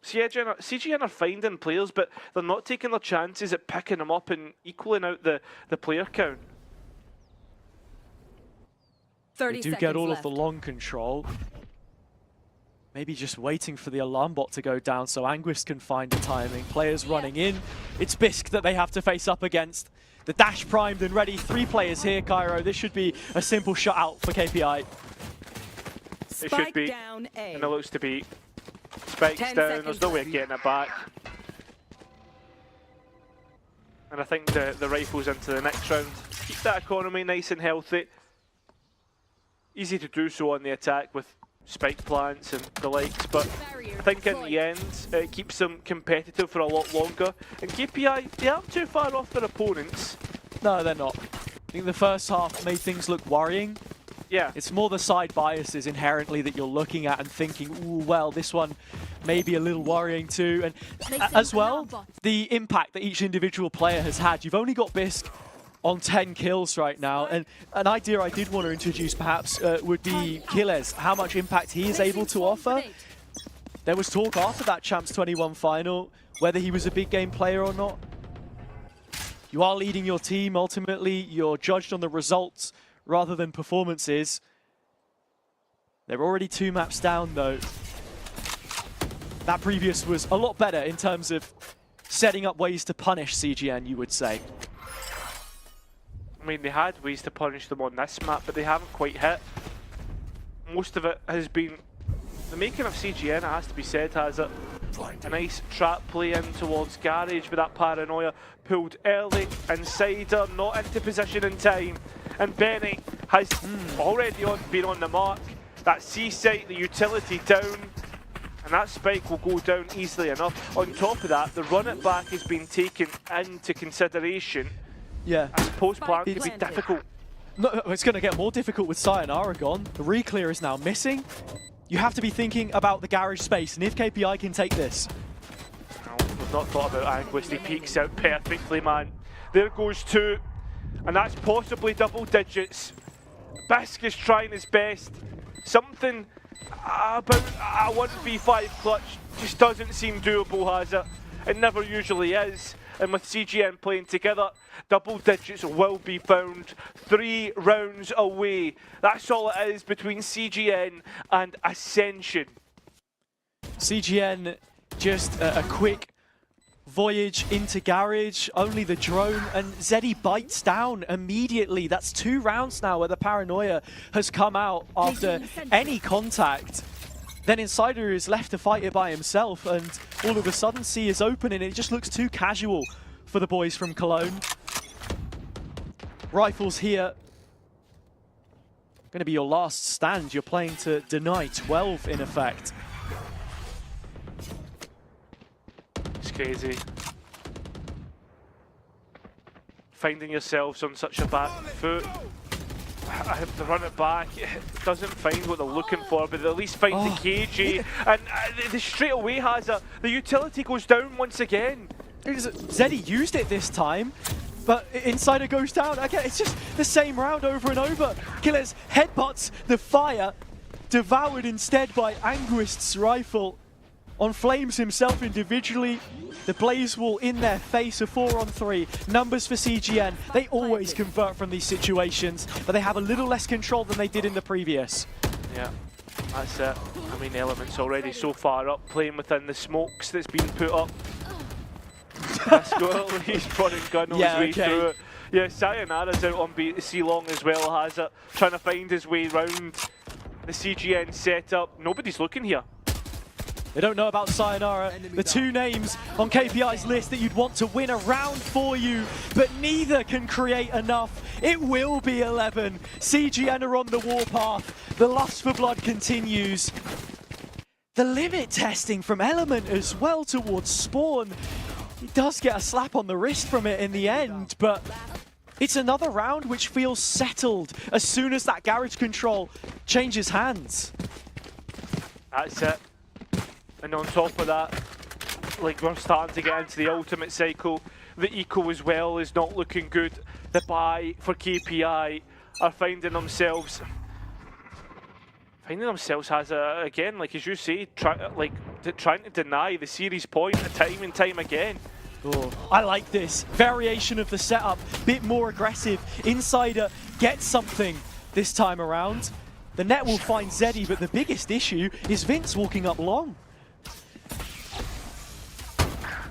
CGN are finding players, but they're not taking their chances at picking them up and equaling out the player count. 30 They do seconds get all left. of the long control. Maybe just waiting for the alarm bot to go down so Anguist can find the timing. Players running in. It's Bisq that they have to face up against. The dash primed and ready. 3 players here, Cairo. This should be a simple shutout for KPI. It should be. Down A. And it looks to be. Spike's 10 down, seconds there's no way of left. getting it back. And I think the rifle's into the next round. Keep that economy nice and healthy. Easy to do so on the attack with spike plants and the likes, but I think in the end it keeps them competitive for a lot longer. And KPI, they aren't too far off their opponents. No, they're not. I think the first half made things look worrying. Yeah. It's more the side biases inherently that you're looking at and thinking, ooh, well, this one may be a little worrying too. And as well, the impact that each individual player has had. You've only got Bisq on 10 kills right now, and an idea I did want to introduce perhaps would be Killes, how much impact he is able to offer. There was talk after that Champs 21 final whether he was a big game player or not. You are leading your team, ultimately you're judged on the results rather than performances. They're already 2 maps down though. That previous was a lot better in terms of setting up ways to punish CGN, you would say. I mean, they had ways to punish them on this map, but they haven't quite hit. Most of it has been the making of CGN, it has to be said, has it? A nice trap play in towards Garage, but that paranoia pulled early, insider, not into position in time. And Benny has already been on the mark. That C site, the utility down, and that spike will go down easily enough. On top of that, the run it back has been taken into consideration. Yeah. I suppose plan could be difficult. No, it's going to get more difficult with Sayonara gone. The reclear is now missing. You have to be thinking about the garage space, and if KPI can take this. No, we've not thought about Anguist. He peeks out perfectly, man. There goes 2, and that's possibly double digits. Bisq is trying his best. Something about a 1v5 clutch just doesn't seem doable, has it? It never usually is. And with CGN playing together, double digits will be found 3 rounds away. That's all it is between CGN and Ascension. CGN just a quick voyage into garage, only the drone, and Zeddy bites down immediately. That's 2 rounds now where the paranoia has come out after any contact. Then Insider is left to fight it by himself, and all of a sudden C is open, and it just looks too casual for the boys from Cologne. Rifles here. Going to be your last stand. You're playing to deny 12 in effect. It's crazy. Finding yourselves on such a back foot. I have to run it back. It doesn't find what they're looking for, but at least find the KG. And the straight away has the utility goes down once again. Zeddy used it this time, but Insider goes down. Again, it's just the same round over and over. Killes headbutts the fire, devoured instead by Anguist's rifle. On Flames himself individually, the Blaze Wall in their face, a 4-on-3. Numbers for CGN, they always convert from these situations, but they have a little less control than they did in the previous. Yeah, that's it. I mean, Element's already so far up, playing within the smokes that's been put up. Bisq, he's running gun on his way through it. Yeah, Sayonara's out on C-Long as well, has it, trying to find his way round the CGN setup. Nobody's looking here. They don't know about Sayonara. The 2 names on KPI's list that you'd want to win a round for you, but neither can create enough. It will be 11. CGN are on the warpath. The lust for blood continues. The limit testing from Element as well towards Spawn. He does get a slap on the wrist from it in the end, but it's another round which feels settled as soon as that garage control changes hands. That's it. And on top of that, like, we're starting to get into the ultimate cycle. The eco as well is not looking good. The buy for KPI are finding themselves has again, like as you say, trying to deny the series point time and time again. Oh, I like this variation of the setup, bit more aggressive. Insider gets something this time around. The net will find Zeddy, but the biggest issue is Vince walking up long.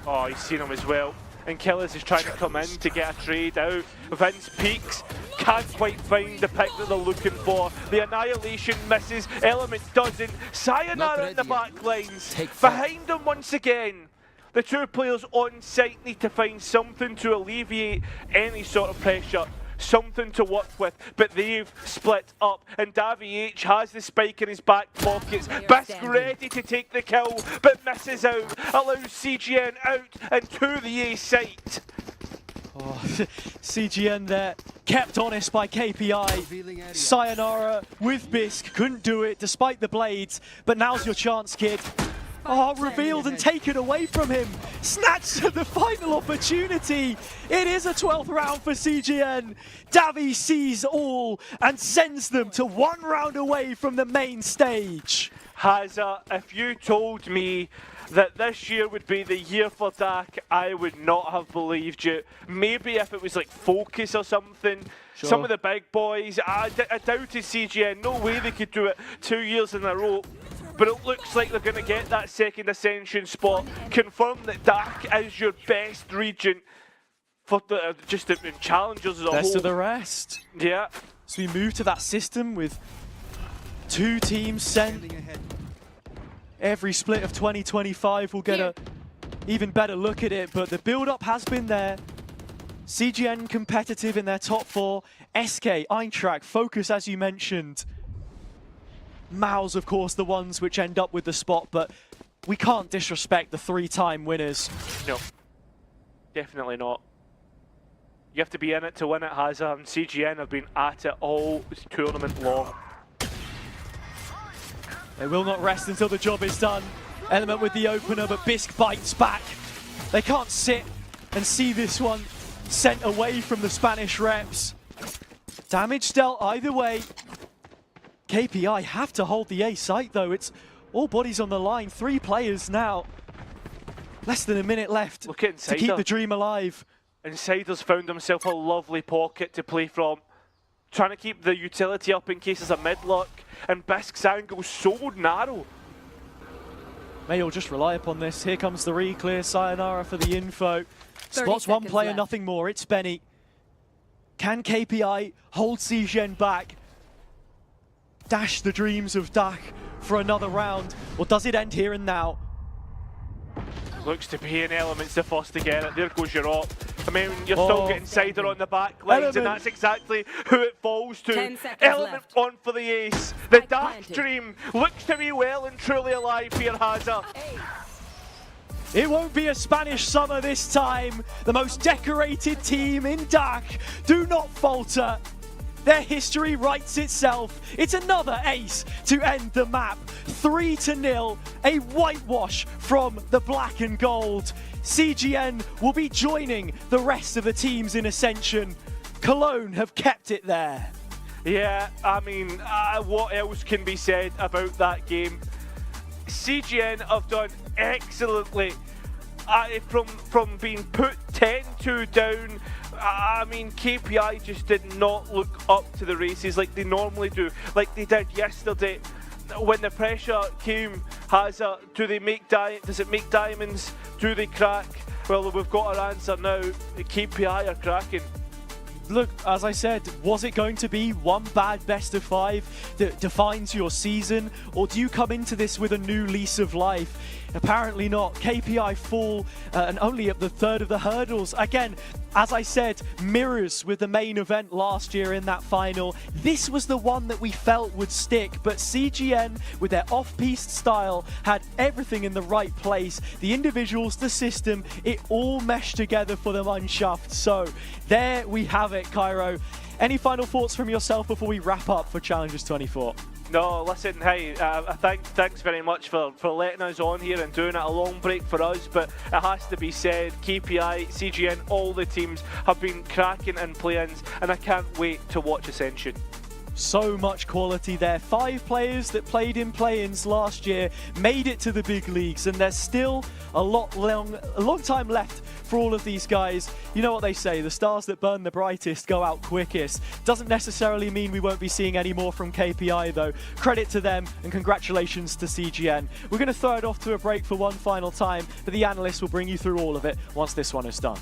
Oh, he's seen him as well. And Killers is trying to come in to get a trade out. Vince peeks, can't quite find the pick that they're looking for. The Annihilation misses, Element doesn't. Sayonara in the back lines. Behind him once again. The two players on site need to find something to alleviate any sort of pressure. Something to work with, but they've split up, and Davy H has the spike in his back pockets. Bisk ready to take the kill, but misses out, allows CGN out and to the A site. Oh, CGN there, kept honest by KPI. Sayonara with Bisk, couldn't do it despite the blades, but now's your chance, kid. Oh, revealed and taken away from him. Snatched at the final opportunity. It is a 12th round for CGN. Davy sees all and sends them to 1 round away from the main stage. Hazza, if you told me that this year would be the year for Dak, I would not have believed you. Maybe if it was like Focus or something. Sure. Some of the big boys, I doubted CGN. No way they could do it 2 years in a row. But it looks like they're going to get that second Ascension spot. Confirm that Dak is your best region for the just the challengers as a whole. Best of the rest. Yeah. So we move to that system with 2 teams sent. Every split of 2025 will get a even better look at it, but the build-up has been there. CGN competitive in their top 4. SK, Eintracht, Focus, as you mentioned. Mao's, of course, the ones which end up with the spot, but we can't disrespect the 3-time winners. No, definitely not. You have to be in it to win it, Hazza, and CGN have been at it all tournament long. They will not rest until the job is done. Element with the opener, but Bisk bites back. They can't sit and see this one sent away from the Spanish reps. Damage dealt either way. KPI have to hold the A site though. It's all bodies on the line. 3 players now. Less than a minute left Look at to keep the dream alive. Insider's found himself a lovely pocket to play from. Trying to keep the utility up in case there's a mid-luck. And Bisk's angle so narrow. May will just rely upon this. Here comes the re-clear. Sayonara for the info. Spots 1 player, left. nothing more. It's Benny. Can KPI hold CGN back? Dash the dreams of Dak for another round, or does it end here and now? Looks to be an Element's the first to get it. There goes your op. I mean, you're still getting Cider on the back lines, and that's exactly who it falls to. 10 seconds Element left. on for the ace. The Spike Dark planted. Dream looks to be well and truly alive here, Hazza. It won't be a Spanish summer this time. The most decorated team in DAC do not falter. Their history writes itself. It's another ace to end the map. 3-0, a whitewash from the black and gold. CGN will be joining the rest of the teams in Ascension. Cologne have kept it there. Yeah, I mean, what else can be said about that game? CGN have done excellently from being put 10-2 down. I mean, KPI just did not look up to the races like they normally do, like they did yesterday. When the pressure came, does it make diamonds? Do they crack? Well, we've got our answer now. KPI are cracking. Look, as I said, was it going to be one bad best of 5 that defines your season, or do you come into this with a new lease of life? Apparently not. KPI fall and only at the 3rd of the hurdles. Again, as I said, mirrors with the main event last year in that final. This was the one that we felt would stick, but CGN, with their off-piste style, had everything in the right place. The individuals, the system, it all meshed together for them unshuffed. So there we have it, Cairo. Any final thoughts from yourself before we wrap up for Challengers 24? No, listen, hey, thanks very much for letting us on here and doing it a long break for us, but it has to be said, KPI, CGN, all the teams have been cracking in play-ins, and I can't wait to watch Ascension. So much quality there. 5 players that played in play-ins last year made it to the big leagues, and there's still a long time left for all of these guys. You know what they say, the stars that burn the brightest go out quickest. Doesn't necessarily mean we won't be seeing any more from KPI though. Credit to them and congratulations to CGN. We're going to throw it off to a break for one final time, but the analysts will bring you through all of it once this one is done.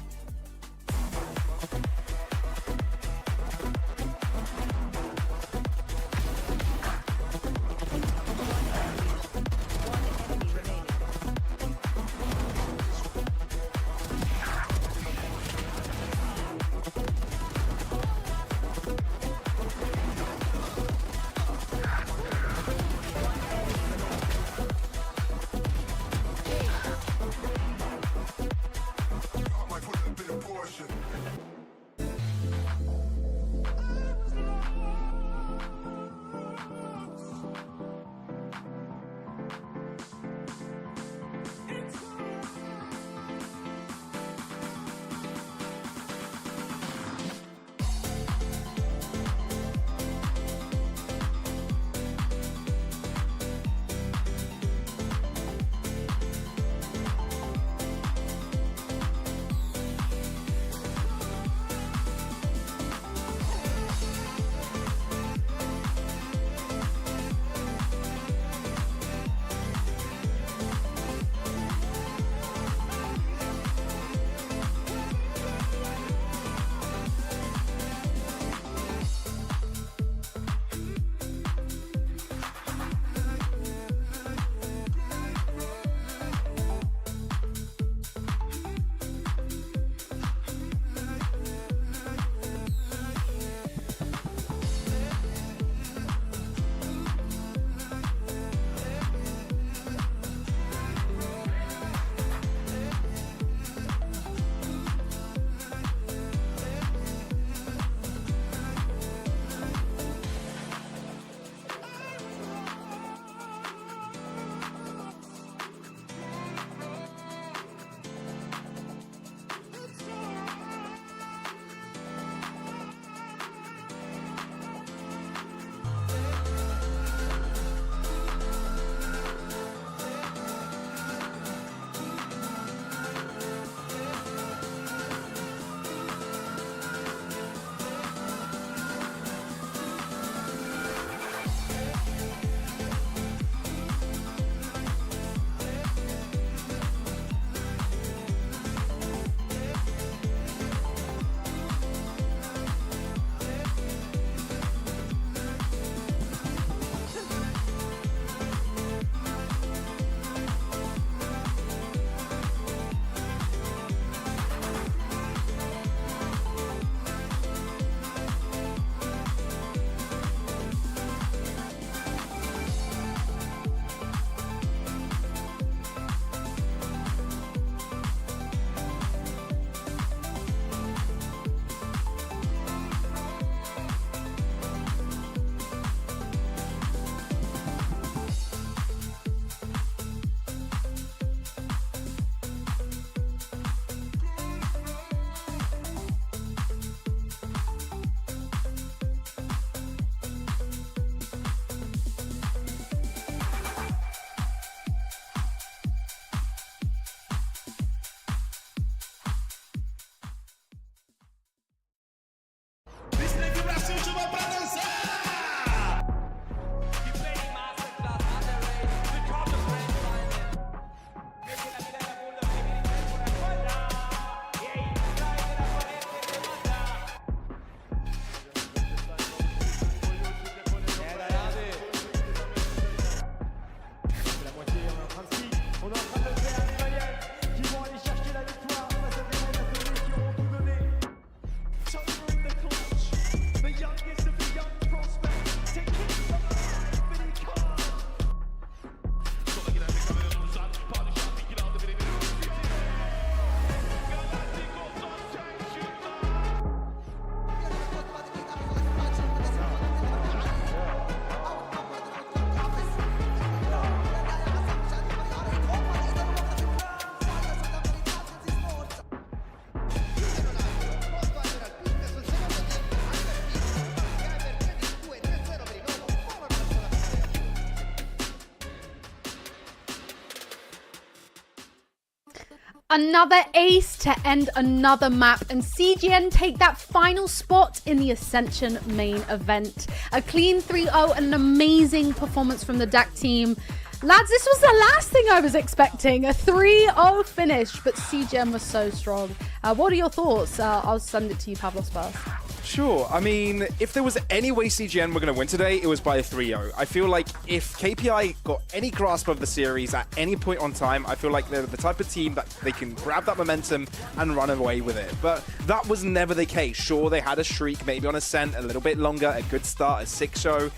Another ace to end another map, and CGN take that final spot in the Ascension main event. A clean 3-0 and an amazing performance from the DAC team. Lads, this was the last thing I was expecting, a 3-0 finish, but CGN was so strong. What are your thoughts? I'll send it to you, Pavlos, first. Sure. I mean, if there was any way CGN were going to win today, it was by a 3-0. I feel like if KPI got any grasp of the series at any point on time, I feel like they're the type of team that they can grab that momentum and run away with it. But that was never the case. Sure, they had a streak, maybe on Ascent, a little bit longer, a good start, a 6-0.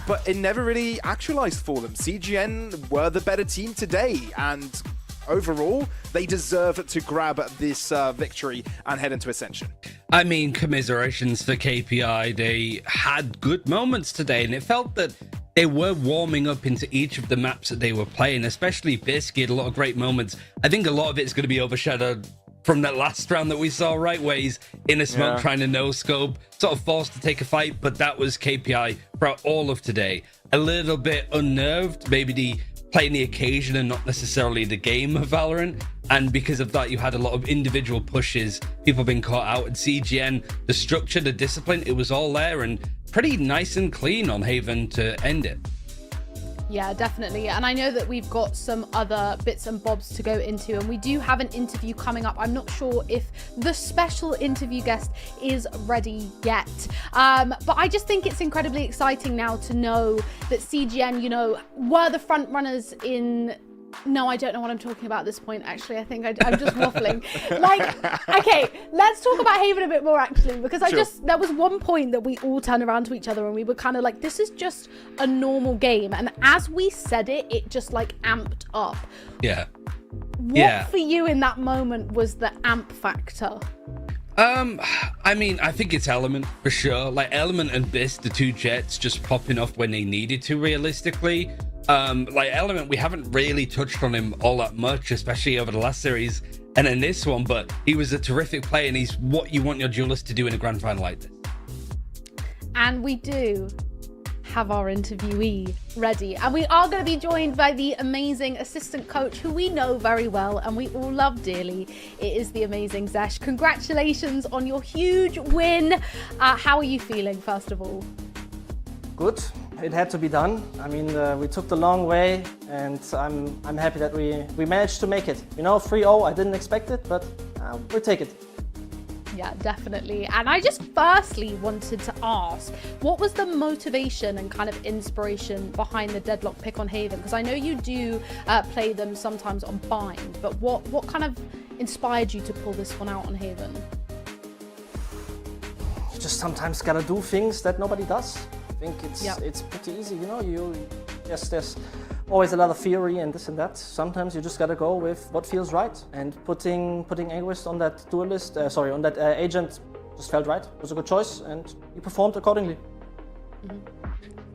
But it never really actualized for them. CGN were the better team today, and overall, they deserve to grab this victory and head into Ascension. I mean, commiserations for KPI. They had good moments today, and it felt that they were warming up into each of the maps that they were playing, especially Bisky had a lot of great moments. I think a lot of it's going to be overshadowed from that last round that we saw, right, where he's in a smoke trying to no-scope, sort of forced to take a fight, but that was KPI throughout all of today. A little bit unnerved, maybe the playing the occasion and not necessarily the game of Valorant, and because of that you had a lot of individual pushes, people being caught out, and CGN, the structure, the discipline, it was all there and pretty nice and clean on Haven to end it. Yeah, definitely. And I know that we've got some other bits and bobs to go into, and we do have an interview coming up. I'm not sure if the special interview guest is ready yet. But I just think it's incredibly exciting now to know that CGN, you know, were the front runners in... No, I don't know what I'm talking about at this point, actually. I think I'm just waffling. Like, okay, let's talk about Haven a bit more, actually, because there was one point that we all turned around to each other and we were kind of like, this is just a normal game. And as we said it, it just like amped up. Yeah. What for you in that moment was the amp factor? I mean, I think it's Element for sure. Like Element and Bis, the two jets just popping off when they needed to, realistically. Like Element, we haven't really touched on him all that much, especially over the last series and in this one, but he was a terrific player and he's what you want your duelist to do in a grand final like this. And we do have our interviewee ready, and we are going to be joined by the amazing assistant coach who we know very well and we all love dearly. It is the amazing Zesh. Congratulations on your huge win. How are you feeling, first of all? Good. It had to be done. I mean, we took the long way, and I'm happy that we managed to make it. You know, 3-0, I didn't expect it, but we'll take it. Yeah, definitely. And I just firstly wanted to ask, what was the motivation and kind of inspiration behind the deadlock pick on Haven? Because I know you do play them sometimes on Bind, but what kind of inspired you to pull this one out on Haven? You just sometimes gotta do things that nobody does. I think it's pretty easy, you know. Yes, there's always a lot of theory and this and that. Sometimes you just gotta go with what feels right, and putting Aegis on that duelist, on that agent just felt right. It was a good choice, and he performed accordingly.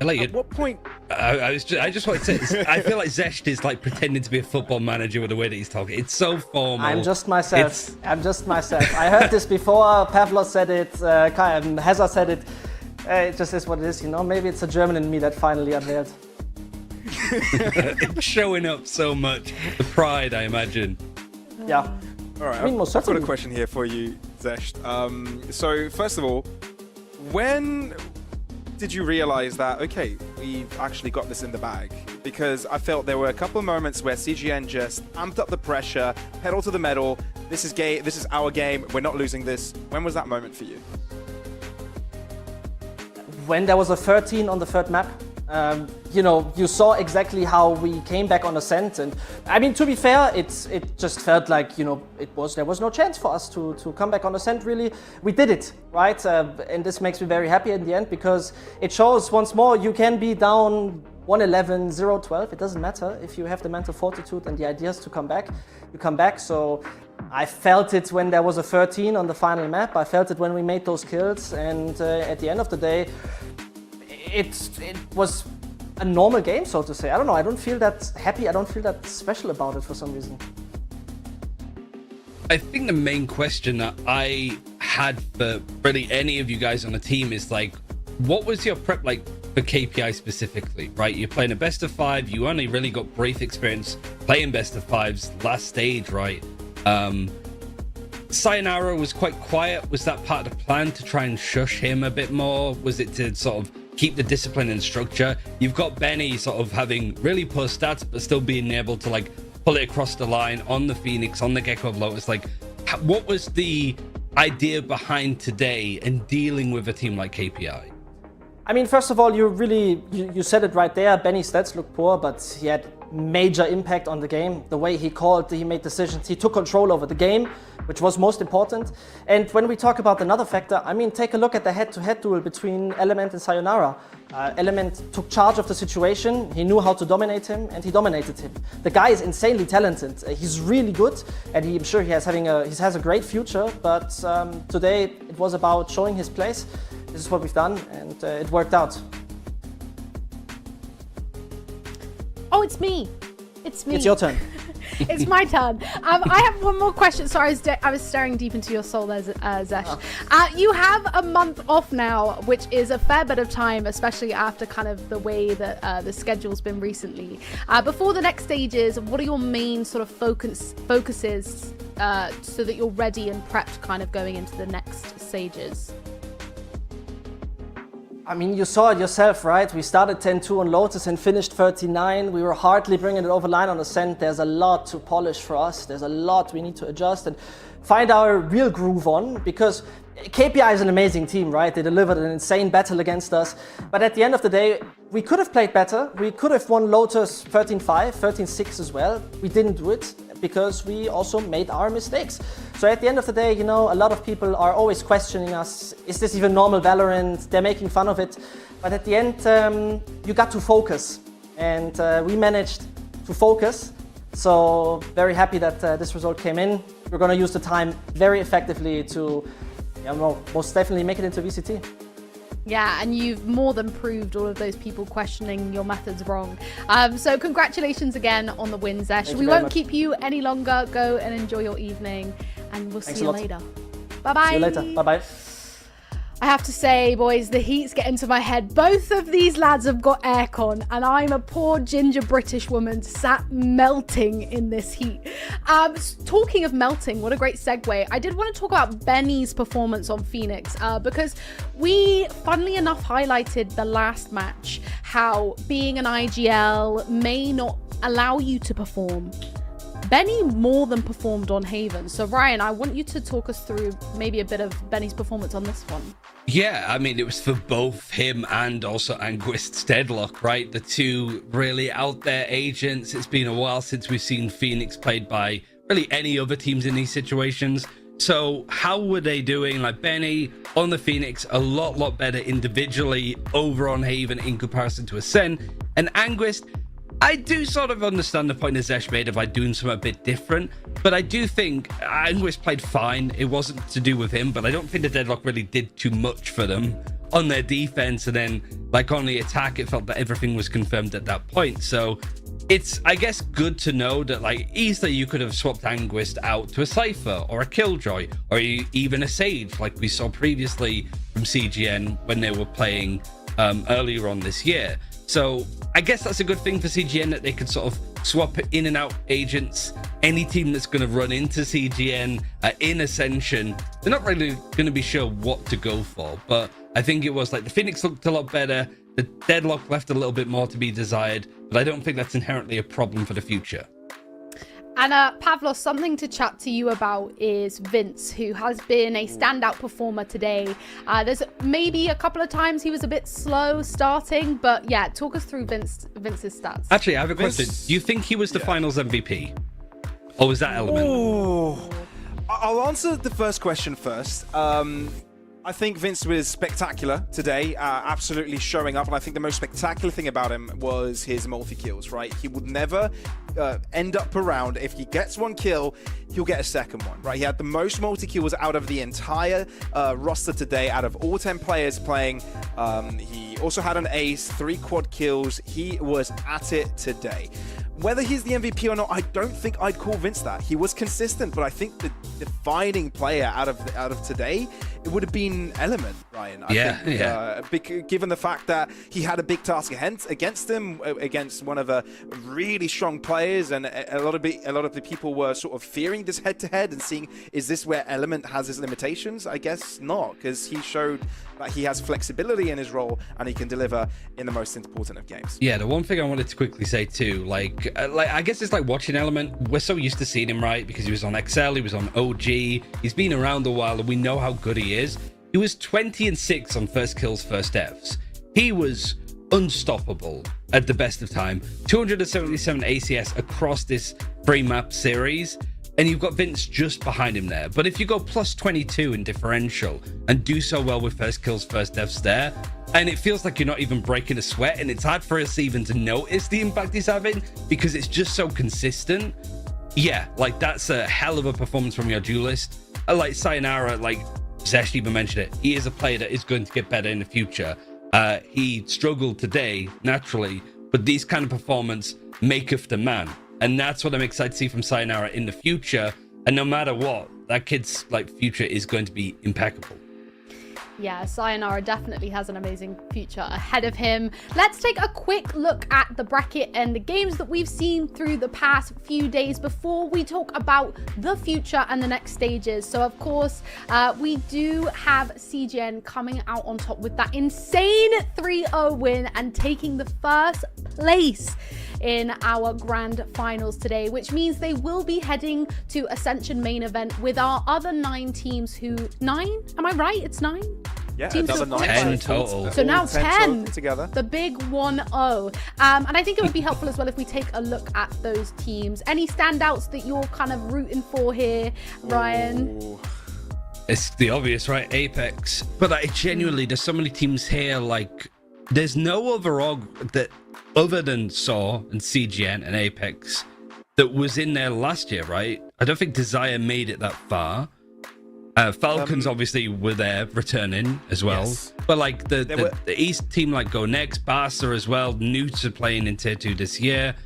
At what point? I just want to say, I feel like Zesh is like pretending to be a football manager with the way that he's talking. It's so formal. I'm just myself. I heard this before. Pavlos said it. Hazard said it. It just is what it is, you know. Maybe it's a German in me that finally unveiled. It's showing up so much. The pride, I imagine. Yeah. All right, I mean, most I've got certainly. a question here for you, Zesh. So first of all, when did you realize that, okay, we've actually got this in the bag? Because I felt there were a couple of moments where CGN just amped up the pressure, pedal to the metal. This is our game. We're not losing this. When was that moment for you? When there was a 13 on the third map, you know, you saw exactly how we came back on Ascent, and I mean, to be fair, it just felt like, you know, there was no chance for us to come back on Ascent. Really, we did it, right? And this makes me very happy in the end, because it shows once more you can be down 1-11, 0-12. It doesn't matter if you have the mental fortitude and the ideas to come back. You come back. So I felt it when there was a 13 on the final map. I felt it when we made those kills, and at the end of the day, it was a normal game, so to say. I don't know. I don't feel that happy. I don't feel that special about it for some reason. I think the main question that I had for really any of you guys on the team is like, what was your prep like for KPI specifically, right? You're playing a best of 5. You only really got brief experience playing best of 5s last stage, right? Sayonara was quite quiet. Was that part of the plan to try and shush him a bit more? Was it to sort of keep the discipline and structure? You've got Benny sort of having really poor stats, but still being able to like pull it across the line on the Phoenix, on the Gecko of Lotus. Like, what was the idea behind today and dealing with a team like KPI? I mean, first of all, you said it right there. Benny's stats look poor, but he had major impact on the game. The way he called, he made decisions, he took control over the game, which was most important. And when we talk about another factor, I mean, take a look at the head-to-head duel between Element and Sayonara. Element took charge of the situation, he knew how to dominate him, and he dominated him. The guy is insanely talented, he's really good, and I'm sure he has a great future, but today it was about showing his place. This is what we've done, and it worked out. Oh, it's me. It's me. It's your turn. It's my turn. I have one more question. Sorry, I was staring deep into your soul there, Zesh. You have a month off now, which is a fair bit of time, especially after kind of the way that the schedule's been recently. Before the next stages, what are your main sort of focuses so that you're ready and prepped kind of going into the next stages? I mean, you saw it yourself, right? We started 10-2 on Lotus and finished 39. We were hardly bringing it over line on Ascent. There's a lot to polish for us. There's a lot we need to adjust and find our real groove on, because KPI is an amazing team, right? They delivered an insane battle against us. But at the end of the day, we could have played better. We could have won Lotus 13-5, 13-6 as well. We didn't do it because we also made our mistakes. So at the end of the day, you know, a lot of people are always questioning us. Is this even normal VALORANT? They're making fun of it. But at the end, you got to focus. And we managed to focus. So very happy that this result came in. We're going to use the time very effectively to most definitely make it into VCT. Yeah, and you've more than proved all of those people questioning your methods wrong. So congratulations again on the win, Zesh. We won't keep you any longer. Go and enjoy your evening, and we'll see you later. Bye-bye. See you later. Bye-bye. I have to say, boys, the heat's getting to my head. Both of these lads have got aircon, and I'm a poor ginger British woman sat melting in this heat. Talking of melting, what a great segue. I did want to talk about Benny's performance on Phoenix, because we, funnily enough, highlighted the last match, how being an IGL may not allow you to perform. Benny more than performed on Haven. So Ryan, I want you to talk us through maybe a bit of Benny's performance on this one. Yeah, I mean, it was for both him and also Anguist's Deadlock, right? The two really out there agents. It's been a while since we've seen Phoenix played by really any other teams in these situations. So how were they doing? Like Benny on the Phoenix, a lot better individually over on Haven in comparison to Ascent. And Anguist, I do sort of understand the point that Zesh made of like doing something a bit different, but I do think Anguist played fine. It wasn't to do with him, but I don't think the Deadlock really did too much for them on their defense. And then like on the attack, it felt that everything was confirmed at that point. So it's, I guess, good to know that like easily you could have swapped Anguist out to a Cypher or a Killjoy or even a Sage like we saw previously from CGN when they were playing earlier on this year. So I guess that's a good thing for CGN, that they could sort of swap in and out agents. Any team that's going to run into CGN in Ascension, they're not really going to be sure what to go for. But I think it was like the Phoenix looked a lot better. The Deadlock left a little bit more to be desired, but I don't think that's inherently a problem for the future. And Pavlos, something to chat to you about is Vince, who has been a standout performer today. There's maybe a couple of times he was a bit slow starting, but yeah, talk us through Vince's stats. Actually, I have a question. Do you think he was the finals MVP? Or was that Element? Ooh. I'll answer the first question first. I think Vince was spectacular today, absolutely showing up. And I think the most spectacular thing about him was his multi-kills, right? He would never end up around. If he gets one kill, he'll get a second one, right? He had the most multi-kills out of the entire roster today, out of all 10 players playing. He also had an ace, 3 quad kills. He was at it today. Whether he's the MVP or not, I don't think I'd call Vince that. He was consistent, but I think the defining player out of today, it would have been Element, Ryan. I think, given the fact that he had a big task against him, against one of a really strong player players, and a lot of the people were sort of fearing this head-to-head and seeing, is this where Element has his limitations? I guess not, because he showed that he has flexibility in his role and he can deliver in the most important of games. Yeah, the one thing I wanted to quickly say too, like I guess it's like watching Element. We're so used to seeing him, right? Because he was on XL, he was on OG, he's been around a while, and we know how good he is. He was 20-6 on first kills, first deaths. He was unstoppable at the best of time. 277 ACS across this 3-map series, and you've got Vince just behind him there. But if you go plus 22 in differential and do so well with first kills, first deaths there, and it feels like you're not even breaking a sweat, and it's hard for us even to notice the impact he's having because it's just so consistent. Yeah, like that's a hell of a performance from your duelist. Like Sayonara, like Zesh even mentioned it, he is a player that is going to get better in the future. He struggled today, naturally, but these kind of performance maketh the man. And that's what I'm excited to see from Sayonara in the future. And no matter what, that kid's like future is going to be impeccable. Yeah, Sayonara definitely has an amazing future ahead of him. Let's take a quick look at the bracket and the games that we've seen through the past few days before we talk about the future and the next stages. So, of course, we do have CGN coming out on top with that insane 3-0 win and taking the first place in our grand finals today, which means they will be heading to Ascension main event with our other 9 teams who... 9? Am I right? It's 9? Yeah, Teams another who have 10 qualified. total. So now 10 together. The big 1-0. And I think it would be helpful as well if we take a look at those teams. Any standouts that you're kind of rooting for here, Ryan? Ooh. It's the obvious, right? Apex. But like, genuinely, there's so many teams here, like, there's no other org that, other than SAW and CGN and Apex, that was in there last year, right? I don't think Desire made it that far. Falcons obviously were there returning as well. Yes. But like the East team like Go Next, Barca as well, new to playing in Tier 2 this year.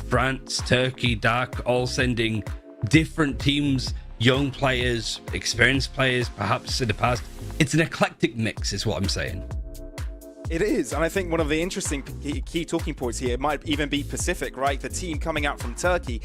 France, Turkey, Dark, all sending different teams, young players, experienced players, perhaps in the past. It's an eclectic mix is what I'm saying. It is, and I think one of the interesting key talking points here might even be Pacific, right? The team coming out from Turkey,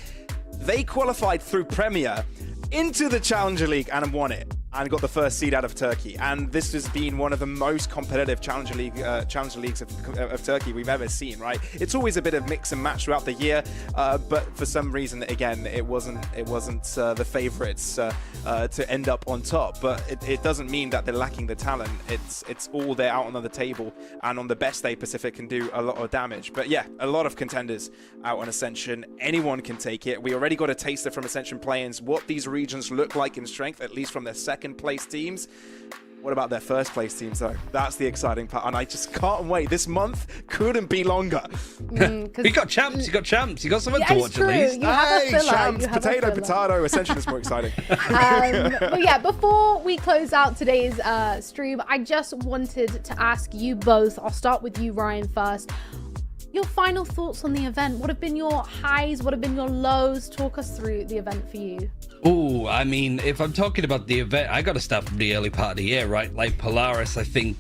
they qualified through Premier into the Challenger League and won it and got the first seed out of Turkey. And this has been one of the most competitive Challenger Leagues of Turkey we've ever seen, right? It's always a bit of mix and match throughout the year, but for some reason, again, it wasn't the favorites to end up on top. But it doesn't mean that they're lacking the talent. It's all there out on the table, and on the best day, Pacific can do a lot of damage. But yeah, a lot of contenders out on Ascension. Anyone can take it. We already got a taster from Ascension play-ins what these regions look like in strength, at least from their second place teams. What about their first place teams though? That's the exciting part, and I just can't wait. This month couldn't be longer. You got champs, you got something to watch true. at least. You have a filler. Champs, You have a filler. potato. Ascension is more exciting. But yeah, before we close out today's stream, I just wanted to ask you both. I'll start with you, Ryan, first. Your final thoughts on the event. What have been your highs? What have been your lows? Talk us through the event for you. Oh, I mean, if I'm talking about the event, I got to start from the early part of the year, right? Like Polaris, I think,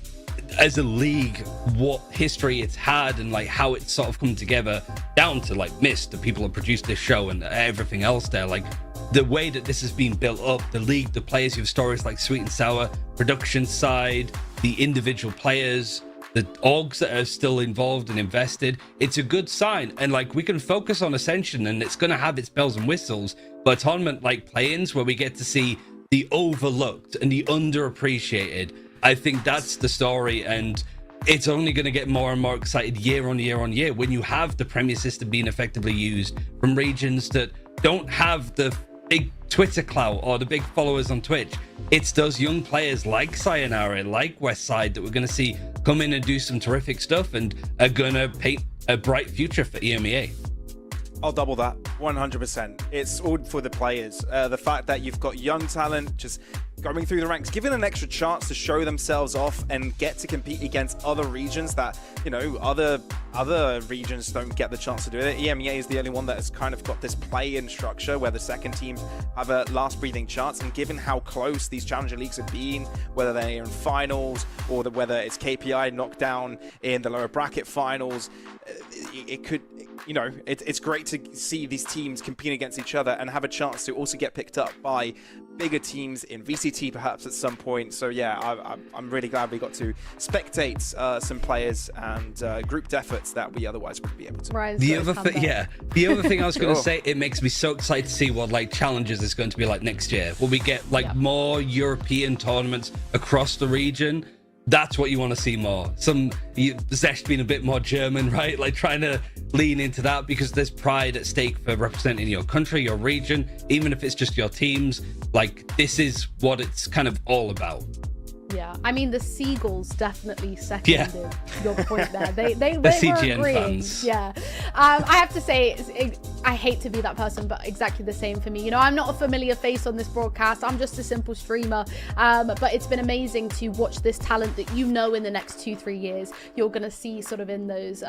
as a league, what history it's had and like how it's sort of come together, down to like Mist, the people who produced this show and everything else there, like the way that this has been built up, the league, the players, you have stories like Sweet and Sour, production side, the individual players, the orgs that are still involved and invested. It's a good sign, and like we can focus on Ascension and it's going to have its bells and whistles, but tournament like play-ins where we get to see the overlooked and the underappreciated, I think that's the story, and it's only going to get more and more excited year on year on year when you have the Premier system being effectively used from regions that don't have the big Twitter clout or the big followers on Twitch. It's those young players like Sayonara, like Westside, that we're going to see come in and do some terrific stuff and are going to paint a bright future for EMEA. I'll double that, 100%. It's all for the players. The fact that you've got young talent just going through the ranks, given an extra chance to show themselves off and get to compete against other regions that, you know, other regions don't get the chance to do it. EMEA is the only one that has kind of got this play-in structure where the second teams have a last breathing chance, and given how close these Challenger Leagues have been, whether they're in finals or whether it's KPI knocked down in the lower bracket finals, it could, you know, it's great to see these teams competing against each other and have a chance to also get picked up by bigger teams in VCT perhaps at some point. So yeah, I'm really glad we got to spectate some players and grouped efforts that we otherwise wouldn't be able to. Ryan's The got other his hand thing, the other thing I was going to Sure. say, it makes me so excited to see what like challenges is going to be like next year. Will we get like more European tournaments across the region? That's what you want to see more. Zesh being a bit more German, right? Like trying to lean into that, because there's pride at stake for representing your country, your region, even if it's just your teams. Like, this is what it's kind of all about. Yeah, I mean, the Seagulls definitely seconded your point there. They The were CGN agreeing. fans. Yeah, I have to say, I hate to be that person, but exactly the same for me. You know, I'm not a familiar face on this broadcast. I'm just a simple streamer. But it's been amazing to watch this talent that, you know, in the next 2-3 years, you're going to see sort of in those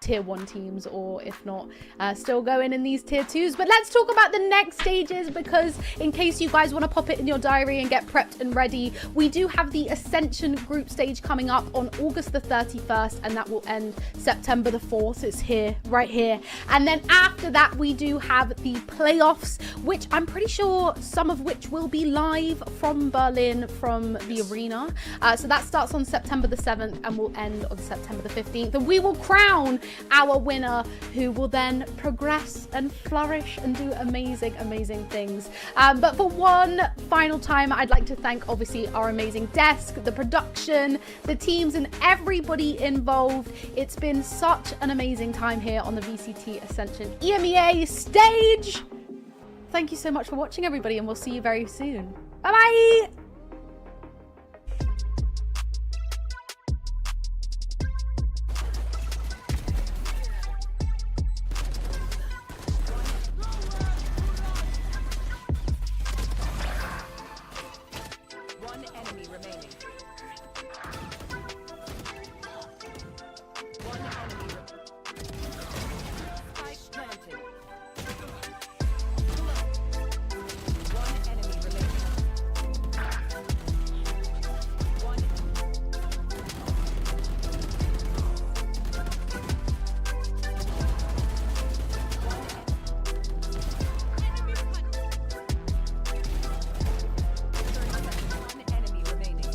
tier 1 teams, or if not, still going in these tier 2s. But let's talk about the next stages, because in case you guys want to pop it in your diary and get prepped and ready, we do have the Ascension group stage coming up on August the 31st, and that will end September the 4th. It's here, right here. And then after that, we do have the playoffs, which I'm pretty sure some of which will be live from Berlin, from the arena. So that starts on September the 7th and will end on September the 15th. And we will crown our winner, who will then progress and flourish and do amazing, amazing things. But for one final time, I'd like to thank, obviously, our amazing desk, the production, the teams, and everybody involved. It's been such an amazing time here on the VCT Ascension EMEA stage. Thank you so much for watching, everybody, and we'll see you very soon. Bye bye. One enemy remaining. One enemy Spike planted. One enemy remaining. One enemy remaining.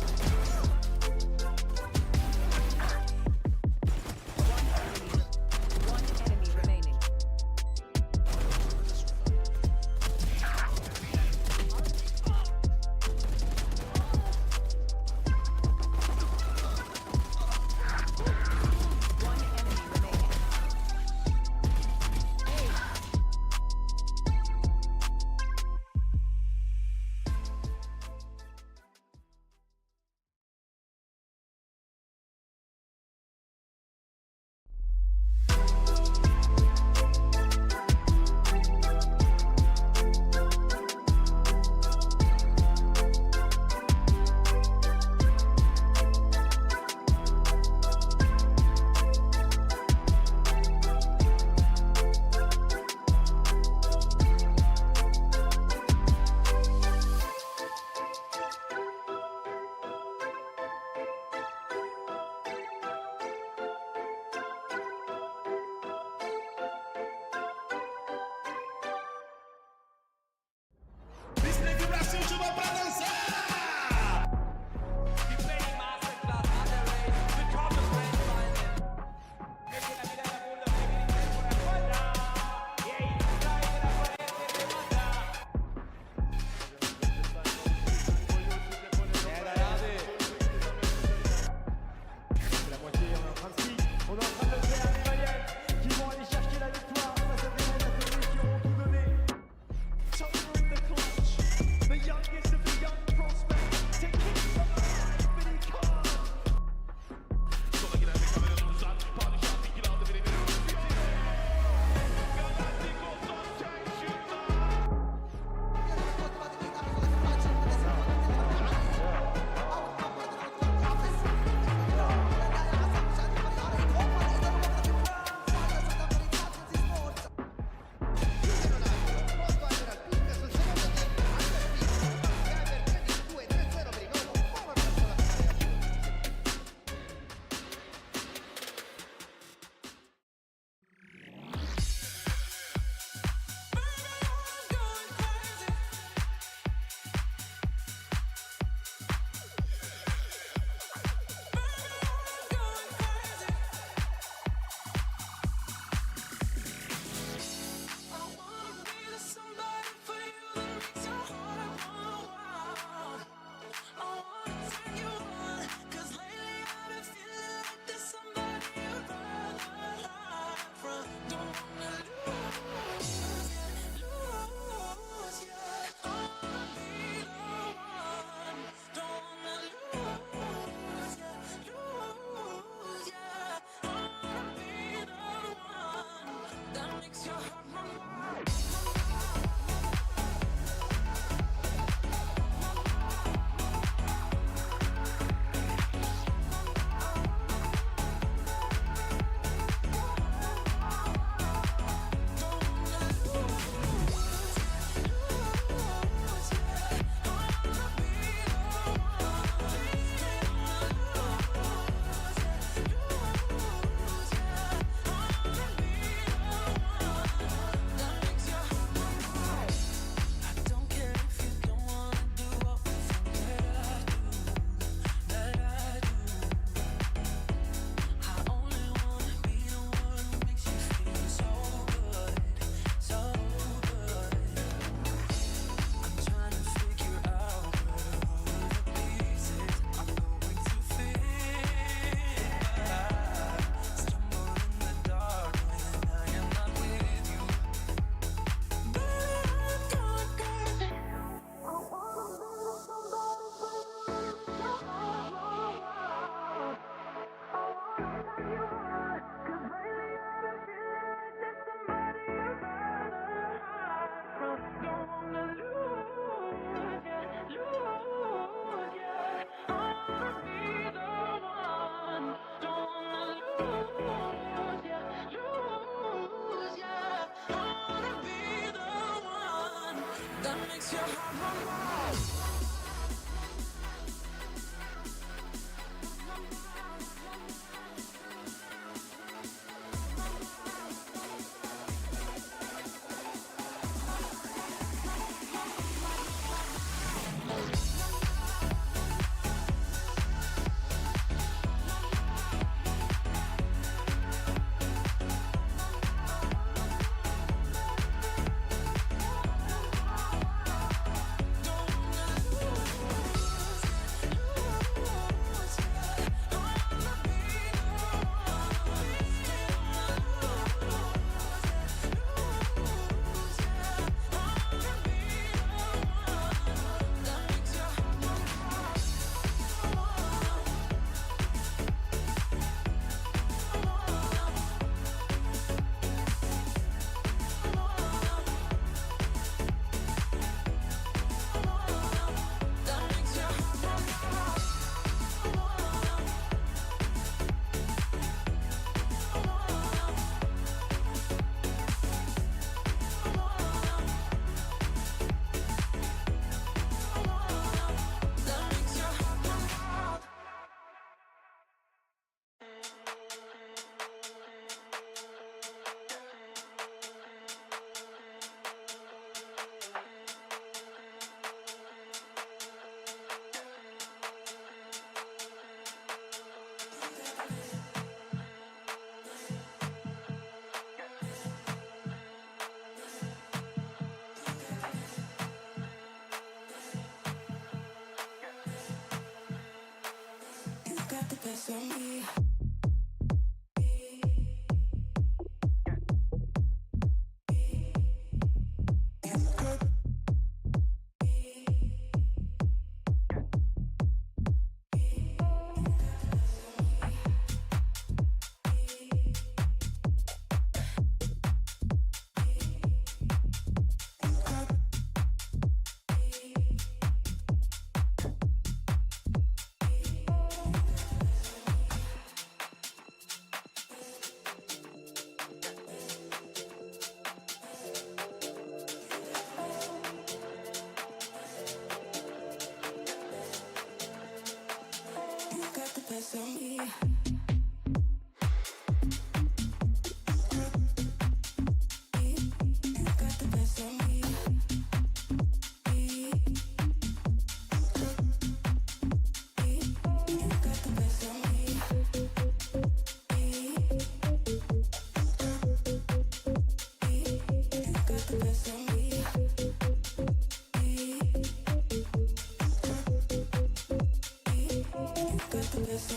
This